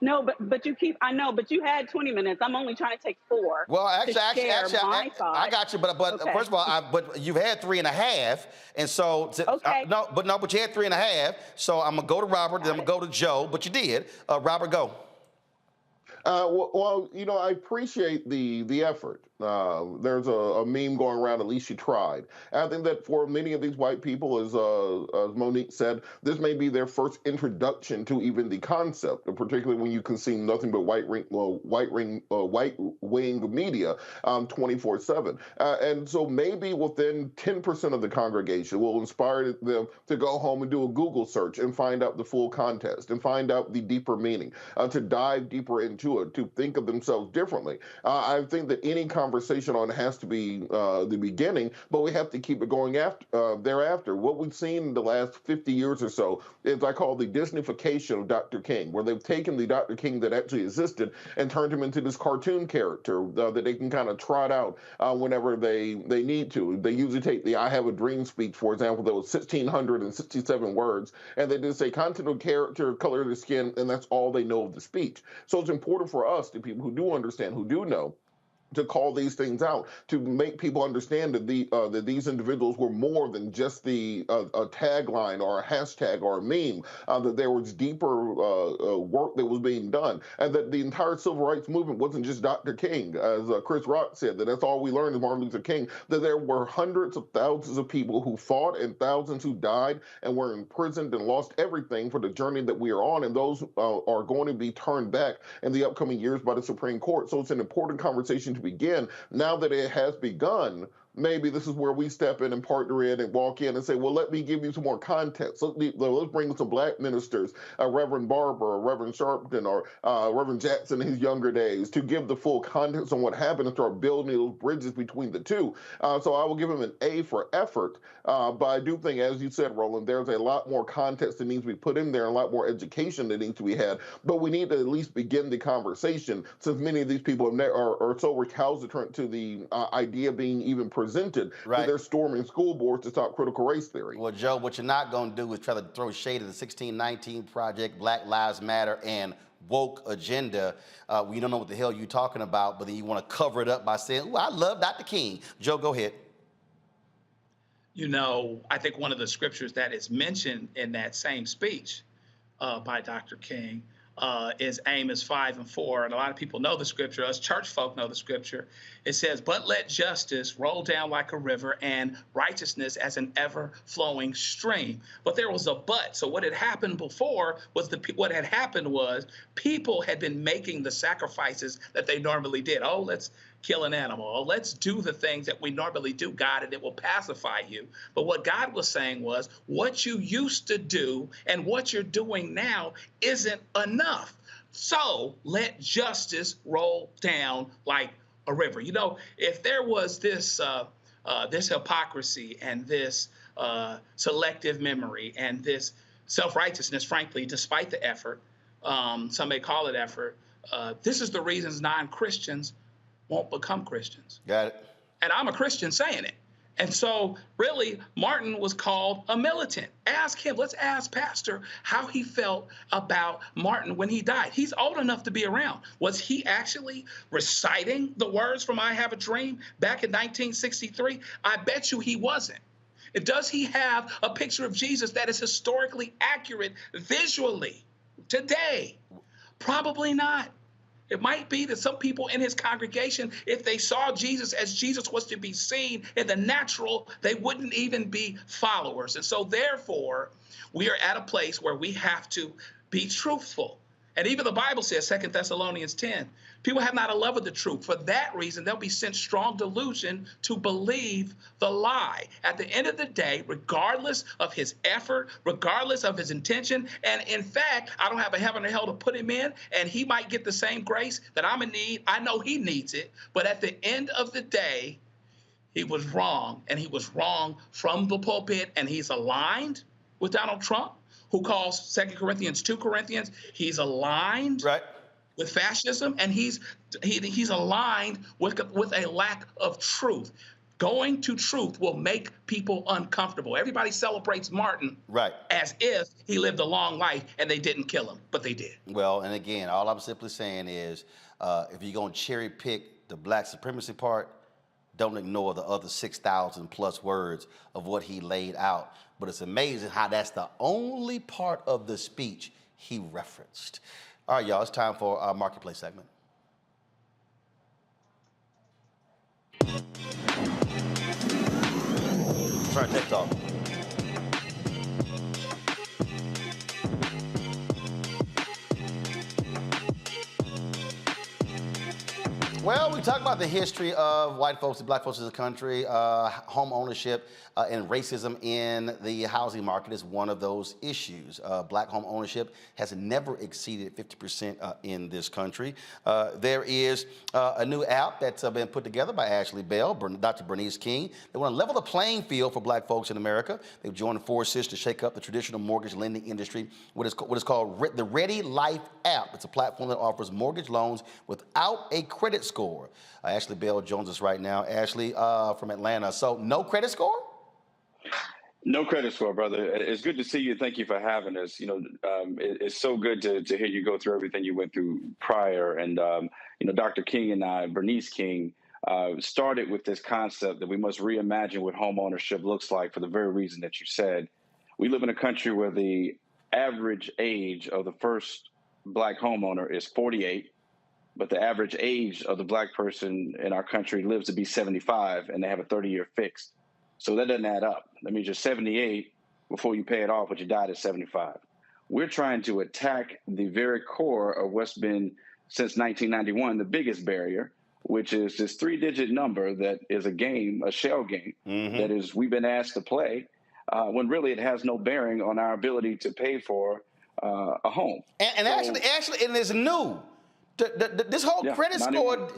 No, but you keep. I know, but you had 20 minutes. I'm only trying to take 4.
Well, actually, I got you. But okay. First of all, but you've had 3.5, and so
okay.
But you had 3.5. So I'm gonna go to Robert, then I'm gonna go to Joe. But you did, Robert, go.
Well, I appreciate the effort. There's a meme going around, at least you tried. And I think that for many of these white people, as Monique said, this may be their first introduction to even the concept, particularly when you consume nothing but white wing media 24/7. And so maybe within 10% of the congregation will inspire them to go home and do a Google search and find out the full context and find out the deeper meaning, to dive deeper into it, to think of themselves differently. I think that any conversation on it has to be the beginning, but we have to keep it going thereafter. What we've seen in the last 50 years or so is I call the Disneyfication of Dr. King, where they've taken the Dr. King that actually existed and turned him into this cartoon character that they can kind of trot out whenever they need to. They usually take the I Have a Dream speech, for example, that was 1,667 words, and they just say content of character, color of the skin, and that's all they know of the speech. So it's important for us, the people who do understand, who do know, to call these things out, to make people understand that that these individuals were more than just a tagline or a hashtag or a meme, that there was deeper work that was being done, and that the entire civil rights movement wasn't just Dr. King, as Chris Rock said, that's all we learned is Martin Luther King, that there were hundreds of thousands of people who fought and thousands who died and were imprisoned and lost everything for the journey that we are on, and those are going to be turned back in the upcoming years by the Supreme Court. So it's an important conversation to begin. Now that it has begun, maybe this is where we step in and partner in and walk in and say, well, let me give you some more context. Let's bring some black ministers, Reverend Barber, or Reverend Sharpton, or Reverend Jackson in his younger days, to give the full context on what happened and start building those bridges between the two. So I will give him an A for effort. But I do think, as you said, Roland, there's a lot more context that needs to be put in there, and a lot more education that needs to be had. But we need to at least begin the conversation, since many of these people are so recalcitrant to the idea being even presented, that they're storming school boards to stop critical race theory.
Well, Joe, what you're not going to do is try to throw shade at the 1619 Project, Black Lives Matter, and woke agenda. We don't know what the hell you're talking about, but then you want to cover it up by saying, "Ooh, I love Dr. King." Joe, go ahead.
You know, I think one of the scriptures that is mentioned in that same speech by Dr. King is Amos 5:4. And a lot of people know the scripture. Us church folk know the scripture. It says, "But let justice roll down like a river and righteousness as an ever-flowing stream." But there was a but. So what had happened before was what had happened was people had been making the sacrifices that they normally did. Oh, let's kill an animal. Oh, let's do the things that we normally do, God, and it will pacify you. But what God was saying was, what you used to do and what you're doing now isn't enough. So let justice roll down like a river. You know, if there was this hypocrisy and this selective memory and this self-righteousness, frankly, despite the effort, some may call it effort, this is the reasons non-Christians won't become Christians.
Got it.
And I'm a Christian saying it. And so really, Martin was called a militant. Ask him, let's ask Pastor how he felt about Martin when he died. He's old enough to be around. Was he actually reciting the words from I Have a Dream back in 1963? I bet you he wasn't. Does he have a picture of Jesus that is historically accurate visually today? Probably not. It might be that some people in his congregation, if they saw Jesus as Jesus was to be seen in the natural, they wouldn't even be followers. And so therefore, we are at a place where we have to be truthful. And even the Bible says, 2 Thessalonians 10, people have not a love of the truth. For that reason, they'll be sent strong delusion to believe the lie. At the end of the day, regardless of his effort, regardless of his intention, and in fact, I don't have a heaven or hell to put him in, and he might get the same grace that I'm in need. I know he needs it. But at the end of the day, he was wrong, and he was wrong from the pulpit, and he's aligned with Donald Trump, who calls 2 Corinthians 2 Corinthians. He's aligned with fascism, and he's aligned with a lack of truth. Going to truth will make people uncomfortable. Everybody celebrates Martin as if he lived a long life and they didn't kill him, but they did.
Well, and again, all I'm simply saying is, if you're going to cherry pick the black supremacy part, don't ignore the other 6,000 plus words of what he laid out. But it's amazing how that's the only part of the speech he referenced. All right, y'all, it's time for our Marketplace segment. return to Tech Talk. Well, we talk about the history of white folks and black folks in the country. Home ownership and racism in the housing market is one of those issues. Black home ownership has never exceeded 50% in this country. There is a new app that's been put together by Ashley Bell, Dr. Bernice King. They want to level the playing field for black folks in America. They've joined forces to shake up the traditional mortgage lending industry. What is called the Ready Life app. It's a platform that offers mortgage loans without a credit score. Ashley Bell joins us right now. Ashley from Atlanta. So no credit score?
No credit score, brother. It's good to see you. Thank you for having us. You know, it's so good to hear you go through everything you went through prior. And, you know, Dr. King and I, Bernice King, started with this concept that we must reimagine what home ownership looks like for the very reason that you said. We live in a country where the average age of the first black homeowner is 48. But the average age of the black person in our country lives to be 75, and they have a 30-year fixed. So that doesn't add up. That means you're 78 before you pay it off, but you died at 75. We're trying to attack the very core of what's been, since 1991, the biggest barrier, which is this 3-digit number that is a game, a shell game, that is we've been asked to play, when really it has no bearing on our ability to pay for a home.
And actually, and it's new. This whole credit score,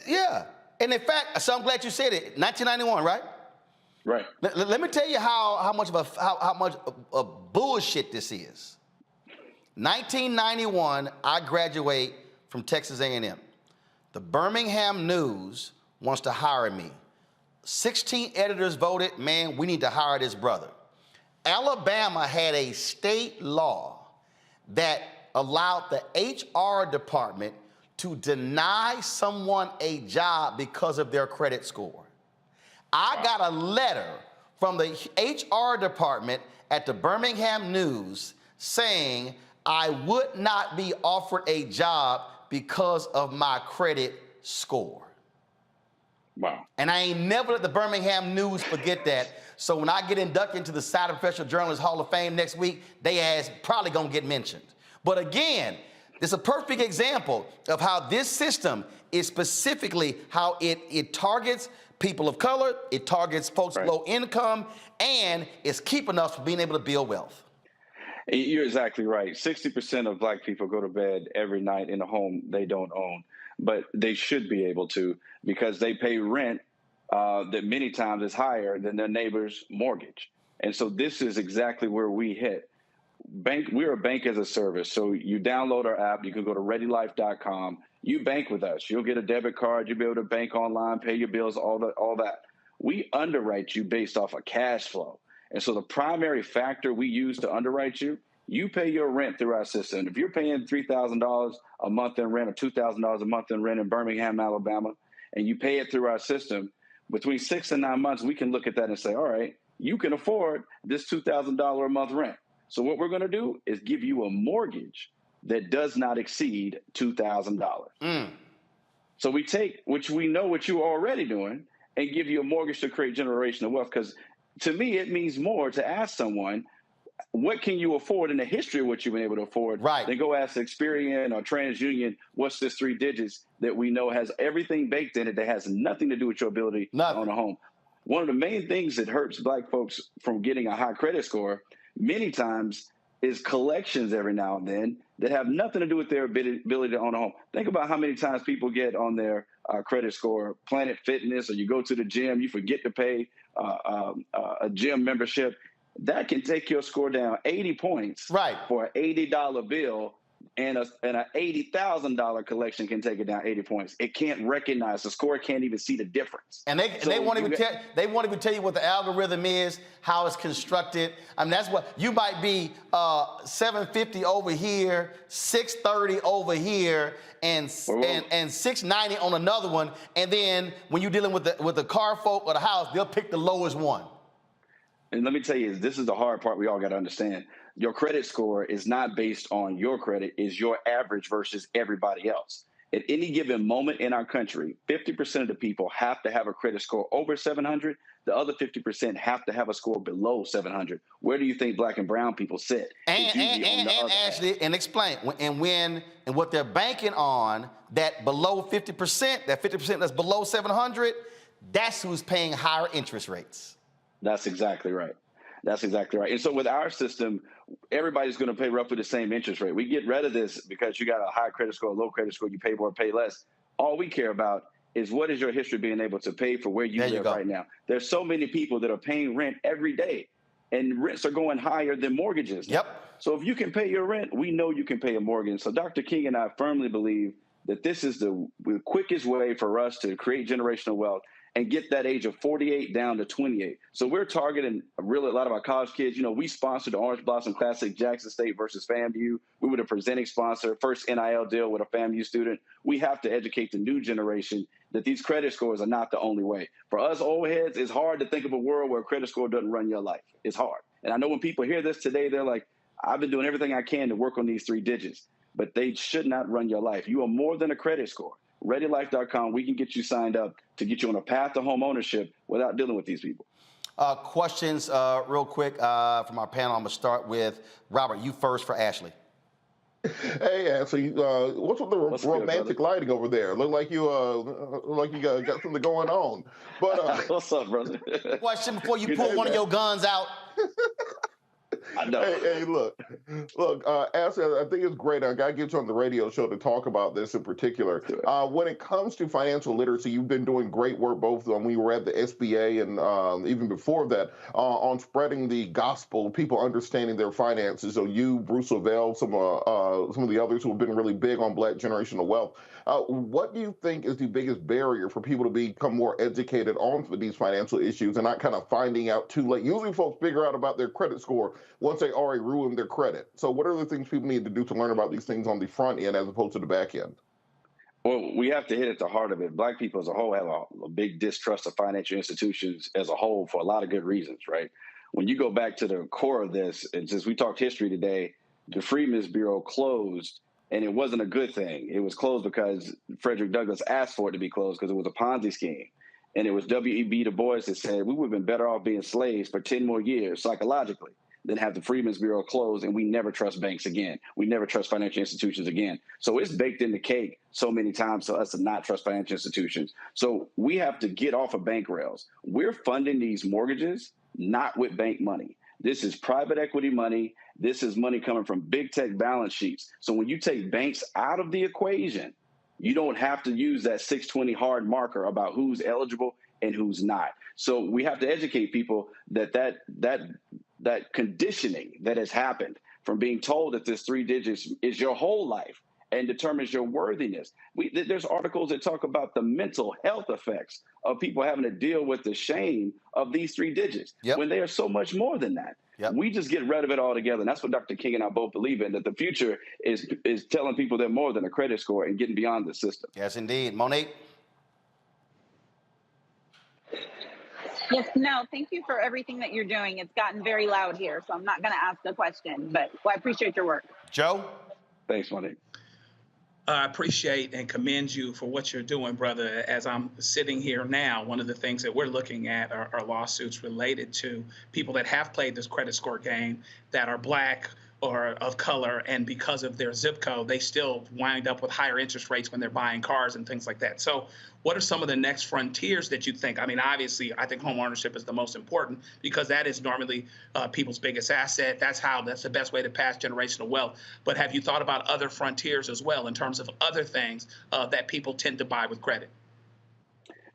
yeah. And in fact, so I'm glad you said it. 1991, right?
Right.
Let me tell you how much of bullshit this is. 1991, I graduate from Texas A&M. The Birmingham News wants to hire me. 16 editors voted, man, we need to hire this brother. Alabama had a state law that allowed the HR department to deny someone a job because of their credit score. I got a letter from the HR department at the Birmingham News saying I would not be offered a job because of my credit score.
Wow.
And I ain't never let the Birmingham News forget that. So when I get inducted into the Southern Professional Journalists Hall of Fame next week, they ass probably gonna get mentioned. But again, it's a perfect example of how this system is specifically how it targets people of color, it targets folks low income, and it's keeping us from being able to build wealth.
You're exactly right. 60% of black people go to bed every night in a home they don't own, but they should be able to because they pay rent that many times is higher than their neighbor's mortgage. And so this is exactly where we hit. We're a bank as a service. So you download our app. You can go to readylife.com. You bank with us. You'll get a debit card. You'll be able to bank online, pay your bills, all that. We underwrite you based off of cash flow. And so the primary factor we use to underwrite you, you pay your rent through our system. If you're paying $3,000 a month in rent or $2,000 a month in rent in Birmingham, Alabama, and you pay it through our system, between 6 and 9 months, we can look at that and say, all right, you can afford this $2,000 a month rent. So what we're going to do is give you a mortgage that does not exceed $2,000. So we take, which we know what you're already doing, and give you a mortgage to create generational wealth. Because to me, it means more to ask someone, what can you afford in the history of what you've been able to afford? Right. Then go ask Experian or TransUnion, what's this 3 digits that we know has everything baked in it that has nothing to do with your ability to own a home. One of the main things that hurts black folks from getting a high credit score many times is collections every now and then that have nothing to do with their ability to own a home. Think about how many times people get on their credit score, Planet Fitness, or you go to the gym, you forget to pay a gym membership. That can take your score down 80 points for an $80 bill, and an $80,000 collection can take it down 80 points. It can't recognize the score, can't even see the difference.
And they won't even tell you what the algorithm is, how it's constructed. I mean, that's what you might be 750 over here, 630 over here, and 690 on another one. And then when you're dealing with the car folk or the house, they'll pick the lowest one.
And let me tell you, this is the hard part we all got to understand. Your credit score is not based on your credit, it's your average versus everybody else. At any given moment in our country, 50% of the people have to have a credit score over 700. The other 50% have to have a score below 700. Where do you think black and brown people sit?
And Ashley, and explain, and what they're banking on, that below 50%, that 50% that's below 700, that's who's paying higher interest rates.
That's exactly right. That's exactly right. And so with our system, everybody's going to pay roughly the same interest rate. We get rid of this because you got a high credit score, low credit score, you pay more, pay less. All we care about is what is your history being able to pay for where you live right now. There's so many people that are paying rent every day, and rents are going higher than mortgages.
Yep.
So if you can pay your rent, we know you can pay a mortgage. So Dr. King and I firmly believe that this is the quickest way for us to create generational wealth and get that age of 48 down to 28. So we're targeting a lot of our college kids. You know, we sponsored the Orange Blossom Classic, Jackson State versus FAMU. We were the presenting sponsor, first NIL deal with a FAMU student. We have to educate the new generation that these credit scores are not the only way. For us old heads, it's hard to think of a world where a credit score doesn't run your life. It's hard. And I know when people hear this today, they're like, I've been doing everything I can to work on these 3 digits, but they should not run your life. You are more than a credit score. ReadyLife.com, we can get you signed up to get you on a path to home ownership without dealing with these people.
Questions real quick from our panel. I'm going to start with Robert. You first for Ashley.
Hey, Ashley, what's with the romantic lighting over there? Look like you got something going on. But
what's up, brother?
Question before you pull one of your guns out.
I know.
Hey, look, Ashley, I think it's great. I got to get you on the radio show to talk about this in particular. When it comes to financial literacy, you've been doing great work both when we were at the SBA and even before that on spreading the gospel, people understanding their finances. So you, Bruce Lavelle, some of the others who have been really big on Black generational wealth. What do you think is the biggest barrier for people to become more educated on these financial issues and not kind of finding out too late? Usually folks figure out about their credit score once they already ruined their credit. So what are the things people need to do to learn about these things on the front end as opposed to the back end?
Well, we have to hit at the heart of it. Black people as a whole have a big distrust of financial institutions as a whole for a lot of good reasons, right? When you go back to the core of this, and since we talked history today, the Freedmen's Bureau closed, and it wasn't a good thing. It was closed because Frederick Douglass asked for it to be closed because it was a Ponzi scheme. And it was W.E.B. Du Bois that said, we would have been better off being slaves for 10 more years psychologically than have the Freedmen's Bureau closed, and we never trust banks again. We never trust financial institutions again. So it's baked in the cake so many times for us to not trust financial institutions. So we have to get off of bank rails. We're funding these mortgages not with bank money. This is private equity money. This is money coming from big tech balance sheets. So when you take banks out of the equation, you don't have to use that 620 hard marker about who's eligible and who's not. So we have to educate people that conditioning that has happened from being told that this 3 digits is your whole life and determines your worthiness. There's articles that talk about the mental health effects of people having to deal with the shame of these 3 digits when they are so much more than that. We just get rid of it altogether. And that's what Dr. King and I both believe in, that the future is telling people they're more than a credit score and getting beyond the system.
Yes, indeed. Monique?
Yes, no, thank you for everything that you're doing. It's gotten very loud here, so I'm not going to ask a question, but I appreciate your work.
Joe?
Thanks, Monique.
I appreciate and commend you for what you're doing, brother. As I'm sitting here now, one of the things that we're looking at are lawsuits related to people that have played this credit score game that are Black or of color, and because of their zip code, they still wind up with higher interest rates when they're buying cars and things like that. So what are some of the next frontiers that you think? I mean, obviously, I think home ownership is the most important because that is normally people's biggest asset. That's the best way to pass generational wealth. But have you thought about other frontiers as well in terms of other things that people tend to buy with credit?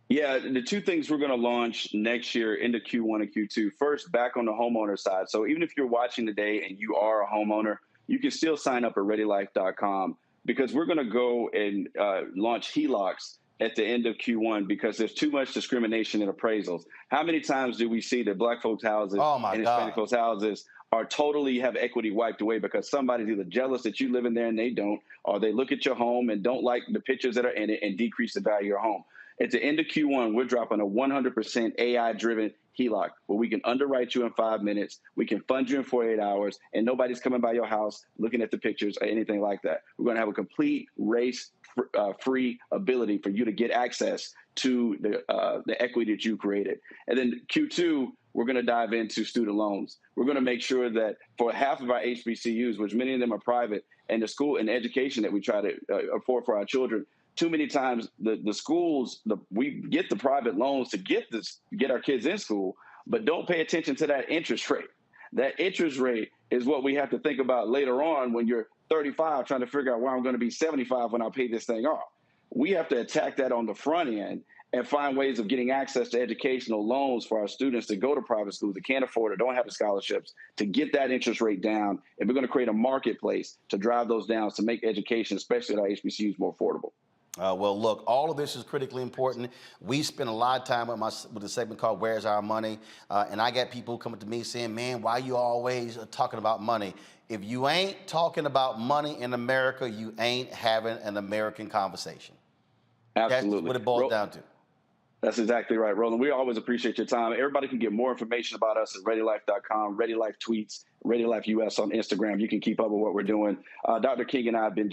Yeah, the 2 things we're going to launch next year into Q1 and Q2. First, back on the homeowner side. So even if you're watching today and you are a homeowner, you can still sign up at ReadyLife.com because we're going to go and launch HELOCs at the end of Q1 because there's too much discrimination in appraisals. How many times do we see that Black folks' houses and Hispanic folks' houses are totally have equity wiped away because somebody's either jealous that you live in there and they don't, or they look at your home and don't like the pictures that are in it and decrease the value of your home. At the end of Q1, we're dropping a 100% AI-driven HELOC, where we can underwrite you in 5 minutes, we can fund you in 48 hours, and nobody's coming by your house looking at the pictures or anything like that. We're going to have a complete race-free ability for you to get access to the equity that you created. And then Q2, we're going to dive into student loans. We're going to make sure that for half of our HBCUs, which many of them are private, and the school and education that we try to afford for our children, too many times the schools, we get the private loans to get our kids in school, but don't pay attention to that interest rate. That interest rate is what we have to think about later on when you're 35 trying to figure out where I'm going to be 75 when I pay this thing off. We have to attack that on the front end and find ways of getting access to educational loans for our students to go to private schools that can't afford or don't have the scholarships to get that interest rate down. And we're going to create a marketplace to drive those down to make education, especially at our HBCUs, more affordable.
Well, look, all of this is critically important. We spend a lot of time with a segment called Where's Our Money? And I got people coming to me saying, man, why you always talking about money? If you ain't talking about money in America, you ain't having an American conversation.
Absolutely.
That's what it boils down to.
That's exactly right, Roland. We always appreciate your time. Everybody can get more information about us at ReadyLife.com, ReadyLife tweets, ReadyLife US on Instagram. You can keep up with what we're doing. Dr. King and I have been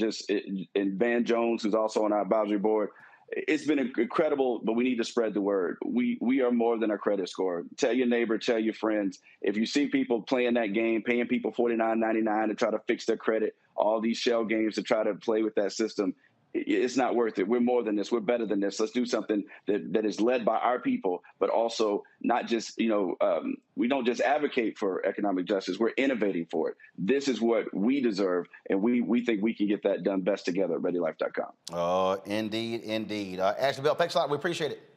and Van Jones, who's also on our advisory board. It's been incredible, but we need to spread the word. We are more than a credit score. Tell your neighbor, tell your friends. If you see people playing that game, paying people $49.99 to try to fix their credit, all these shell games to try to play with that system, it's not worth it. We're more than this. We're better than this. Let's do something that is led by our people, but also not just, we don't just advocate for economic justice. We're innovating for it. This is what we deserve, and we think we can get that done best together at ReadyLife.com.
Oh, indeed, indeed. Ashley Bell, thanks a lot. We appreciate it.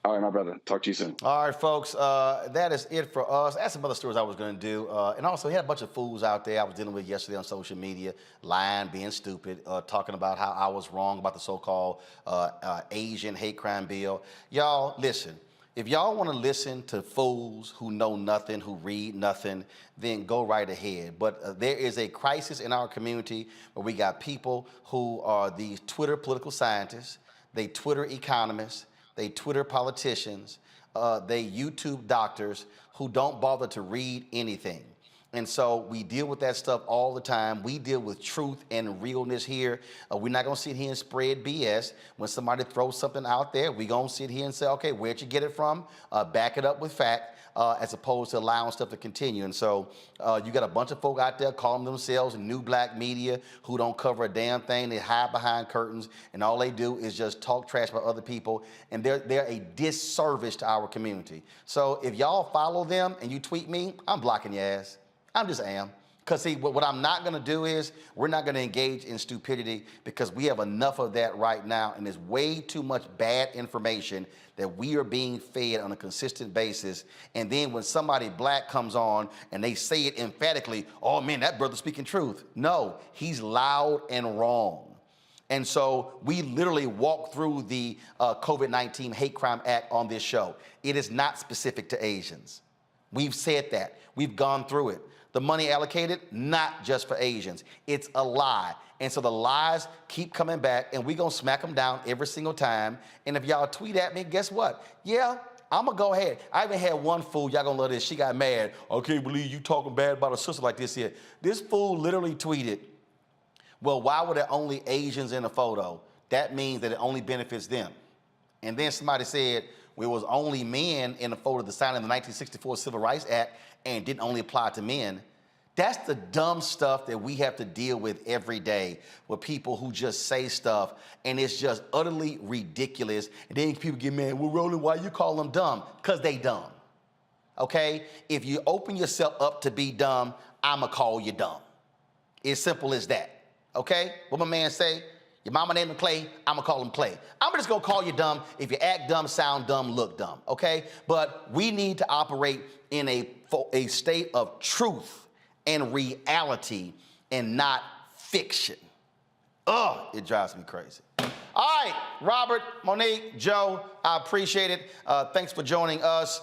All right, my brother. Talk to you soon.
All right, folks. That is it for us. That's some other stories I was going to do. And also, we had a bunch of fools out there I was dealing with yesterday on social media, lying, being stupid, talking about how I was wrong about the so-called Asian hate crime bill. Y'all, listen. If y'all want to listen to fools who know nothing, who read nothing, then go right ahead. But there is a crisis in our community where we got people who are these Twitter political scientists, they Twitter economists, they Twitter politicians, they YouTube doctors who don't bother to read anything. And so we deal with that stuff all the time. We deal with truth and realness here. We're not going to sit here and spread BS. When somebody throws something out there, we're going to sit here and say, okay, where'd you get it from? Back it up with fact, as opposed to allowing stuff to continue. And so you got a bunch of folk out there calling themselves new black media who don't cover a damn thing. They hide behind curtains, and all they do is just talk trash about other people. And they're a disservice to our community. So if y'all follow them and you tweet me, I'm blocking your ass. I just am. Because, see, what I'm not going to do is we're not going to engage in stupidity because we have enough of that right now. And there's way too much bad information that we are being fed on a consistent basis. And then when somebody black comes on and they say it emphatically, oh, man, that brother's speaking truth. No, he's loud and wrong. And so we literally walk through the COVID-19 Hate Crime Act on this show. It is not specific to Asians. We've said that. We've gone through it. The money allocated, not just for Asians. It's a lie. And so the lies keep coming back, and we're going to smack them down every single time. And if y'all tweet at me, guess what? Yeah, I'm going to go ahead. I even had one fool, y'all going to love this. She got mad. I can't believe you talking bad about a sister like this here. This fool literally tweeted, well, why were there only Asians in the photo? That means that it only benefits them. And then somebody said, well, it was only men in the photo that signed in the 1964 Civil Rights Act and didn't only apply to men. That's the dumb stuff that we have to deal with every day with people who just say stuff and it's just utterly ridiculous. And then people get mad, well, Roland, why you call them dumb? Because they dumb, okay? If you open yourself up to be dumb, I'ma call you dumb. It's simple as that, okay? What my man say? Your mama named him Clay, I'ma call him Clay. I'm just gonna call you dumb if you act dumb, sound dumb, look dumb, okay? But we need to operate in a state of truth and reality and not fiction. Ugh, it drives me crazy. All right, Robert, Monique, Joe, I appreciate it. Thanks for joining us.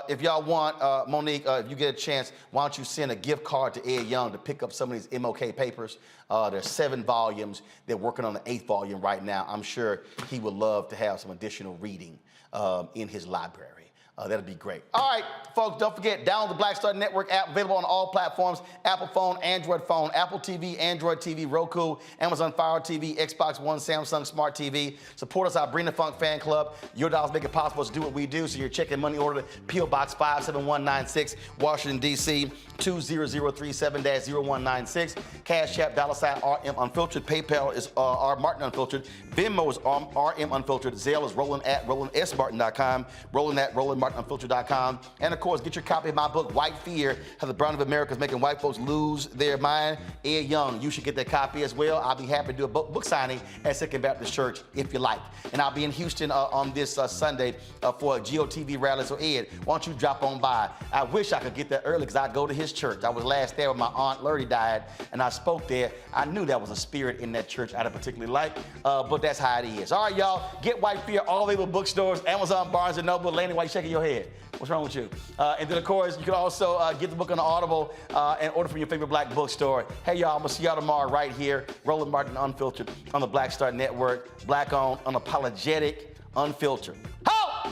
If y'all want, Monique, if you get a chance, why don't you send a gift card to Ed Young to pick up some of these MLK papers. There's 7 volumes. They're working on the 8th volume right now. I'm sure he would love to have some additional reading in his library. That'd be great. All right, folks, don't forget, download the Black Star Network app, available on all platforms: Apple phone, Android phone, Apple TV, Android TV, Roku, Amazon Fire TV, Xbox One, Samsung Smart TV. Support us, our Bring the Funk fan club. Your dollars make it possible to do what we do. So your check and money order, P.O. Box 57196, Washington, D.C., 20037-0196. Cash App, $RM Unfiltered. PayPal is R Martin Unfiltered. Venmo is RM Unfiltered. Zelle is Roland@RolandSMartin.com. Roland@RolandMartinUnfiltered.com. And of course, get your copy of my book, White Fear: How the Brown of America is Making White Folks Lose Their Mind. Ed Young, you should get that copy as well. I'll be happy to do a book signing at Second Baptist Church if you like. And I'll be in Houston on this Sunday for a GOTV rally. So Ed, why don't you drop on by? I wish I could get there early because I go to his church. I was last there when my Aunt Lurdy died, and I spoke there. I knew there was a spirit in that church I didn't particularly like, but that's how it is. All right, y'all, get White Fear, all available bookstores, Amazon, Barnes & Noble. Lanny, why you shaking your head? What's wrong with you? And then, of course, you can also get the book on Audible and order from your favorite black bookstore. Hey, y'all, I'm going to see y'all tomorrow right here. Roland Martin Unfiltered on the Black Star Network. Black-owned, unapologetic, unfiltered. Ho!